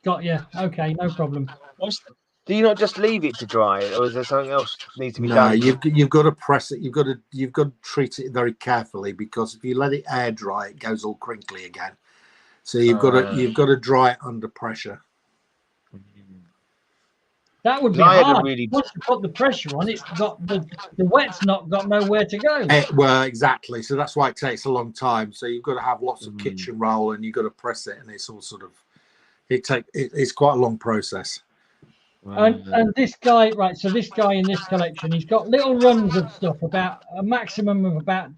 Got you. Okay, no problem. Do you not just leave it to dry, or is there something else needs to be No, done? you've got to press it. You've got to treat it very carefully, because if you let it air dry, it goes all crinkly again. So you've got to dry it under pressure. That would be hard. Once you put the pressure on, it's got the wet's not got nowhere to go. Well, exactly. So that's why it takes a long time. So you've got to have lots of kitchen roll, and you've got to press it, and it's all sort of it's quite a long process. And this guy, right? So this guy in this collection, he's got little runs of stuff, about a maximum of about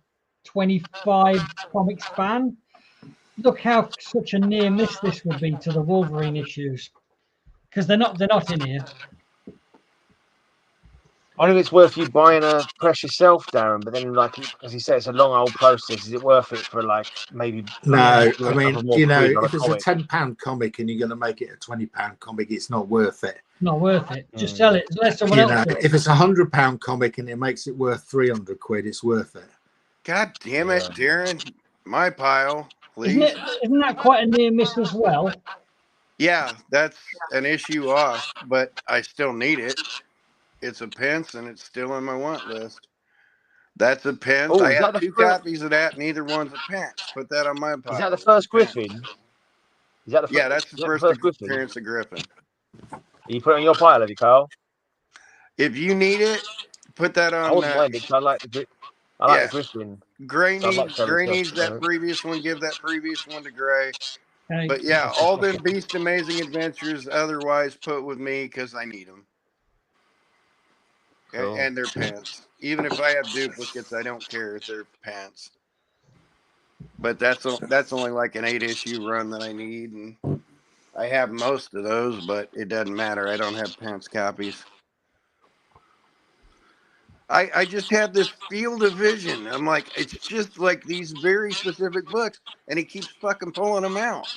25 comic span. Look how such a near miss this would be to the Wolverine issues, because they're not in here. I think it's worth you buying a press yourself, Darren. But then, like as you said, it's a long old process. Is it worth it for maybe? No, I mean, if it's a £10 comic and you're going to make it a £20 comic, it's not worth it. Not worth it. Just sell it. Let someone else do it. If it's a £100 comic and it makes it worth 300 quid, it's worth it. God damn it, Darren! My pile, please. Isn't that quite a near miss as well? Yeah, that's an issue off, but I still need it. It's a pence, and it's still on my want list. That's a pence. I have 2 copies of that. Neither one's a pence. Put that on my pile. Is that the first Griffin? Is that the yeah, that's the first appearance of Griffin. You put it on your pile, have you, Carl? If you need it, put that on. I wouldn't mind it, 'cause I like the Griffin. Gray needs that previous one. Give that previous one to Gray. Okay. But yeah, all them Beast Amazing Adventures otherwise put with me because I need them. Cool. And their pants. Even if I have duplicates, I don't care if they're pants. But that's only like an 8-issue run that I need, and I have most of those, but it doesn't matter. I don't have pants copies. I just have this field of vision. I'm like, it's just like these very specific books, and he keeps fucking pulling them out.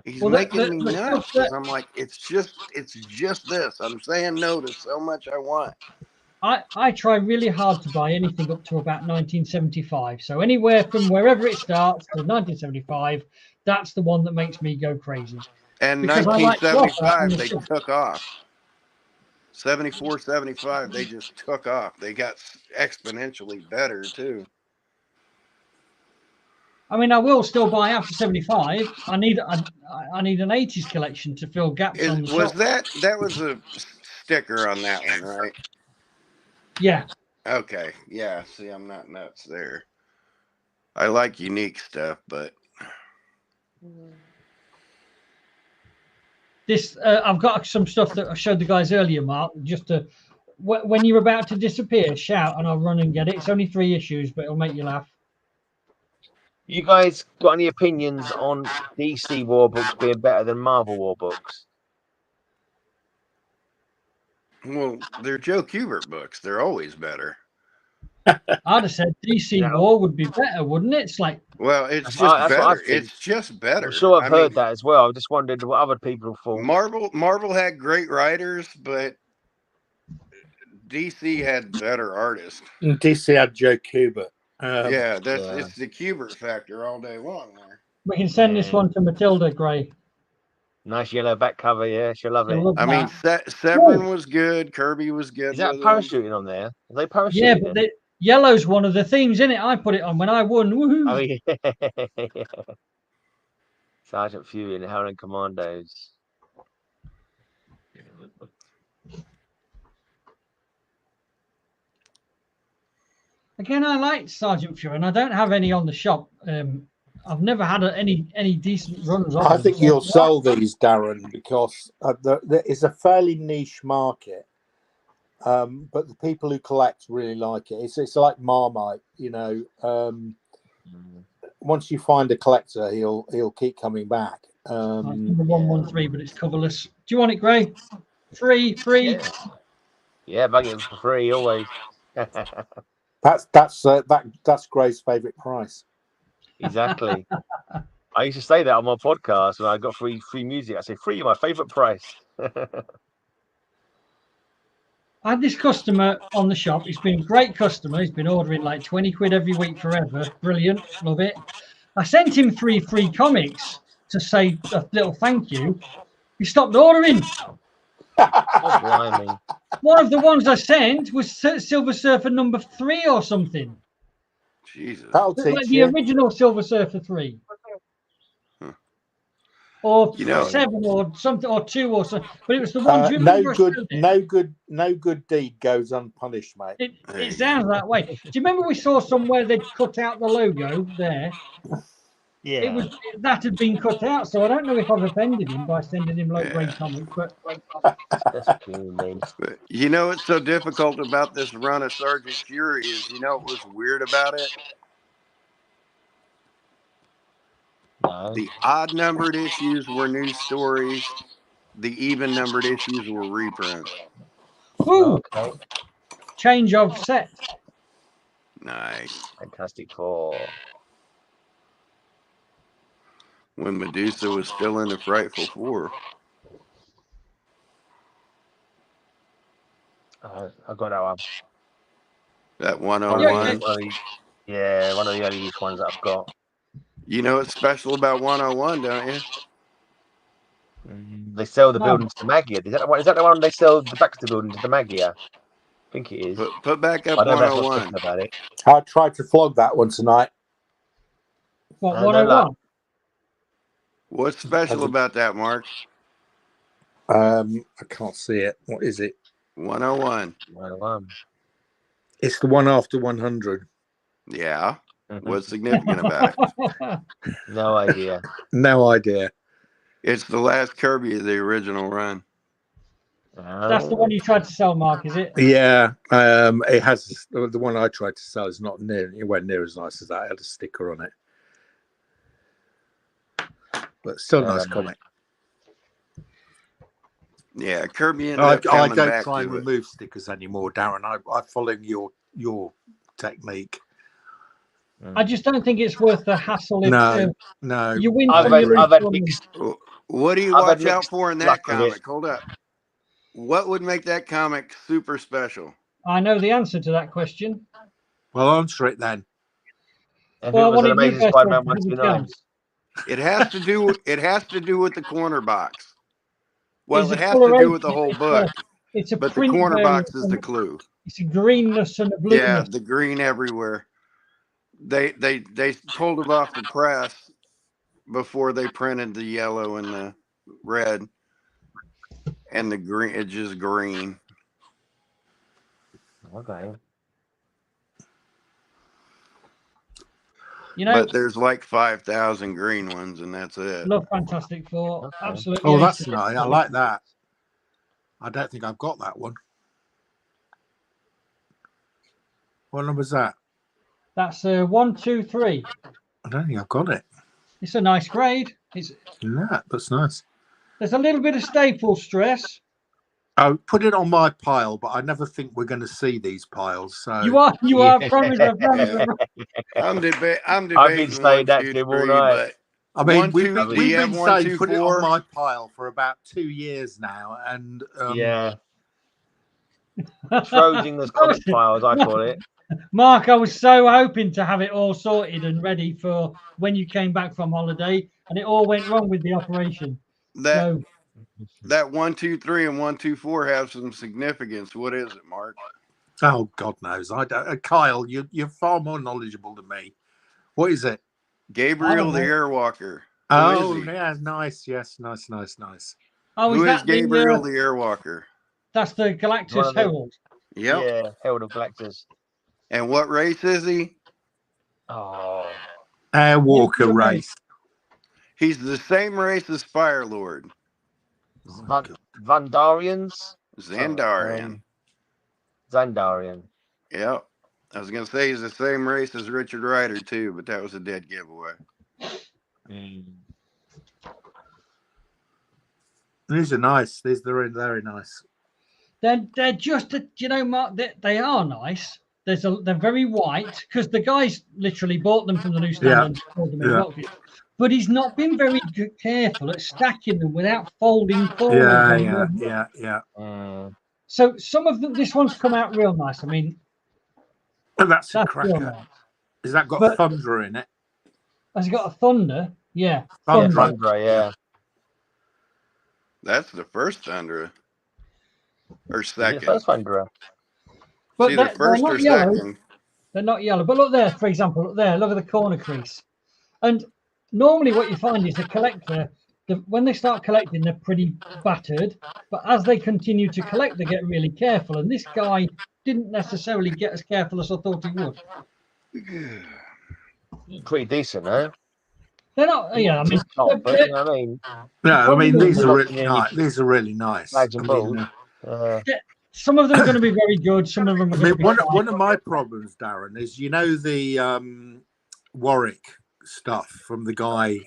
He's making me nuts. I'm like, it's just this. I'm saying no to so much I want. I try really hard to buy anything up to about 1975. So anywhere from wherever it starts to 1975, that's the one that makes me go crazy. And because 1975, they took off. 74, 75, they just took off. They got exponentially better too. I mean, I will still buy after 75. I need an 80s collection to fill gaps on the shop. That was a sticker on that one, right? Yeah. Okay. Yeah. See, I'm not nuts there. I like unique stuff, but this I've got some stuff that I showed the guys earlier, Mark. Just to when you're about to disappear, shout and I'll run and get it. It's only 3 issues, but it'll make you laugh. You guys got any opinions on DC war books being better than Marvel war books? Well, they're Joe Kubert books. They're always better. I'd have said DC War would be better, wouldn't it? It's like, well, it's just better. It's just better. I'm sure I've heard that as well. I just wondered what other people thought. Marvel had great writers, but DC had better artists. DC had Joe Kubert. It's the Kubert factor all day long there. We can send this one to Matilda Gray. Nice yellow back cover, yeah, she'll love it. I mean, Severin was good, Kirby was good. Is that parachuting on there? Are they parachuting? Yeah, but yellow's one of the themes, isn't it? I put it on when I won. Woohoo! Oh, yeah. Sergeant Fury and the Howling Commandos. Again, I like Sergeant Fury, and I don't have any on the shop. I've never had any decent runs on. I think you'll sell these, Darren, because there is a fairly niche market. But the people who collect really like it. It's like Marmite, you know. Once you find a collector, he'll keep coming back. Number 113, but it's coverless. Do you want it, Gray? Free. Yeah, bang it for free always. That's Gray's favourite price. Exactly. I used to say that on my podcast when I got free music. I say free, my favourite price. I had this customer on the shop. He's been a great customer. He's been ordering like 20 quid every week forever. Brilliant. Love it. I sent him 3 free comics to say a little thank you. He stopped ordering. Oh, one of the ones I sent was Silver Surfer number 3 or something. Jesus. That'll like teach the you. original Silver Surfer 3. Or 7 or something, or 2 or something. But it was the one. No good deed goes unpunished, mate. It sounds that way. Do you remember we saw somewhere they'd cut out the logo there? Yeah. That had been cut out, so I don't know if I've offended him by sending him low-grade comics, but that's cool, man. You know what's so difficult about this run of Sergeant Fury is, you know what was weird about it? No. The odd numbered issues were new stories. The even numbered issues were reprints. Woo! Okay. Change of set. Nice. Fantastic Four. When Medusa was still in the Frightful Four. I got that one. That 101. Yeah, one of the earliest ones that I've got. You know what's special about 101, don't you? They sell the buildings to Magia. Is that the one they sell the Baxter buildings to Magia? I think it is. Put back up I don't 101. know about it. I tried to flog that one tonight. What, 101? What's special about that, Mark? I can't see it. What is it? 101. 101. It's the one after 100. Yeah. What's significant about it? No idea. No idea. It's the last Kirby of the original run. That's the one you tried to sell, Mark, is it? Yeah. It has the one I tried to sell is not anywhere near as nice as that. It had a sticker on it. But still a nice comic. Yeah, Kirby I don't try and remove stickers anymore, Darren. I follow your technique. I just don't think it's worth the hassle. No. You win. I've had mixed. What do you watch out for in that comic? Hold up. What would make that comic super special? I know the answer to that question. Well, answer it then. Well, what Amazing Spider-Man 129. It has to do with the corner box. Well, it has to do with the whole book. But the corner box is the clue. It's a greenness and a blueness. Yeah, the green everywhere. They pulled it off the press before they printed the yellow and the red and the green. It's just green. Okay. You know, but there's like 5,000 green ones, and that's it. Love Fantastic Four. Okay. Absolutely. Oh, that's nice. I like that. I don't think I've got that one. What number is that? That's 1, 2, 3. don't think I've got it. It's a nice grade. Yeah, that's nice. There's a little bit of staple stress. Oh, put it on my pile, but I never think we're going to see these piles. So You are, promise. I'm debating. I've been saying that to him all night. I mean, 1, 2, we've been saying 2, put 4. it on my pile for about 2 years now, and yeah, Schrodinger's comic pile, as I call it. Mark, I was so hoping to have it all sorted and ready for when you came back from holiday, and it all went wrong with the operation. That 1, 2, 3 and 1, 2, 4 have some significance. What is it, Mark? Oh, God knows. I don't. Kyle, you're far more knowledgeable than me. What is it? Gabriel the Airwalker. Oh, yeah, nice. Yes, nice. Oh, Who is Gabriel the Airwalker? That's the Galactus Herald. Yep. Yeah, Herald of Galactus. And what race is he? Oh, Airwalker race. He's the same race as Firelord. Vandarians? Xandarian. Xandarian. Yep. I was going to say he's the same race as Richard Rider, too, but that was a dead giveaway. These are nice. These are very nice. They're just, Mark, they are nice. They're very white because the guys literally bought them from the newsstand and sold them in boxes. But he's not been very careful at stacking them without folding forward. Yeah. So some of them, this one's come out real nice. I mean, that's a cracker. Nice. Has that got Thunder in it? Has it got a Thunder? Yeah. Thunder, yeah. That's the first Thunder. Or second. The first Thunder. But either first or second. They're not yellow. But look there, for example, look at the corner crease. And normally what you find is the collector, when they start collecting, they're pretty battered. But as they continue to collect, they get really careful. And this guy didn't necessarily get as careful as I thought he would. Pretty decent, eh? They're not, you know what I mean? No, I mean, these are really nice. These are really nice. Some of them are going to be very good. Some of them are going to be one of my problems, Darren, is the Warwick stuff from the guy.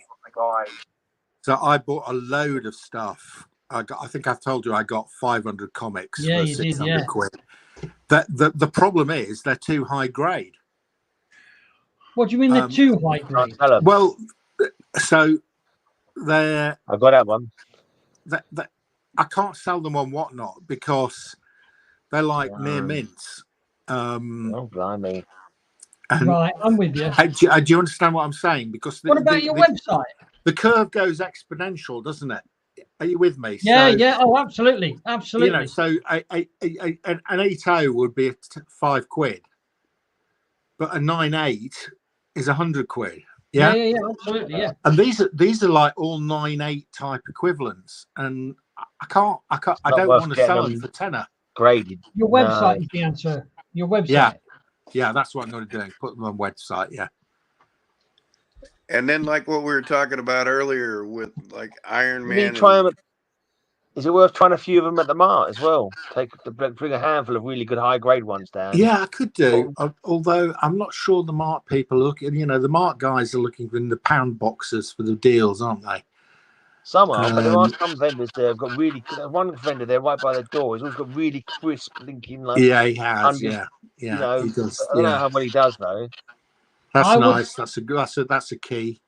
So I bought a load of stuff. I think I've told you I got 500 comics for 600 quid. The problem is they're too high grade. What do you mean they're too high grade? Well, so they're. I got that one. I can't sell them on Whatnot because they're like near mints. Oh, blimey. Right, I'm with you. Do you understand what I'm saying? Because what about your website? The curve goes exponential, doesn't it? Are you with me? Yeah. Oh, absolutely. You know, so an 8.0 would be £5, but a 9.8 is 100 quid. Yeah, absolutely, yeah. And these are like all 9.8 type equivalents, and I don't want to sell them for tenner. Graded. Your website is the answer. Your website. Yeah, that's what I'm going to do. Put them on website. Yeah. And then, like what we were talking about earlier with like Iron Man. Is it worth trying a few of them at the Mart as well? Bring a handful of really good high grade ones down. Yeah, I could do. Although I'm not sure the Mart people look. The Mart guys are looking in the pound boxes for the deals, aren't they? Some are, but there are some vendors there have got really good. One vendor there right by the door has always got really crisp linking. Like, yeah, he has. He does. I don't know how well he does though. That's nice. That's a key.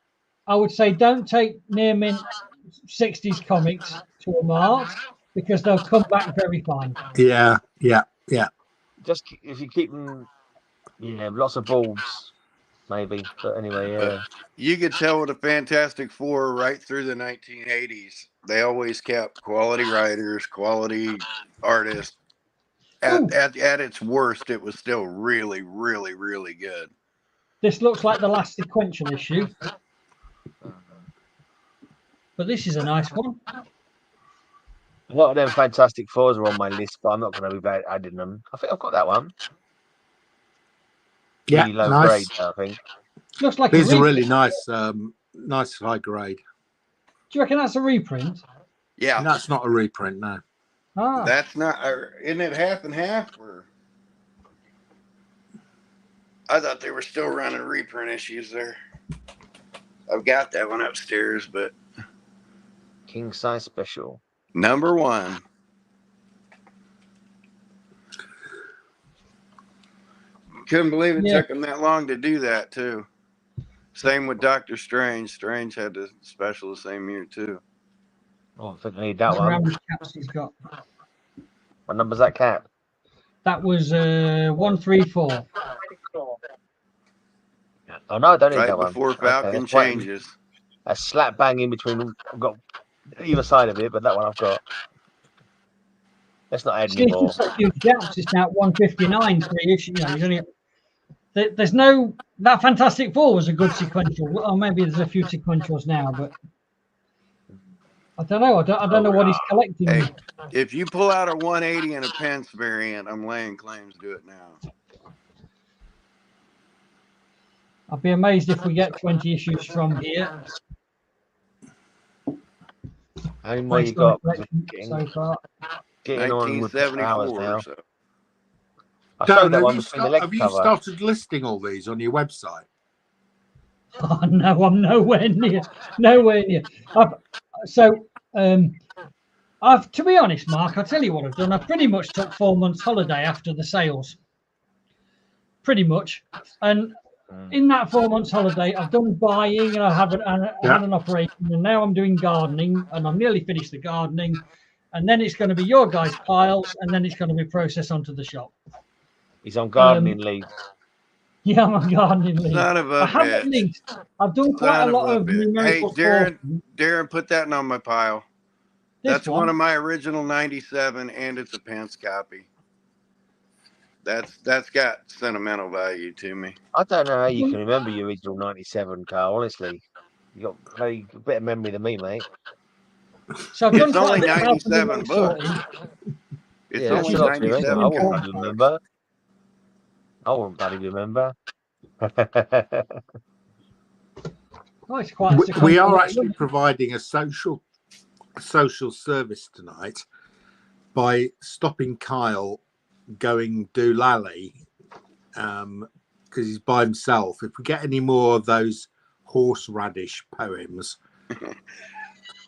I would say don't take near mint 60s comics to a Mart because they'll come back very fine. Yeah. Just if you keep them, lots of balls, maybe. But anyway, you could tell with the Fantastic Four right through the 1980s, they always kept quality writers, quality artists. At its worst, it was still really, really, really good. This looks like the last sequential issue. But this is a nice one. A lot of them Fantastic Fours are on my list, but I'm not going to be adding them. I think I've got that one. Yeah, really low nice. grade, I think. Looks like these are really nice, nice high grade. Do you reckon that's a reprint? Yeah, that's not a reprint, no. That's not. Isn't it half and half? Or I thought they were still running reprint issues there. I've got that one upstairs, but king size special. number 1. Couldn't believe it took him that long to do that too. Same with Doctor Strange. Strange had the special the same year too. Oh, I think I need that one. How many caps he's got? What number's that cap? That was 134. Oh no, I don't need Right that one. before Falcon Okay, changes. A slap bang in between them. I've got either side of it, but that one I've got. Let's not add any more. Gaps is now 159 for the issue. You know, there's no that Fantastic Four was a good sequential. Or maybe there's a few sequentials now, but I don't know. I don't know what he's collecting. Hey, if you pull out a 180 and a pence variant, I'm laying claims to it now. I'd be amazed if we get 20 issues from here. How many more you got? So far. Getting on with hours now. So. Darren, have you started listing all these on your website? Oh no, I'm nowhere near. I've to be honest, Mark, I'll tell you what I've done. I pretty much took 4 months holiday after the sales. Pretty much. And in that 4 months holiday, I've done buying and I had an operation, and now I'm doing gardening, and I'm nearly finished the gardening, and then it's going to be your guys' piles, and then it's going to be processed onto the shop. He's on gardening leave. Yeah, I'm on gardening leave. Son of a bitch. I've done quite a lot of numerical. Hey, Darren, put that on my pile. That's one of my original 97, and it's a pants copy. That's got sentimental value to me. I don't know how you can remember your original 97, Carl. Honestly, you got a better memory than me, mate. So it's only 97 books. It's only 97. I won't remember. I won't bloody remember. We are actually providing a social service tonight by stopping Kyle going doolally because he's by himself. If we get any more of those horseradish poems,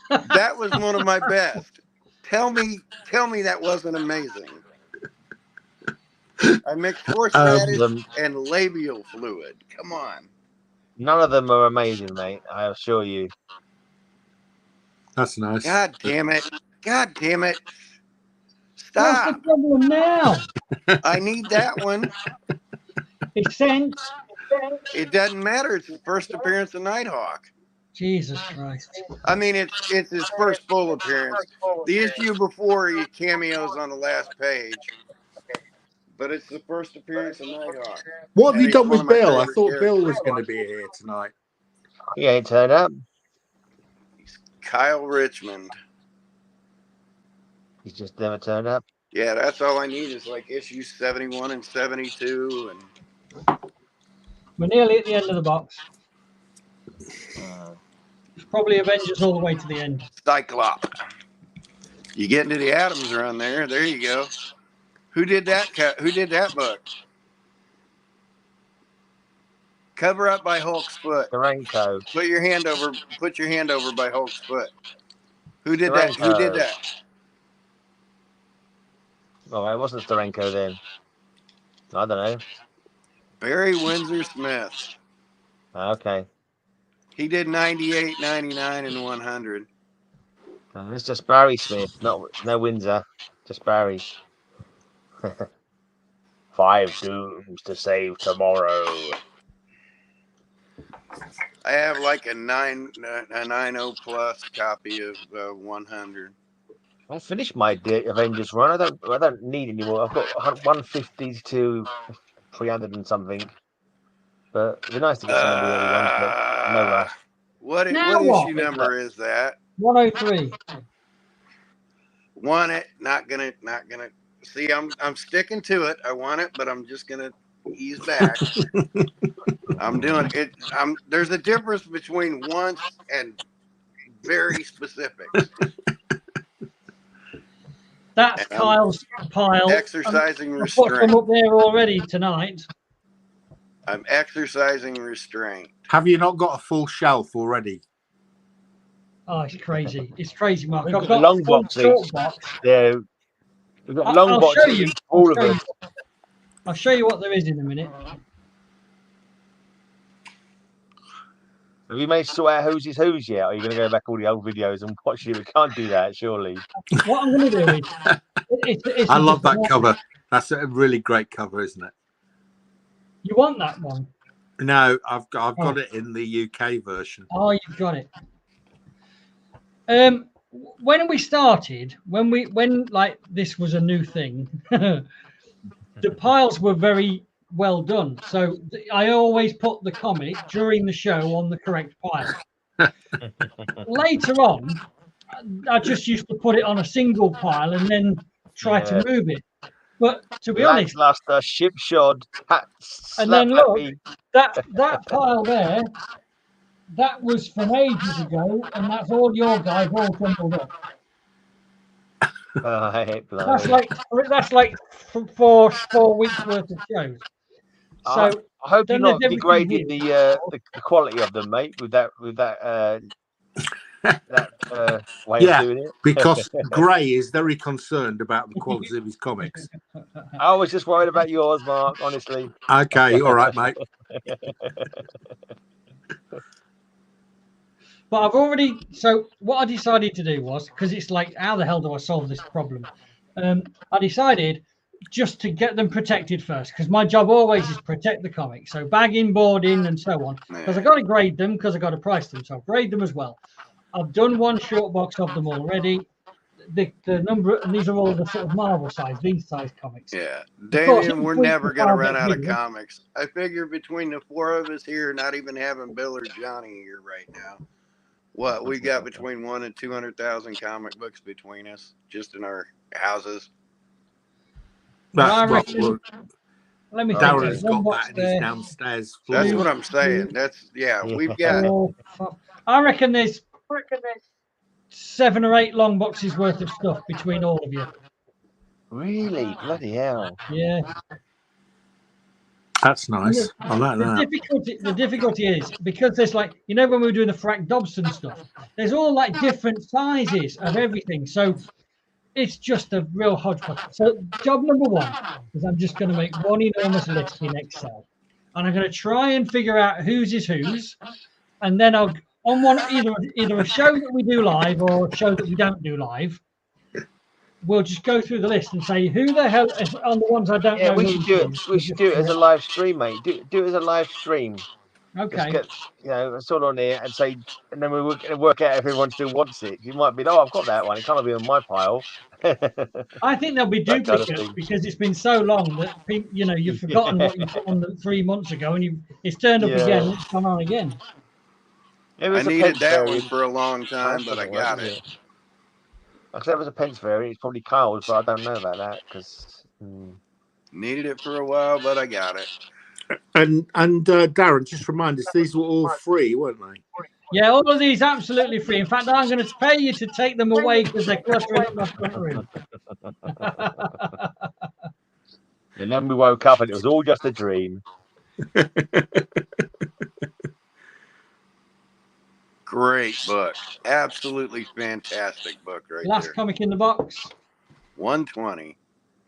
that was one of my best. Tell me that wasn't amazing. I mixed horseradish and labial fluid. Come on. None of them are amazing, mate. I assure you. That's nice. God damn it. Stop. What's the problem now? I need that one. It's sent. It doesn't matter. It's his first appearance of Nighthawk. Jesus Christ. I mean, it's his first full appearance. The issue before he cameos on the last page. But it's the first appearance of Nighthawk. What have you done with Bill? I thought Bill was going to be here tonight. He ain't turned up. He's Kyle Richmond. He's just never turned up. Yeah, that's all I need is like issues 71 and 72. And we're nearly at the end of the box. It's probably Avengers all the way to the end. Cyclops. You get into the Adams run there. There you go. Who did that? Who did that book? Cover up by Hulk's foot. Duranko. Put your hand over by Hulk's foot. Who did that? Who did that? Oh, it wasn't Duranko then. I don't know. Barry Windsor Smith. Okay. He did 98, 99, and 100. It's just Barry Smith, no Windsor. Just Barry. 5 dooms to save tomorrow. I have like a 90 plus copy of 100. I finished my Avengers run. I don't need any more. I've got 150 to 300 and something. But it'd be nice to get some of the early ones, but no rush. What issue number is that? 103. Want it? Not gonna. See, I'm sticking to it. I want it, but I'm just gonna ease back. I'm doing it. There's a difference between once and very specific. That's and Kyle's pile. Exercising I restraint. put them up there already tonight. I'm exercising restraint. Have you not got a full shelf already? Oh, it's crazy. It's crazy, Mark. We've I've got got long full boxes. short box. Yeah, we've got long I'll boxes. show you. All of us. I'll show you what there is in a minute. Have you managed to sort out who's is who's yet? Or are you going to go back all the old videos and watch it? We can't do that, surely. What I'm going to do is... It's I love that cover. That's a really great cover, isn't it? You want that one? No, I've got it in the UK version. Oh, you've got it. When we started, when like this was a new thing, the piles were very well done. So I always put the comic during the show on the correct pile. Later on, I just used to put it on a single pile and then try to move it. But to be honest, Lackluster, shipshod, and then look, that pile there, that was from ages ago, and that's all your guys all jumbled up. That's like 4 weeks worth of shows. So I hope you're not degrading the quality of them, mate, with that way of doing it. Because Gray is very concerned about the quality of his comics. I was just worried about yours, Mark, honestly. Okay, all right, mate. But I've already... So what I decided to do was, because it's like, how the hell do I solve this problem? I decided just to get them protected first, because my job always is protect the comics. So bagging, boarding, and so on. Because I've got to grade them, because I've got to price them. So I'll grade them as well. I've done one short box of them already. The number, and these are all the sort of Marvel size, these size comics. Yeah, Damien, we're never going to run out of comics. I figure between the 4 of us here, not even having Bill or Johnny here right now, what we got between 1 and 200,000 comic books between us, just in our houses. Let me Darren's got that in his downstairs floor. That's what I'm saying. We've got. I reckon there's 7 or 8 long boxes worth of stuff between all of you. Really? Bloody hell. Yeah. That's nice. I like that. The difficulty is because there's like, you know, when we were doing the Frank Dobson stuff, there's all like different sizes of everything. So it's just a real hodgepodge. So job number 1 is I'm just going to make one enormous list in Excel. And I'm going to try and figure out whose is whose. And then I'll, on one, either a show that we do live or a show that we don't do live, we'll just go through the list and say who the hell is on the ones I don't know. We should do it. We should do it as a live stream, mate. Do it as a live stream. Okay. Get, sort on here and say, and then we work out if everyone still wants it. You might be, I've got that one. It can't be on my pile. I think there'll be duplicates because it's been so long that you've forgotten what you put on 3 months ago, and it's turned up again. And it's come on again. I needed that one for a long time, but I got it. I said it was a pence variant. It's probably Kyle's, but I don't know about that because needed it for a while, but I got it. And Darren, just remind us, these were all free, weren't they? Yeah, all of these absolutely free. In fact, I'm going to pay you to take them away because they're cluttering up my front room. And then we woke up and it was all just a dream. Great book. Absolutely fantastic book right there. Last comic in the box. 120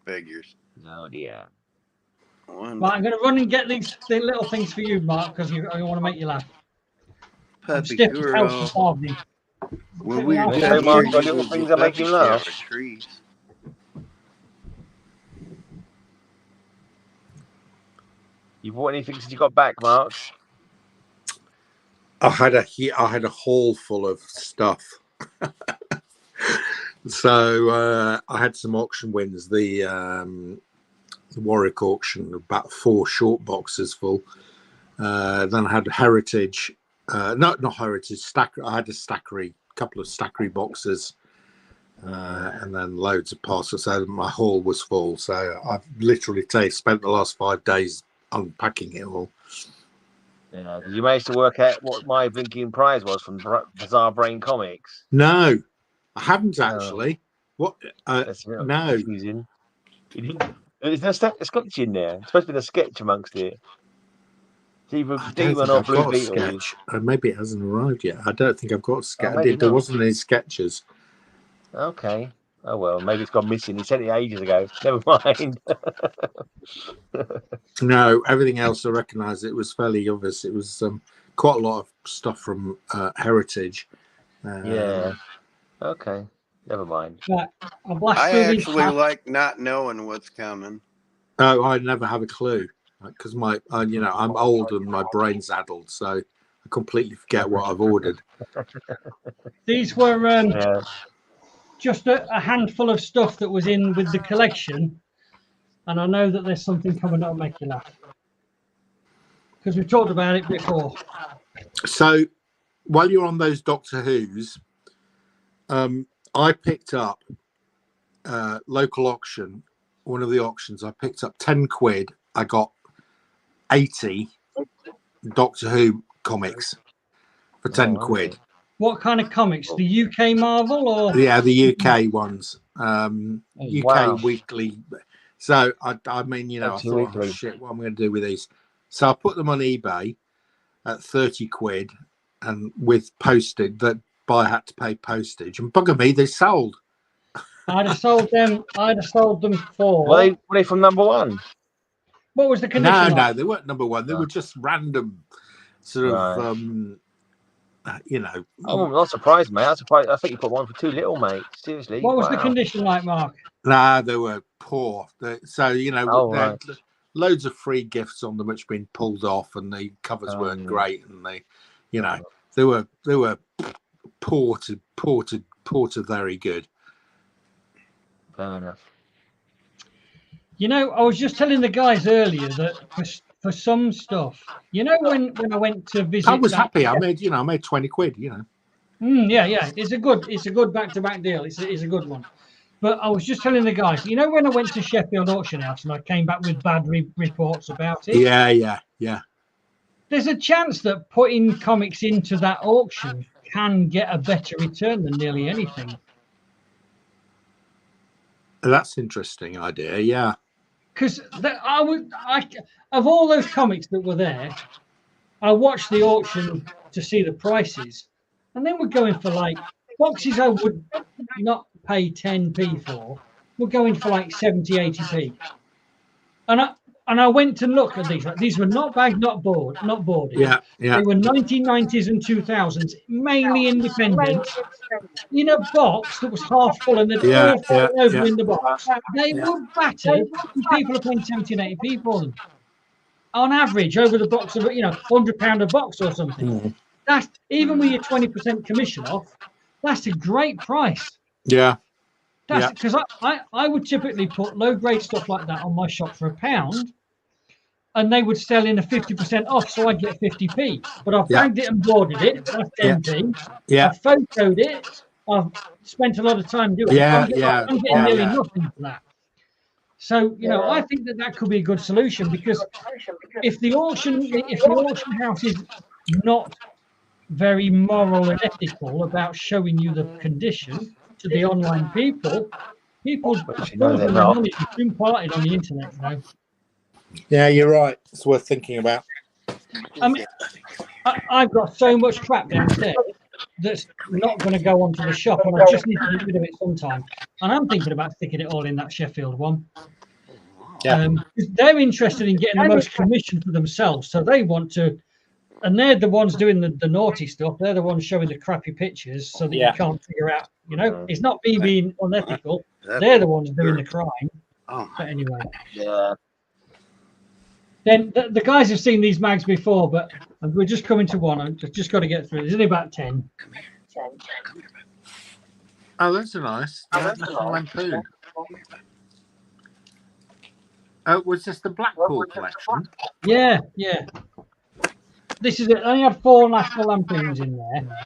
figures. Oh, dear. Right, I'm going to run and get these little things for you, Mark, because I want to make you laugh. Puppy girl. When we were down here, little things that make you laugh. You bought anything since you got back, Mark? I had a haul full of stuff. So I had some auction wins. The Warwick auction, about 4 short boxes full. Then I had Heritage. Not Heritage. I had a couple of Stackery boxes, and then loads of parcels. So my haul was full. So I've literally spent the last 5 days unpacking it all. Yeah, did you manage to work out what my blinking prize was from Bizarre Brain Comics? No, I haven't actually. What? No. There's no sketch in there. It's supposed to be a sketch amongst it. either Demon or Blue Beetle. Sketch. Maybe it hasn't arrived yet. I don't think I've got a sketch. Maybe There not. wasn't any sketches. Okay. Oh well, maybe it's gone missing. He sent it ages ago. Never mind. No, everything else I recognise. It was fairly obvious. It was quite a lot of stuff from Heritage. Yeah. Okay. Never mind. I actually like not knowing what's coming. Oh, I never have a clue because I'm old and my brain's addled, so I completely forget what I've ordered. These were just a handful of stuff that was in with the collection, and I know that there's something coming that'll make you laugh because we've talked about it before. So, while you're on those Doctor Who's, I picked up local auction. One of the auctions, I picked up 10 quid. I got 80 Doctor Who comics for 10 quid. What kind of comics? The UK Marvel or? Yeah, the UK ones. UK weekly. So I mean, I thought, oh, shit, what am I going to do with these? So I put them on eBay at 30 quid, and with postage, that buyer had to pay postage. And bugger me, they sold. I'd have sold them for. Were they from number one? What was the condition? No, they weren't number one. They were just random, sort of. I'm not surprised, mate. I'm surprised. I think you put one for too little, mate. Seriously. What was the condition like, Mark? Nah, they were poor. Loads of free gifts on them which been pulled off, and the covers weren't great, and they were poor to very good. Fair enough. I was just telling the guys earlier that for some stuff, when I went to visit, I was happy. I made 20 quid. Yeah. It's a good back-to-back deal. It's a good one. But I was just telling the guys, when I went to Sheffield Auction House and I came back with bad reports about it. Yeah. There's a chance that putting comics into that auction can get a better return than nearly anything. That's an interesting idea. Yeah. Because of all those comics that were there, I watched the auction to see the prices, and then we're going for like boxes I would not pay 10p for. We're going for like 70-80p, and I went to look at these. Right? These were not bagged, not boarded. Yeah. They were 1990s and 2000s, mainly independent, in a box that was half full, and they'd all fallen over in the box. They were battered, and people are paying 70-80p for them. On average, over the box of £100 a box or something. That's even with your 20% commission off. That's a great price. Yeah. Because I would typically put low grade stuff like that on my shop for £1, and they would sell in a 50% off, so I'd get 50p. But I've bagged it and boarded it. That's 10p. I've photoed it. I've spent a lot of time doing it. I'm getting nearly nothing for that. So I think that could be a good solution, because if the auction house is not very moral and ethical about showing you the condition to the online people money is soon parted on the internet now. Yeah, you're right. It's worth thinking about. I mean, I've got so much crap downstairs that's not going to go onto the shop, and I just need to get rid of it sometime. And I'm thinking about sticking it all in that Sheffield one. They're interested in getting the most commission for themselves, so they want to, and they're the ones doing the naughty stuff. They're the ones showing the crappy pictures so that you can't figure out. It's not me being unethical. They're the ones doing the crime. But anyway. Yeah. Then the guys have seen these mags before, but we're just coming to one. I've just got to get through. There's only about 10. Oh, that's a nice. National Lampoon. Was this the Blackpool collection? Yeah. This is it. I only had 4 National Lampoons in there.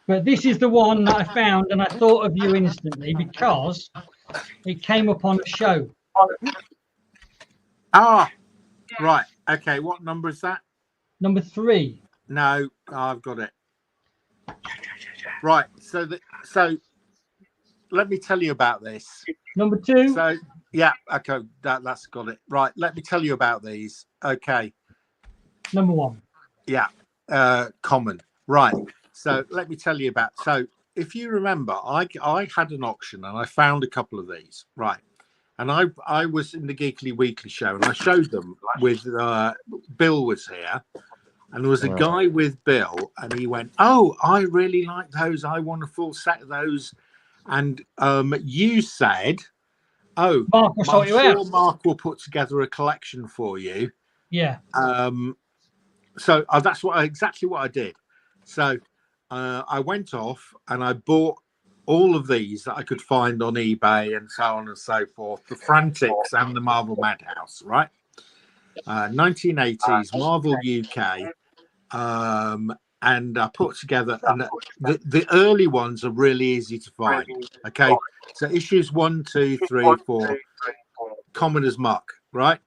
But this is the one that I found, and I thought of you instantly because it came up on a show. Ah, right. Okay, what number is that? Number 3. No, I've got it. Right. So let me tell you about this. Number 2. So yeah, okay, that's got it. Right. Let me tell you about these. Okay. Number one. Yeah, common. Right. So let me tell you about. So if you remember, I had an auction and I found a couple of these. Right. And I was in the Geekly Weekly show and I showed them with Bill was here. And there was a guy with Bill, and he went, "Oh, I really like those. I want a full set of those." And you said, "Oh, Mark will sort you out. Mark will put together a collection for you." Yeah. So that's exactly what I did. So I went off and I bought all of these that I could find on eBay and so on and so forth. The Frantics and the Marvel Madhouse, right? 1980s Marvel UK. And I put together, and the early ones are really easy to find. Okay, so issues 1, 2, 3, 4, common as muck, right?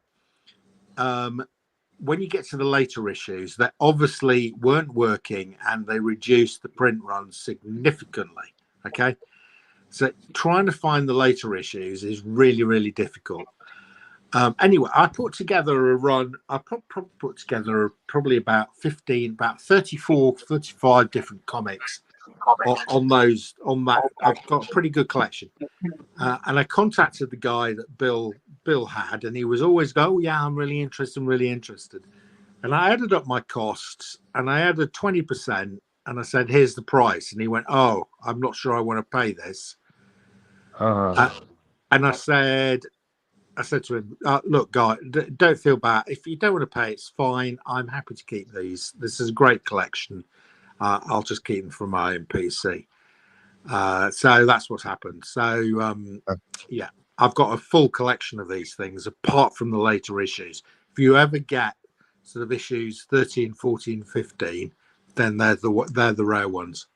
When you get to the later issues, they obviously weren't working, and they reduced the print runs significantly. Okay, so trying to find the later issues is really, really difficult. Anyway, I put together a run. I put together probably about 34, 35 different comics on that. I've got a pretty good collection. And I contacted the guy that Bill had, and he was always go, "Oh, yeah, I'm really interested. And I added up my costs, and I added 20%, and I said, "Here's the price." And he went, "Oh, I'm not sure I want to pay this." And I said to him, "Look, guy, don't feel bad. If you don't want to pay, it's fine. I'm happy to keep these. This is a great collection. I'll just keep them from my own PC." So that's what's happened. So, yeah, I've got a full collection of these things, apart from the later issues. If you ever get sort of issues 13, 14, 15, then they're the rare ones.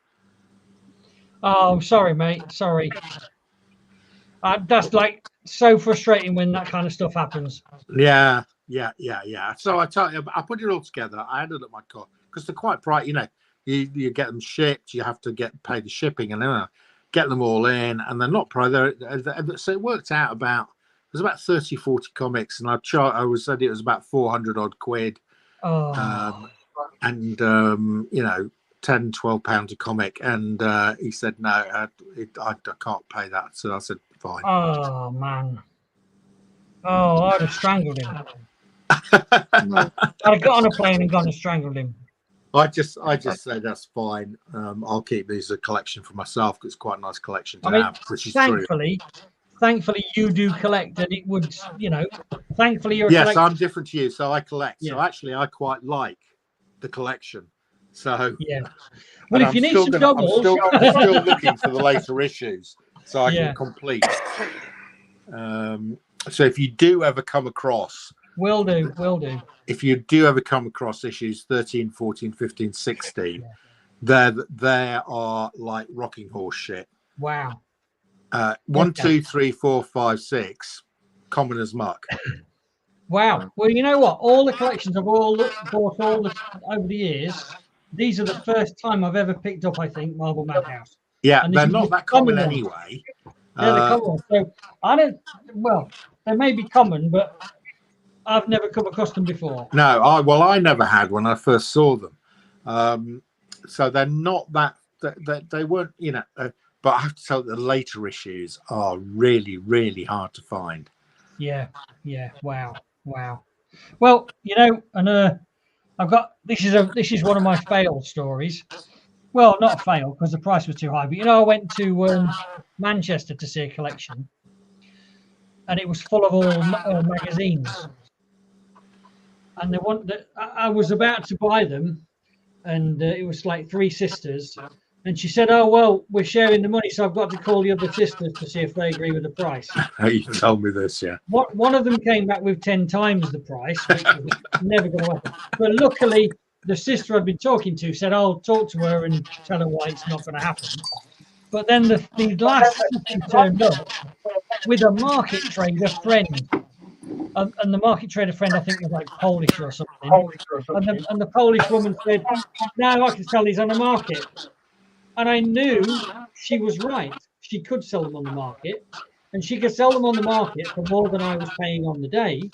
Oh, sorry, mate. Sorry. That's like so frustrating when that kind of stuff happens. Yeah. So I tell you, I put it all together. I added up my cost because they're quite bright. You know, you get them shipped. You have to pay the shipping, and then get them all in, and they're not private. So it worked out about there's about 30, 40 comics, and I said it was about 400 odd quid. Oh. And you know, 10, 12 pounds a comic, and he said no, I can't pay that. So I said fine. Oh man. Oh, I'd have strangled him. I'd have got on a plane and gone and strangled him. I just say that's fine. I'll keep these as a collection for myself because it's quite a nice collection to have. Which is thankfully, you do collect, and it would, you know, thankfully you're. Yes, I'm different to you, so I collect. Yeah. So actually, I quite like the collection. So yeah. Well, if you need some doubles, I'm still looking for the later issues so I can complete. So if you do ever come across, will do. If you do ever come across issues 13, 14, 15, 16, they are like rocking horse shit. Wow. 1, 2, 3, 4, 5, 6, common as muck. Wow. Well, you know what? All the collections I've bought over the years, these are the first time I've ever picked up, I think, Marvel Madhouse. Yeah, they're not that common anyway. They're the common ones. So I don't. Well, they may be common, but I've never come across them before. No, I never had when I first saw them. So they're not that. They weren't, you know. But I have to tell you, the later issues are really, really hard to find. Yeah. Wow. Well, you know, and I've got this is one of my failed stories. Well, not a fail because the price was too high. But you know, I went to Manchester to see a collection, and it was full of all magazines. And the one that I was about to buy them, and it was like 3 sisters. And she said, "Oh, well, we're sharing the money, so I've got to call the other sisters to see if they agree with the price." You told me this, yeah. One of them came back with 10 times the price, which was never going to happen. But luckily, the sister I'd been talking to said, "I'll talk to her and tell her why it's not going to happen." But then the last sister turned up with a market trader friend. And the market trader friend, I think, was like Polish or something. And the Polish woman said, "No, I can tell he's on the market." And I knew she was right. She could sell them on the market, and she could sell them on the market for more than I was paying on the day.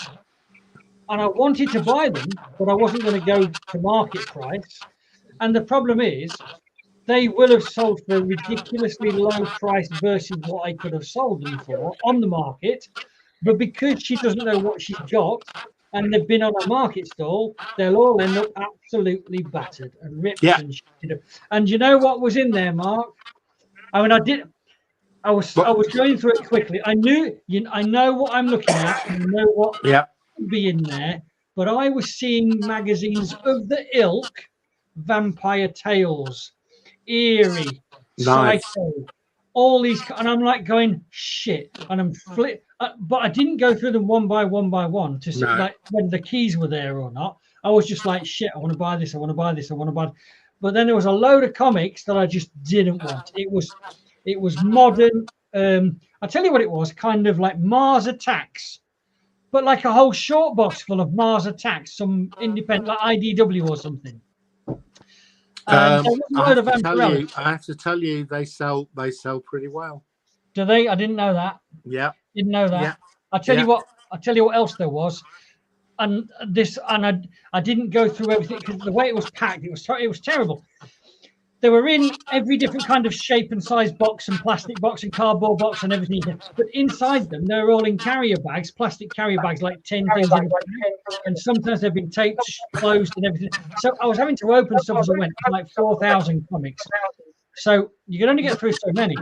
and I wanted to buy them, but I wasn't going to go to market price. And the problem is, they will have sold for a ridiculously low price versus what I could have sold them for on the market. But because she doesn't know what she's got, and they've been on a market stall, they'll all end up absolutely battered and ripped and shit. And you know what was in there, Mark? I mean, I was going through it quickly. I know what I'm looking at, and I know what could be in there. But I was seeing magazines of the ilk, Vampire Tales, Eerie, Psycho, all these, and I'm like going shit, and I'm but I didn't go through them one by one to see like when the keys were there or not. I was just like shit, I want to buy this, I want to buy this, I want to buy this. But then there was a load of comics that I just didn't want. It was modern. I tell you what it was, kind of like Mars Attacks, but like a whole short box full of Mars Attacks, some independent like IDW or something. I have to tell you, they sell pretty well. Do they? I didn't know that. Yeah, didn't know that. Yeah. I tell you what else there was, and I didn't go through everything because the way it was packed, it was terrible. They were in every different kind of shape and size box and plastic box and cardboard box and everything. But inside them, they were all in carrier bags, plastic carrier bags, like 10 things in a bag. And sometimes they've been taped closed and everything. So I was having to open stuff as I went, like 4,000 comics. So you could only get through so many.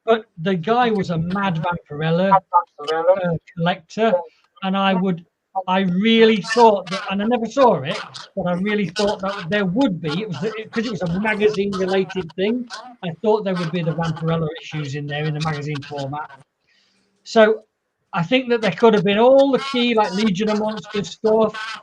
But the guy was a mad Vampirella collector. And I really thought that, and I never saw it, but I really thought that there would be, because it was a magazine-related thing, I thought there would be the Vampirella issues in there in the magazine format. So I think that there could have been all the key, like Legion of Monsters stuff,